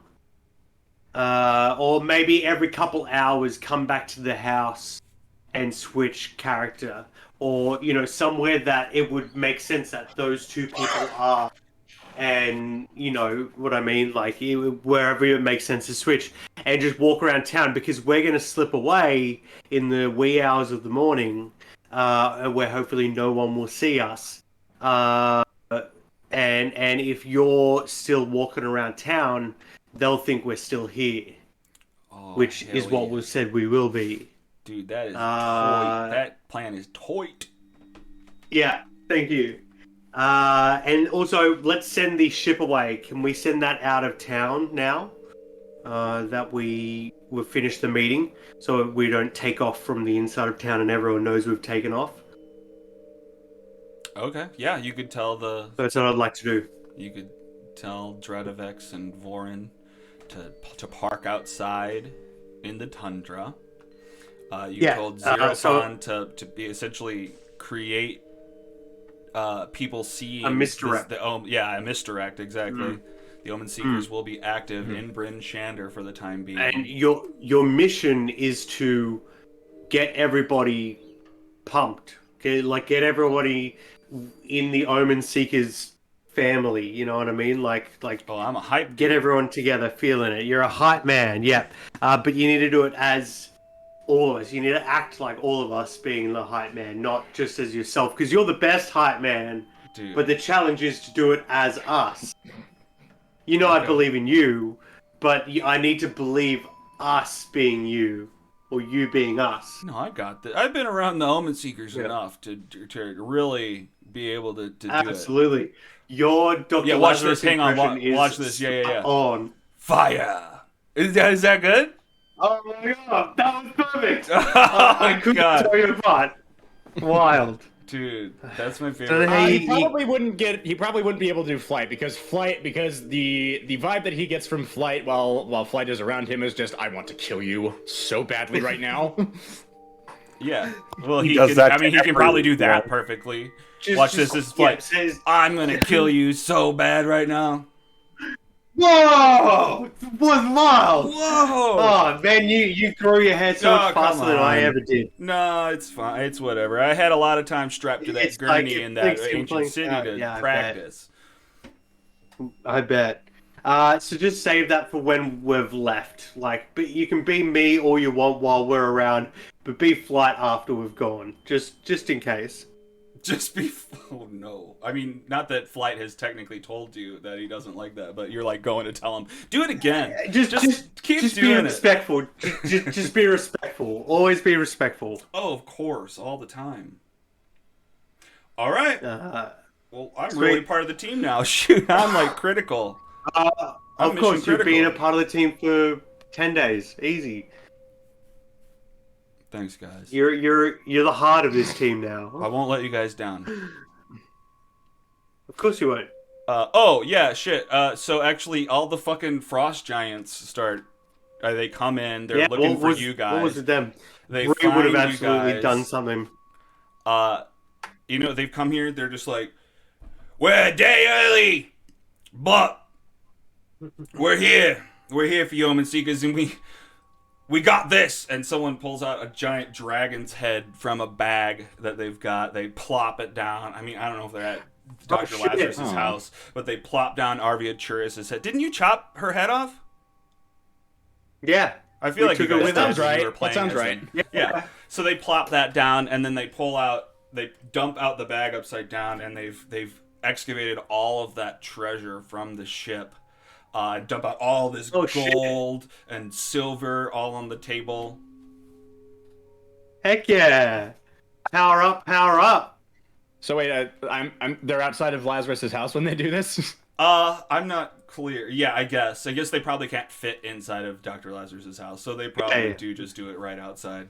Or maybe every couple hours come back to the house and switch character. Or, somewhere that it would make sense that those two people are. And, you know what I mean? Like, wherever it makes sense to switch. And just walk around town, because we're going to slip away in the wee hours of the morning, where hopefully no one will see us. And if you're still walking around town, they'll think we're still here, Oh, which hell is what yeah. we said we will be. Dude, that is toy. That plan is toit. Yeah, thank you. And also, let's send the ship away. Can we send that out of town now? That we've finished the meeting, so we don't take off from the inside of town and everyone knows we've taken off. Okay, yeah, you could tell That's what I'd like to do. You could tell Dredovex and Vorin to park outside in the tundra. You told Xerophon to be essentially create people seeing a misdirect. A misdirect, exactly. Mm. The Omen Seekers will be active in Bryn Shander for the time being. And your mission is to get everybody pumped. Okay, like, get everybody in the Omen Seekers family. You know what I mean? Like. Oh, I'm a hype. Get everyone together, feeling it. You're a hype man, yeah. But you need to do it as all of us. You need to act like all of us being the hype man, not just as yourself, because you're the best hype man. Dude. But the challenge is to do it as us. You know, I believe in you, but I need to believe us being you, or you being us. No, I got that. I've been around the Omen Seekers enough to really be able to do it. Absolutely. Your Dr. Yeah, watch Lazarus this. Hang on. impression Watch is this. Yeah. on. Fire. Is that good? Oh my god, that was perfect. Oh I my couldn't god. tell you apart. Wild. Dude, that's my favorite. Hey, He probably wouldn't be able to do flight because the vibe that he gets from flight while flight is around him is just, I want to kill you so badly right now. Yeah. Well, He he does can. that I mean, to he can probably do that everyone. perfectly. Watch this. This is flight. Says, I'm gonna kill you so bad right now. whoa! It was wild! Whoa! Oh, man, you grew your hair so much Oh, faster come than I on. ever did. No, it's fine. It's whatever. I had a lot of time strapped to that It's like gurney it in that thinks you're ancient playing city out. to Yeah, I bet. practice. I bet. So just save that for when we've left. Like, but you can be me all you want while we're around, but be flight after we've gone. Just in case. Just be. Oh no. I mean, not that Flight has technically told you that he doesn't like that, but you're like going to tell him, do it again. Just keep be doing it. respectful. Just be respectful. Always be respectful. Oh, of course, all the time. All right. Well, I'm sweet. really part of the team now. Shoot, I'm like critical. I'm Of mission course, you've been a critical. part of the team for 10 days. Easy. Thanks, guys. You're the heart of this team I now. won't let you guys down. Of course you won't. Oh yeah, shit. So actually, all the fucking frost giants start They come in. They're looking for you guys. What was it them? They Bree would have find you absolutely guys. done something. They've come here. They're just like, we're a day early, but we're here. We're here for you, Omen Seekers, and we got this. And someone pulls out a giant dragon's head from a bag that they've got. They plop it down. I mean, I don't know if they're at Dr. Lazarus' house, but they plop down Arvia Churis' head. Didn't you chop her head off? Yeah. I feel like you guys sounds did when right. you were playing That sounds as right. them. Yeah. So they plop that down, and then they dump out the bag upside down, and they've excavated all of that treasure from the ship. Dump out all this gold and silver all on the table. Heck yeah! Power up, power up! So wait, they're outside of Lazarus's house when they do this? I'm not clear. Yeah, I guess they probably can't fit inside of Dr. Lazarus's house, so they probably do just do it right outside.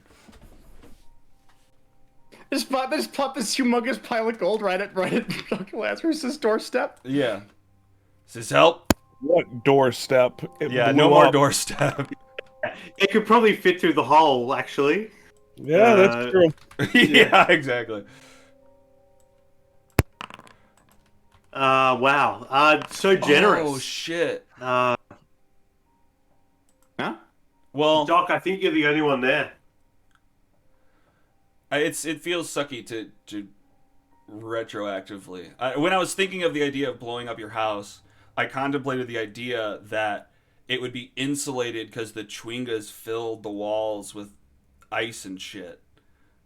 Just plop this humongous pile of gold right at Dr. Lazarus's doorstep. Yeah. Does this help? What doorstep? No more doorstep. It could probably fit through the hole, actually. Yeah, that's true. Yeah, exactly. Wow. So generous. Oh shit. Huh? Well, Doc, I think you're the only one there. it feels sucky to retroactively. When I was thinking of the idea of blowing up your house, I contemplated the idea that it would be insulated because the Chwingas filled the walls with ice and shit.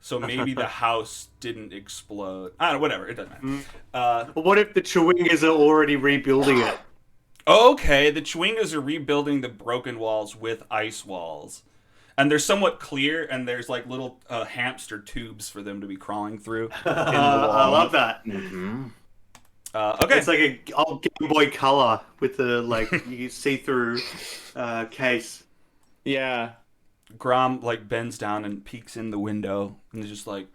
So maybe the house didn't explode. I don't know, whatever. It doesn't matter. But what if the Chwingas are already rebuilding it? Okay, the Chwingas are rebuilding the broken walls with ice walls. And they're somewhat clear, and there's like little hamster tubes for them to be crawling through in the wall. I love that. Mm-hmm. Okay. It's like a old Game Boy Color with the you see through case. Yeah. Grom bends down and peeks in the window and is just like,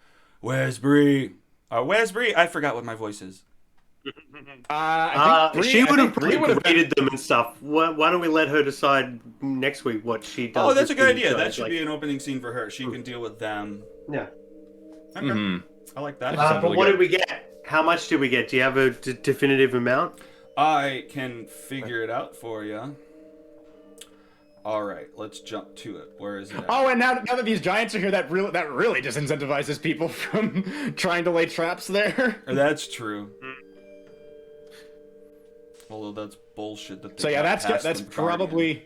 "Where's Bree? Where's Bree? I forgot what my voice is." She would have graded them and stuff. Why don't we let her decide next week what she does? Oh, that's a good idea. guys? That should be an opening scene for her. She can deal with them. Yeah. Okay. Mm-hmm. I like that. But what did we get? How much did we get? Do you have a definitive amount? I can figure it out for you. All right, let's jump to it. Where is it at? Oh, and now that these giants are here, that really disincentivizes people from trying to lay traps there. That's true. Although that's bullshit. So yeah, that's probably.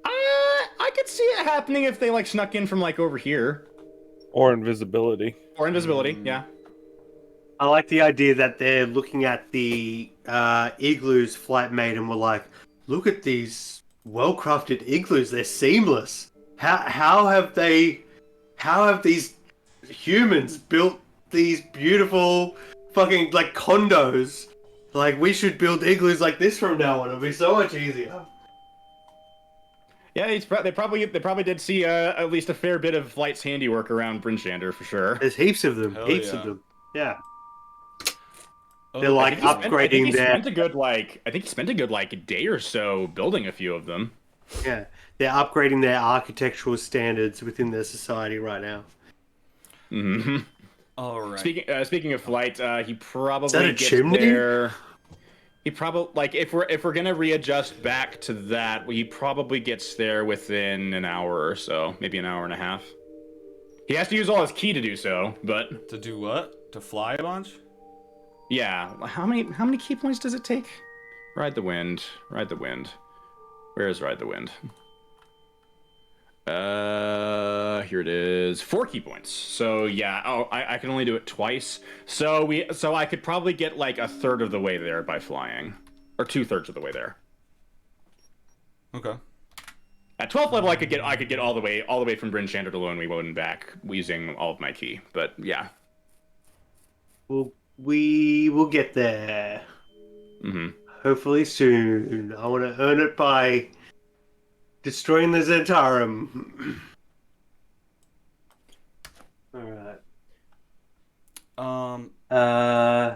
I could see it happening if they snuck in from over here. Or invisibility. Or invisibility, yeah. I like the idea that they're looking at the igloos Flight made and were like, look at these well-crafted igloos. They're seamless. How have these humans built these beautiful fucking condos? We should build igloos like this from now on. It'll be so much easier. Yeah, they probably did see at least a fair bit of Flight's handiwork around Brinchander for sure. There's heaps of them. Hell Heaps yeah. of them. Yeah. Oh, They're upgrading their. I think he spent a good day or so building a few of them. Yeah, they're upgrading their architectural standards within their society right now. Mm-hmm. All right. Speaking of Flight, he probably Is that a gets chimney? there. He probably if we're gonna readjust back to that, he probably gets there within an hour or so, maybe an hour and a half. He has to use all his ki to do so, but To do what? To fly a bunch? yeah. How many ki points does it take? Ride the wind. Where is Ride the Wind? Here it is. 4 ki points. So yeah, I can only do it twice. So I could probably get a third of the way there by flying, or 2/3 of the way there. Okay. At 12th level, I could get all the way from Bryn Shander to Lone Weewood and back using all of my ki. But yeah. We will get there. Mm-hmm. Hopefully soon. I want to earn it by destroying the Zentarum. Alright.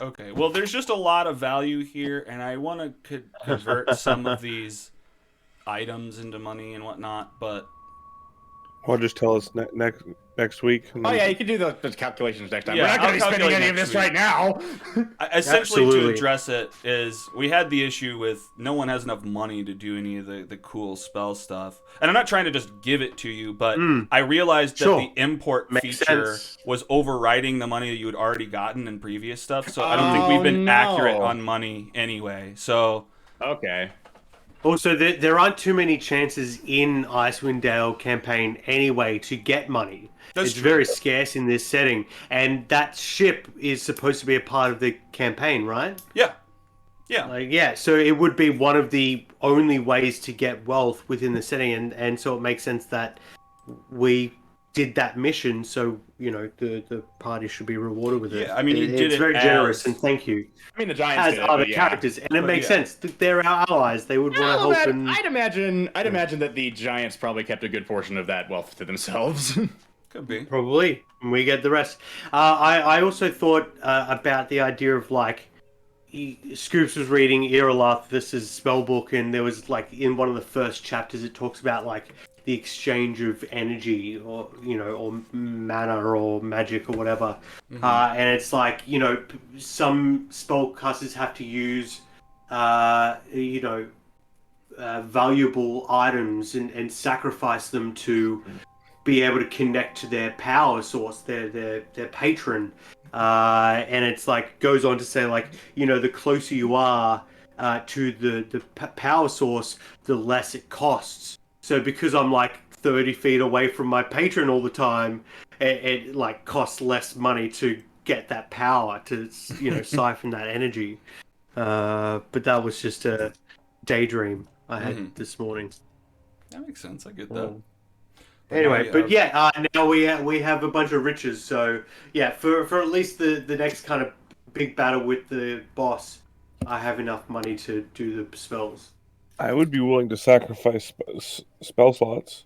Okay. Well, there's just a lot of value here, and I want to convert some of these items into money and whatnot, but Well, just tell us next week. Oh yeah, you can do the calculations next time. Yeah, We're not going I'll to be spending calculate any of next this week. right now. Essentially, Absolutely. to address it is we had the issue with no one has enough money to do any of the cool spell stuff. And I'm not trying to just give it to you, but I realized that Sure. the import Makes feature sense. was overriding the money that you had already gotten in previous stuff. So I don't think we've been no. accurate on money anyway. So Okay. Also, there aren't too many chances in Icewind Dale campaign anyway to get money. That's It's true. very scarce in this setting, and that ship is supposed to be a part of the campaign, right? yeah. Yeah, so it would be one of the only ways to get wealth within the setting, and so it makes sense that we did that mission, so, the party should be rewarded with it. Yeah, I mean, you did it's it very generous, as- and thank you. I mean, the Giants As did it, are the but yeah. characters, and it But makes yeah. sense. They're our allies. They would want to Well, help and... I'd imagine that the Giants probably kept a good portion of that wealth to themselves. Could be. Probably. And we get the rest. I also thought about the idea of, Scoops was reading Iralath, this is Spellbook, and there was, in one of the first chapters, it talks about, the exchange of energy or, or mana or magic or whatever. And it's some spellcasters have to use, valuable items and sacrifice them to be able to connect to their power source, their patron, and it's goes on to say the closer you are to the power source, the less it costs. So because I'm 30 feet away from my patron all the time, it costs less money to get that power to siphon that energy. But that was just a daydream I had this morning. That makes sense. I get that. Anyway, now we have a bunch of riches. So yeah, for at least the next kind of big battle with the boss, I have enough money to do the spells. I would be willing to sacrifice spell slots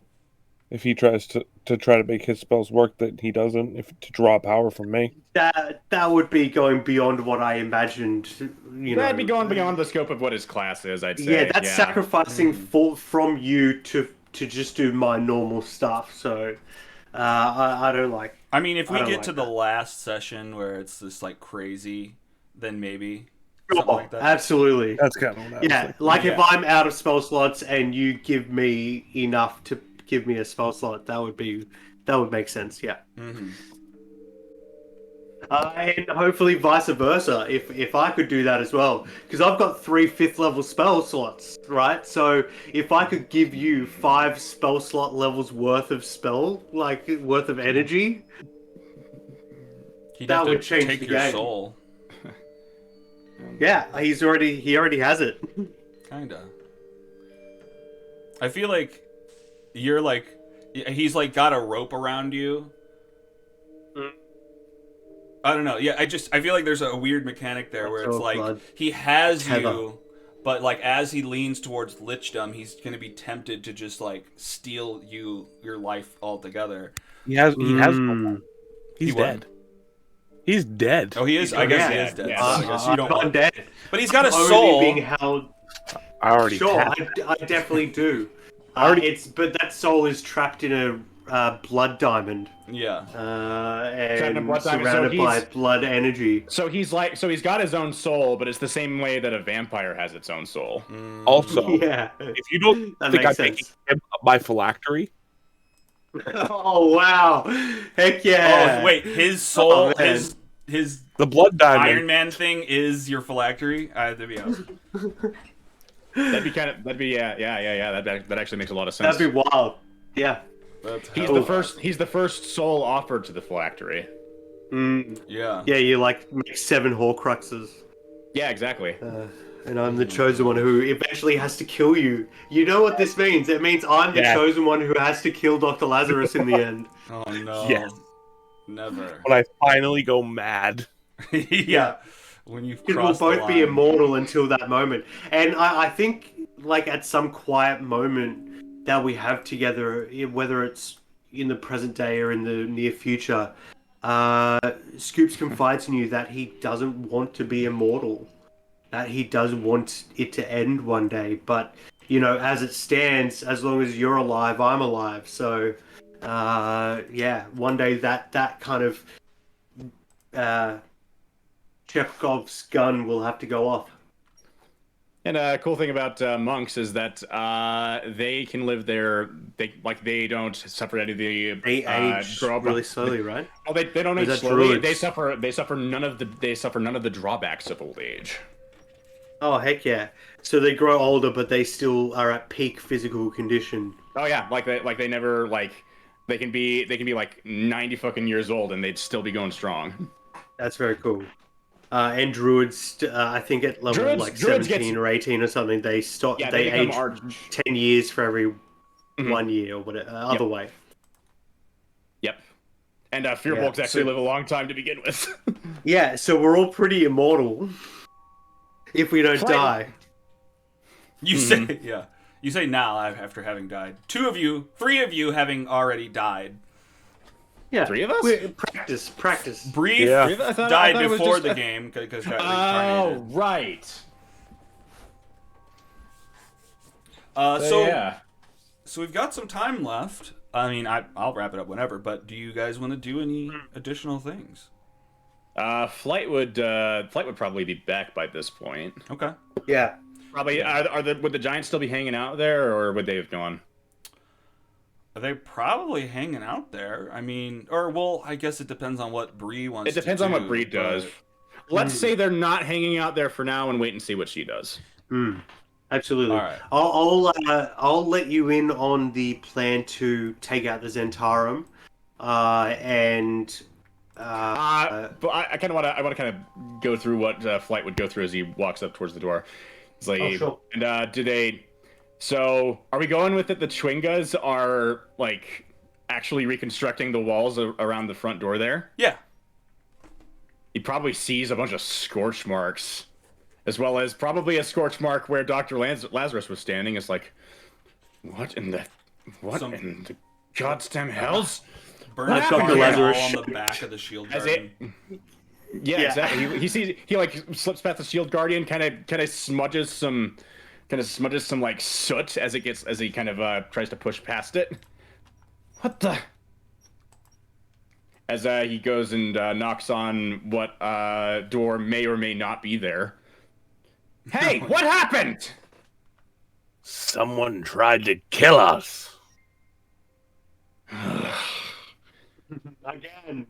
if he tries to try to make his spells work that he doesn't, to draw power from me. That would be going beyond what I imagined. That'd be going beyond the scope of what his class is, I'd say. Yeah, that's sacrificing from you to just do my normal stuff. So I don't like. I mean, if we don't get like to the that. last session where it's just crazy, then maybe Sure, something like that. absolutely. That's kind of what I was thinking. If I'm out of spell slots and you give me enough to give me a spell slot, that would make sense. Yeah. Mm-hmm. And hopefully vice versa, if I could do that as well, because I've got 3 5th level spell slots, right? So if I could give you 5 spell slot levels worth of worth of energy, He'd That have to would change take the your game. soul, yeah, he already has it. kinda. I feel like you're he's got a rope around you. I don't know. Yeah, I feel like there's a weird mechanic there where it's Blood. he has Tether. you, but as he leans towards lichdom, he's gonna be tempted to just steal your life altogether. He has. Mm. He's He what? dead. He's dead. Oh, he is. I guess he Yeah, is dead. yeah. So I guess you don't I'm want. dead. But he's got a Only soul. being held. I already. Sure, tapped. I definitely do. Already- But that soul is trapped in a blood diamond, Yeah. and a blood diamond, so surrounded by he's- blood energy. So he's got his own soul, but it's the same way that a vampire has its own soul. Also, Yeah, if you don't that think I'm makes making sense. him my phylactery, Oh wow! Heck yeah! Oh wait, his soul, man. his the blood diamond. Iron Man thing is your phylactery. I have to be honest. That'd be yeah. That actually makes a lot of sense. That'd be wild. Yeah. That's He's hell- He's the first soul offered to the phylactery. Yeah. Yeah, you make 7 Horcruxes. Yeah, exactly. And I'm the chosen one who eventually has to kill you. You know what this means? It means I'm the Yeah. chosen one who has to kill Dr. Lazarus in the end. Oh no. Yes. Never. When I finally go mad. Yeah. When you've Because we'll crossed the both be line. immortal until that moment. And I think, at some quiet moment that we have together, whether it's in the present day or in the near future, Scoops confides in you that he doesn't want to be immortal. That he does want it to end one day, but as it stands, as long as you're alive, I'm alive. So, one day that kind of Chekhov's gun will have to go off. And a cool thing about monks is that they can live there. They don't suffer any of the They age really slowly, right? Oh, they don't age slowly. They suffer none of the drawbacks of old age. Oh heck yeah! So they grow older, but they still are at peak physical condition. Oh yeah, they never they can be like 90 fucking years old and they'd still be going strong. That's very cool. And druids, I think at level druids 17 or 18 or something, they stop. Yeah, they age 10 years for every 1 year or whatever. Other way. Yep. And Fearbolgs actually live a long time to begin with. Yeah, so we're all pretty immortal if we don't die. You say, yeah. You say now after having died. 3 of you having already died. Yeah, 3 of us? Practice. Brief died before the game because got reincarnated. Oh, right. So we've got some time left. I mean, I'll wrap it up whenever. But do you guys want to do any additional things? Flight would probably be back by this point. Okay. Yeah. Probably. Would the giants still be hanging out there, or would they have gone? They're probably hanging out there. I mean, I guess it depends on what Bree wants to do. It depends on what Bree does. Let's say they're not hanging out there for now and wait and see what she does. Absolutely. All right. I'll let you in on the plan to take out the Zentarum, but I kind of want to go through what Flight would go through as he walks up towards the door. It's like, sure. And So, are we going with it? The Chwingas are actually reconstructing the walls around the front door there. Yeah. He probably sees a bunch of scorch marks, as well as probably a scorch mark where Dr. Lazarus was standing. It's like, what in the goddamn hells? Burnt Dr. Lazarus on the back of the shield guardian. Yeah, exactly. He sees slips past the shield guardian, kind of smudges some soot as he kind of tries to push past it. What the? As he goes and knocks on what door may or may not be there. Hey, what happened? Someone tried to kill us. Again.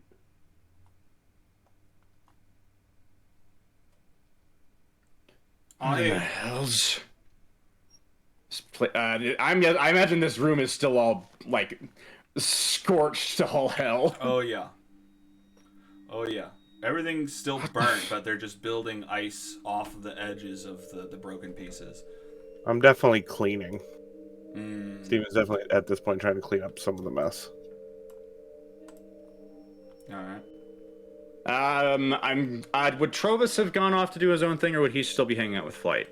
What the hells? I imagine this room is still all scorched to all hell. Oh yeah. Everything's still burnt, but they're just building ice off of the edges of the broken pieces. I'm definitely cleaning. Steven's definitely at this point trying to clean up some of the mess. All right. Would Trovis have gone off to do his own thing, or would he still be hanging out with Flight?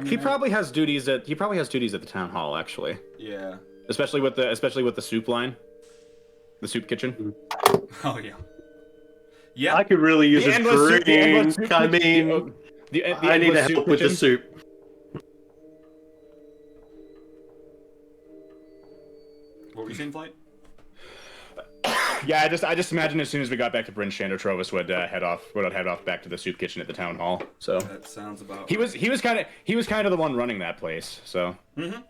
He probably has duties at the town hall, actually. Yeah. Especially with the soup line, the soup kitchen. Oh yeah. Yeah. I could really use a drink. I mean, I need help with the soup. What were you saying, Flight? Yeah, I just imagine as soon as we got back to Bryn Shander, Trovis would head off back to the soup kitchen at the town hall. So that sounds about. He was kind of the one running that place. So. Mm-hmm.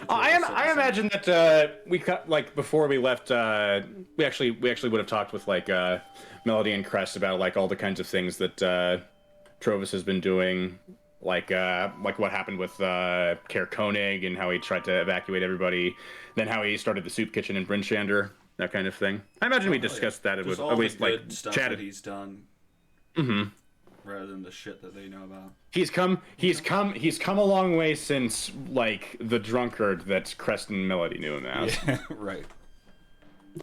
I imagine that we cut before we left. We actually would have talked with Melody and Crest about all the kinds of things that Trovis has been doing, like what happened with Kaer Koenig and how he tried to evacuate everybody, then how he started the soup kitchen in Bryn Shander. That kind of thing. I imagine we discussed that. It was always stuff chatted. That he's done, rather than the shit that they know about. He's come a long way since the drunkard that Crest and Melody knew him as. Yeah, right.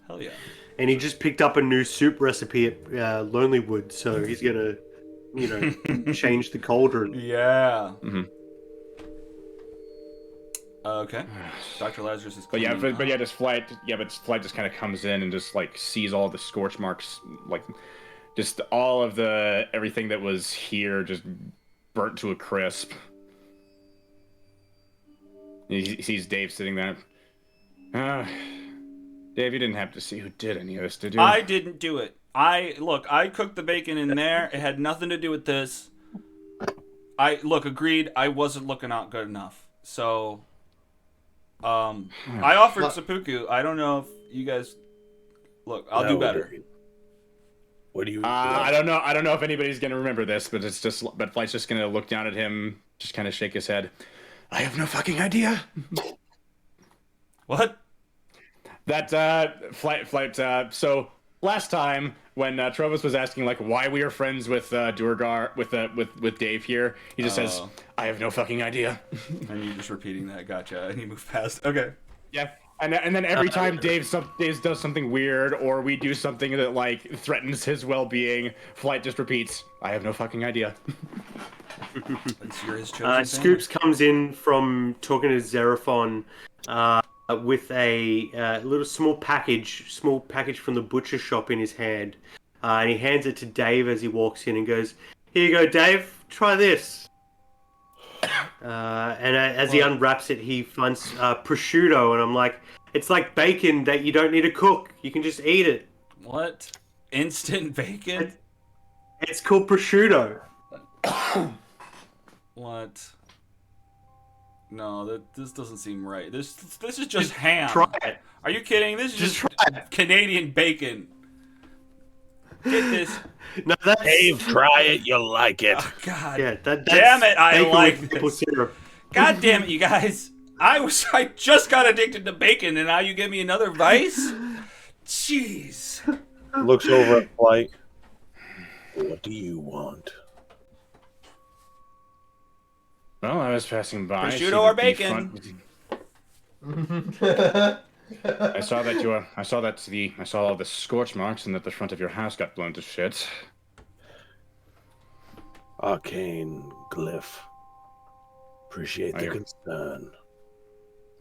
Hell yeah. And he just picked up a new soup recipe at Lonelywood, so he's gonna, change the cauldron. Yeah. Mm-hmm. Okay. Dr. Lazarus is cleaning. Flight just kind of comes in and just sees all the scorch marks, just all of everything that was here just burnt to a crisp. He sees Dave sitting there. Dave, you didn't have to see who did any of this, did you? I didn't do it. I cooked the bacon in there. It had nothing to do with this. Agreed. I wasn't looking out good enough. So, I offered seppuku. I don't know if you guys. Look, I'll do better. What do you? I don't know. I don't know if anybody's gonna remember this, but Flight's just gonna look down at him, just kind of shake his head. I have no fucking idea. What? That Flight. So last time when Trovus was asking like why we are friends with Duergar with Dave here, he just says, "I have no fucking idea." And you just repeating that, gotcha. And he moved past. Okay. Yeah. And then every time Dave does something weird or we do something that like threatens his well-being, Flight just repeats, "I have no fucking idea." Scoops comes in from talking to Xeraphon with a little small package from the butcher shop in his hand, and he hands it to Dave as he walks in and goes, "Here you go, Dave. Try this." And as he unwraps it, he finds prosciutto, and I'm like, it's like bacon that you don't need to cook. You can just eat it. What? Instant bacon? It's called prosciutto. What? No, this doesn't seem right. This is just ham. Try it. Are you kidding? This is just try it. Canadian bacon. Get this. No, that's... Dave, try it. You'll like it. Oh, God. Yeah, that's damn it, I like maple this. syrup. God damn it, you guys. I just got addicted to bacon, and now you give me another vice? Jeez. Looks over at Flight. What do you want? Well, I was passing by. Prosciutto or bacon? I saw all the scorch marks and that the front of your house got blown to shit. Arcane glyph. Appreciate the concern.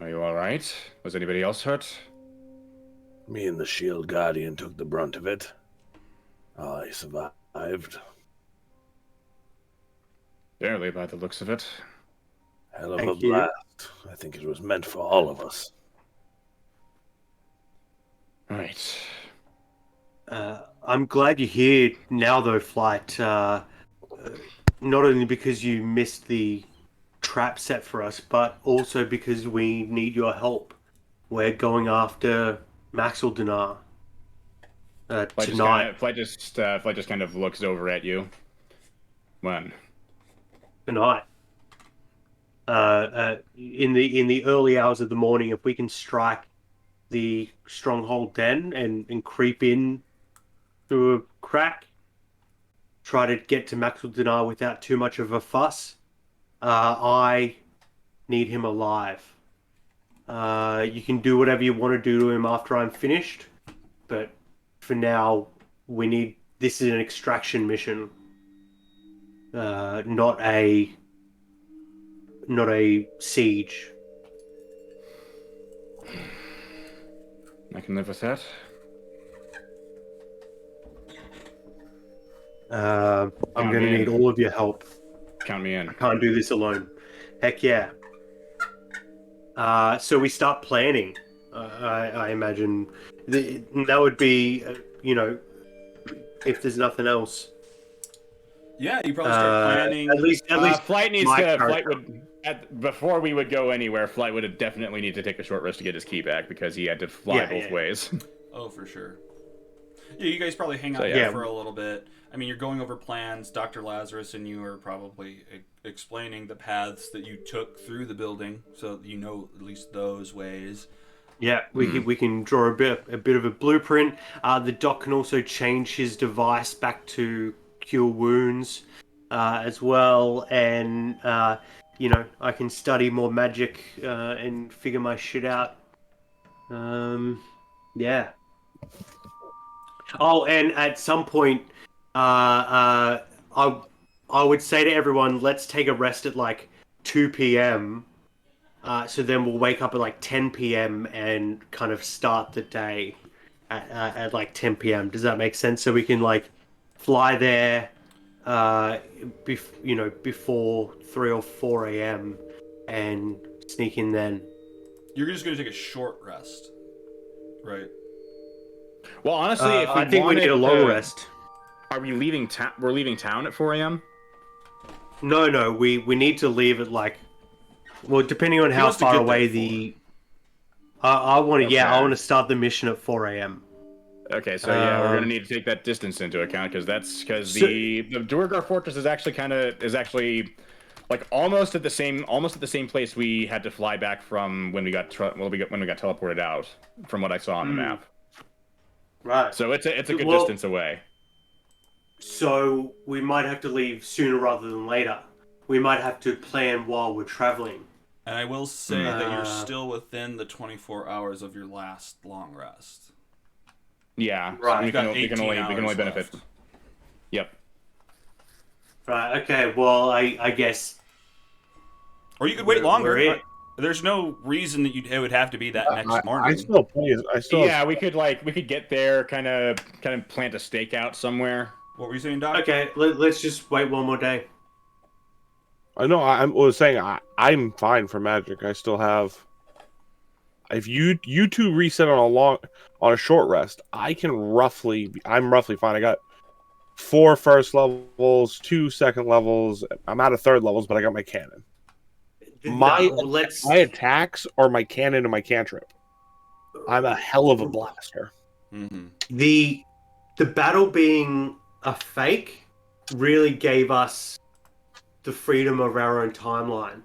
Are you all right? Was anybody else hurt? Me and the Shield Guardian took the brunt of it. I survived. Barely, by the looks of it. Hell of a blast. I think it was meant for all of us. Right. I'm glad you're here now, though, Flight. Not only because you missed the trap set for us, but also because we need your help. We're going after Maxwell Dinar tonight. Flight just kind of looks over at you. When? Tonight. In the early hours of the morning, if we can strike the stronghold den and creep in through a crack, try to get to Maxwell Dinar without too much of a fuss. I need him alive. You can do whatever you want to do to him after I'm finished, but for now, this is an extraction mission, not a siege. I can live with that. I'm going to need all of your help. Count me in. I can't do this alone. Heck yeah. So we start planning. I imagine that would be, if there's nothing else. Yeah, you probably start planning. At least before we would go anywhere, Flight would definitely need to take a short rest to get his key back because he had to fly both ways. Oh, for sure. Yeah, you guys probably hang out for a little bit. I mean, you're going over plans. Dr. Lazarus and you are probably explaining the paths that you took through the building, so you know at least those ways. Yeah, we can draw a bit of a blueprint. The doc can also change his device back to cure wounds as well, and I can study more magic and figure my shit out. Yeah. Oh, and at some point, I would say to everyone, let's take a rest at like 2 p.m. So then we'll wake up at like 10 p.m. and kind of start the day at like 10 p.m. Does that make sense? So we can like fly there, before 3 or 4 a.m. and sneak in then. You're just going to take a short rest, right? Well, honestly, if we I think we need a long rest. Are we leaving town? We're leaving town at 4 a.m. No, we need to leave at depending on how far away the. I want to start the mission at 4 a.m. Okay, so yeah, we're gonna need to take that distance into account because the Duergar Fortress is actually like almost at the same place we had to fly back from when we got teleported out, from what I saw on the map. Right. So it's a good distance away. So we might have to leave sooner rather than later. We might have to plan while we're traveling. And I will say that you're still within the 24 hours of your last long rest. Yeah, right. So we can only benefit. Left. Yep. Right. Okay. Well, I guess. Or you could wait longer. There's no reason that it would have to be that next morning. Yeah, we could get there, kind of plant a stake out somewhere. What were you saying, Doc? Okay, let's just wait one more day. I know. I was saying I'm fine for magic. I still have. If you two reset on a short rest, I'm roughly fine. I got 4 first levels, 2 second levels. I'm out of third levels, but I got my cannon. My attacks are my cannon and my cantrip. I'm a hell of a blaster. Mm-hmm. The battle being a fake really gave us the freedom of our own timeline.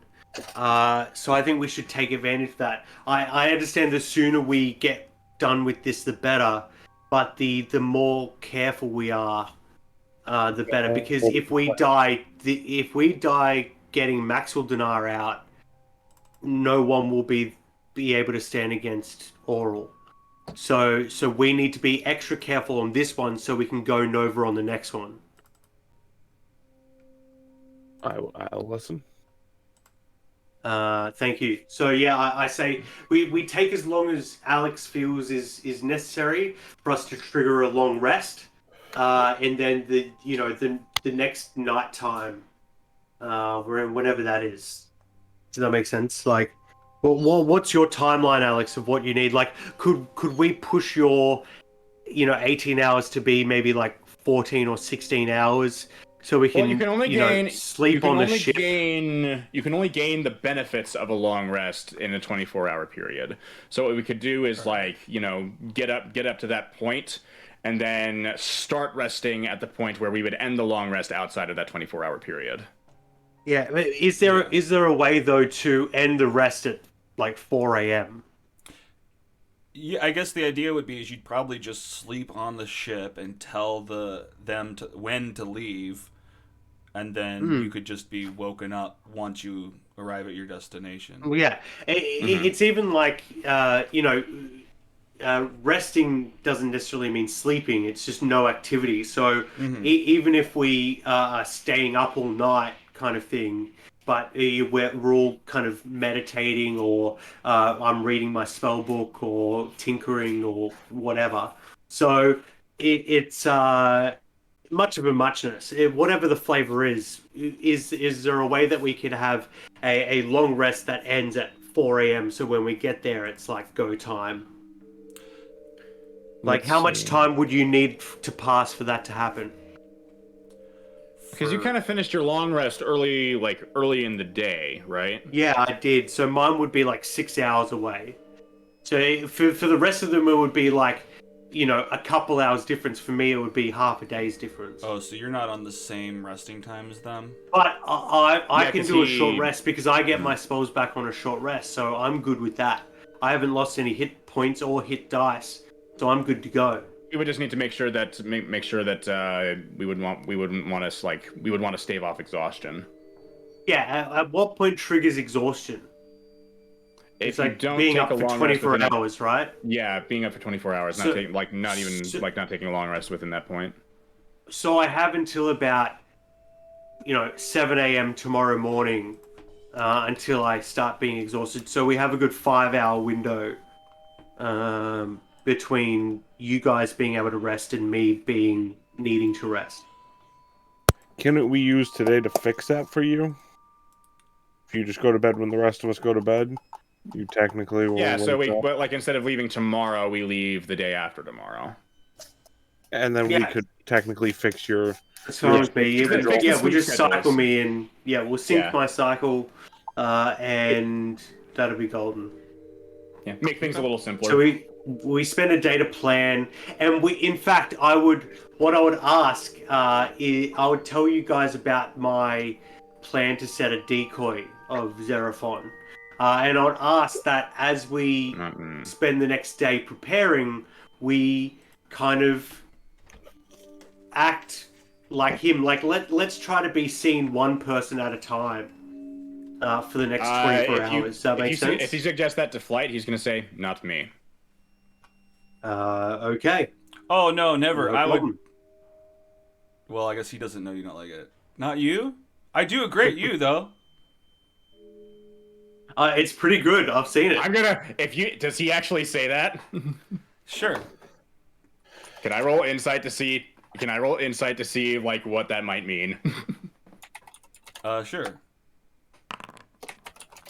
So I think we should take advantage of that. I understand the sooner we get done with this, the better. But the more careful we are, the better. Because if we die getting Maxwell Dinar out, no one will be able to stand against Oral. So we need to be extra careful on this one so we can go Nova on the next one. I'll listen. Thank you. So yeah, I say we take as long as Alex feels is necessary for us to trigger a long rest, and then the next night time, whenever that is. Does that make sense? Like, what's your timeline, Alex, of what you need? Like, could we push your 18 hours to be maybe like 14 or 16 hours? So we can, you can only gain sleep on the ship. You can only gain the benefits of a long rest in a 24-hour period. So what we could do is get up to that point, and then start resting at the point where we would end the long rest outside of that 24-hour period. Yeah, is there a way though to end the rest at like 4 a.m.? Yeah, I guess the idea would be is you'd probably just sleep on the ship and tell them when to leave. And then you could just be woken up once you arrive at your destination. Well, yeah. It's even like, resting doesn't necessarily mean sleeping. It's just no activity. So even if we are staying up all night kind of thing, but we're all kind of meditating or I'm reading my spell book or tinkering or whatever. So it's... much of a muchness, whatever the flavor is there a way that we could have a long rest that ends at 4 a.m. so when we get there it's like go time? Like, how much time would you need to pass for that to happen? Because you kind of finished your long rest early in the day, right? Yeah, I did. So mine would be like 6 hours away. So for the rest of them it would be like a couple hours difference. For me, it would be half a day's difference. Oh, so you're not on the same resting time as them? But I can do a short rest because I get my spells back on a short rest, so I'm good with that. I haven't lost any hit points or hit dice, so I'm good to go. We would just need to make sure that we would want to stave off exhaustion. Yeah. At what point triggers exhaustion? It's like being up for 24 hours, right? Yeah, being up for 24 hours, not taking a long rest within that point. So I have until about 7 a.m. tomorrow morning until I start being exhausted. So we have a good 5-hour window between you guys being able to rest and me needing to rest. Can we use today to fix that for you? If you just go to bed when the rest of us go to bed, you technically will. Yeah, so wake up. but like instead of leaving tomorrow, we leave the day after tomorrow. And then we could technically fix your. That's fine with me. Fix the We'll sleep just cycle schedules. me in. Yeah, we'll sync Yeah. my cycle, and that'll be golden. Yeah, make things a little simpler. So we spend a day to plan, and in fact, what I would ask is I would tell you guys about my plan to set a decoy of Xerophon, and I would ask that as we spend the next day preparing, we kind of act like him. Like let's try to be seen one person at a time for the next 24 hours. Does that make sense? If you suggest that to Flight, he's going to say, not me. Okay. Oh no, never. No I would. problem. Well, I guess he doesn't know you don't like it. Not you? I do a great you though. It's pretty good. I've seen it. Does he actually say that? Sure. Can I roll insight to see like what that might mean? Sure.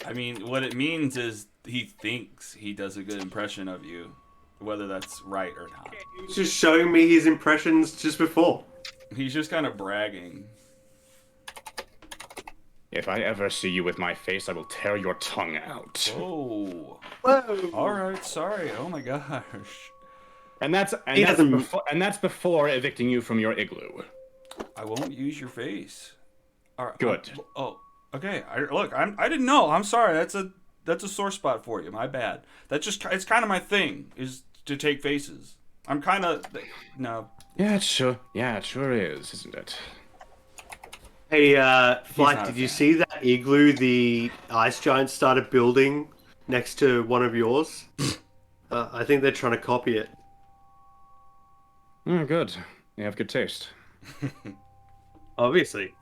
I mean, what it means is he thinks he does a good impression of you, whether that's right or not. He's just showing me his impressions just before. He's just kind of bragging. If I ever see you with my face, I will tear your tongue out. Oh. Whoa. All right. Sorry. Oh my gosh. And that's before evicting you from your igloo. I won't use your face. All right. Good. Okay. I didn't know. I'm sorry. That's a sore spot for you. My bad. It's kind of my thing is to take faces. I'm kind of no. Yeah, it sure is, isn't it? Hey, not Flight, a did you fan. see that igloo the ice giant started building next to one of yours? I think they're trying to copy it. Good. You have good taste. Obviously.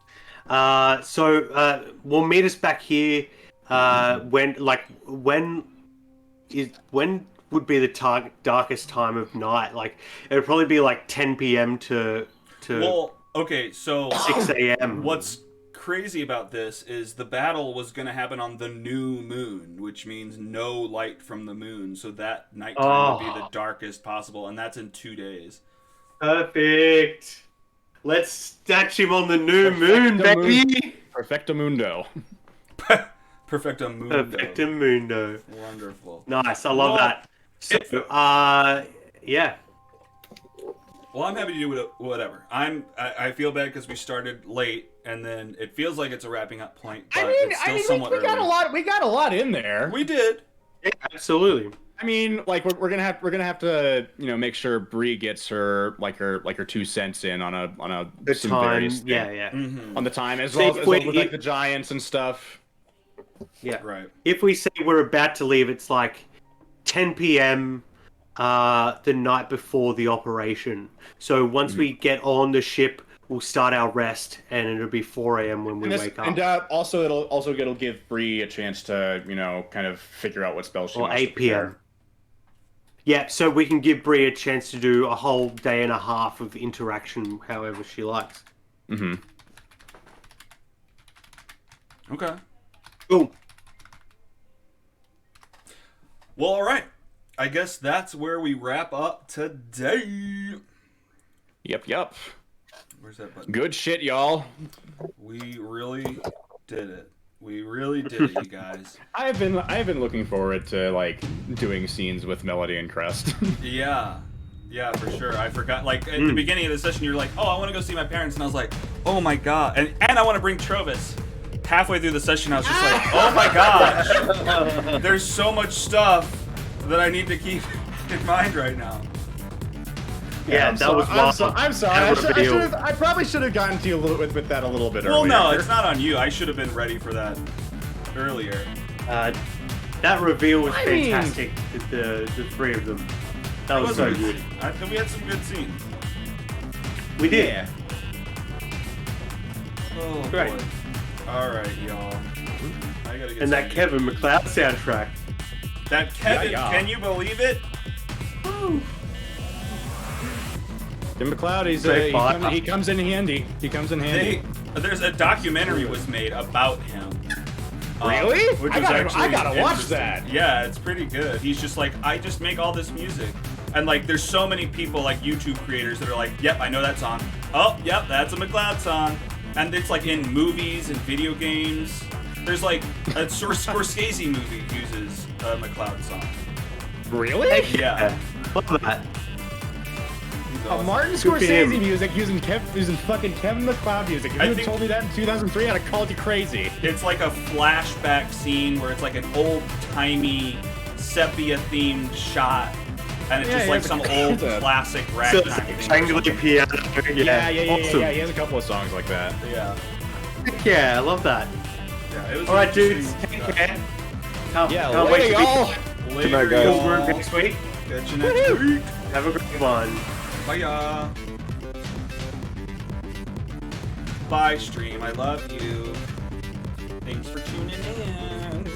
So we'll meet us back here. When would be the darkest time of night? Like it would probably be like 10 p.m. to Well, okay. So 6 a.m. what's crazy about this is the battle was going to happen on the new moon, which means no light from the moon. So that nighttime would be the darkest possible, and that's in 2 days. Perfect. Let's statue him on the new moon, baby. Perfectamundo. Perfectamundo. Perfectamundo. Wonderful. Nice. I love that. So, yeah. Well, I'm happy to do whatever. I feel bad because we started late, and then it feels like it's a wrapping up point, but it's still somewhat we got early. we got a lot in there. We did. Yeah, absolutely. I mean, like we're gonna have to make sure Bree gets her 2 cents in on The some time. various Yeah. on the time as See, well if as we- with like the giants and stuff. Yeah. Right. If we say we're about to leave, it's like 10 p.m. The night before the operation. So once we get on the ship, we'll start our rest, and it'll be 4 a.m. when we wake up. And also it'll give Bree a chance to kind of figure out what spells she Or wants 8 to prepare. p.m. Yeah, so we can give Bree a chance to do a whole day and a half of interaction however she likes. Mm-hmm. Okay. Cool. Well, all right. I guess that's where we wrap up today. Yep. Where's that button? Good shit, y'all. We really did it. We really did it, you guys. I've been looking forward to like doing scenes with Melody and Crest. Yeah, for sure. I forgot. Like at the beginning of the session, you're like, "Oh, I want to go see my parents," and I was like, "Oh my god!" And I want to bring Trovis. Halfway through the session, I was just like, "Oh my gosh!" There's so much stuff that I need to keep in mind right now. Yeah, that was wild. I'm sorry. I probably should have gotten to you with that a little bit earlier. Well, no, it's not on you. I should have been ready for that earlier. That reveal was fantastic. The three of them. That was so good. I think we had some good scenes. We did. Yeah. Oh, Great. boy. All right, y'all. I gotta get And that some- Kevin McLeod soundtrack. That Kevin, Yeah. can you believe it? Tim McLeod, he comes in handy. He comes in handy. There's a documentary was made about him. Really? Which I was gotta watch interesting. that. Yeah, it's pretty good. He's just like, I just make all this music. And like, there's so many people, like YouTube creators, that are like, yep, I know that song. Oh, yep, that's a McLeod song. And it's like in movies and video games. There's like a Scorsese movie uses a McLeod song. Really? Yeah. Love that. Martin Scorsese music using fucking Kevin McLeod music. If you had told me that in 2003, I'd have called you crazy. It's like a flashback scene where it's like an old-timey sepia-themed shot. And it's just like some old classic ragtime thing. Triangular piano. Yeah. Awesome. Yeah, he has a couple of songs like that. Yeah. Yeah, I love that. Yeah, it was all right, dudes. Take care. Can't wait, y'all. Good night, guys. Next week. Catch you next week. Have a great one. Bye. Bye, stream. I love you. Thanks for tuning in.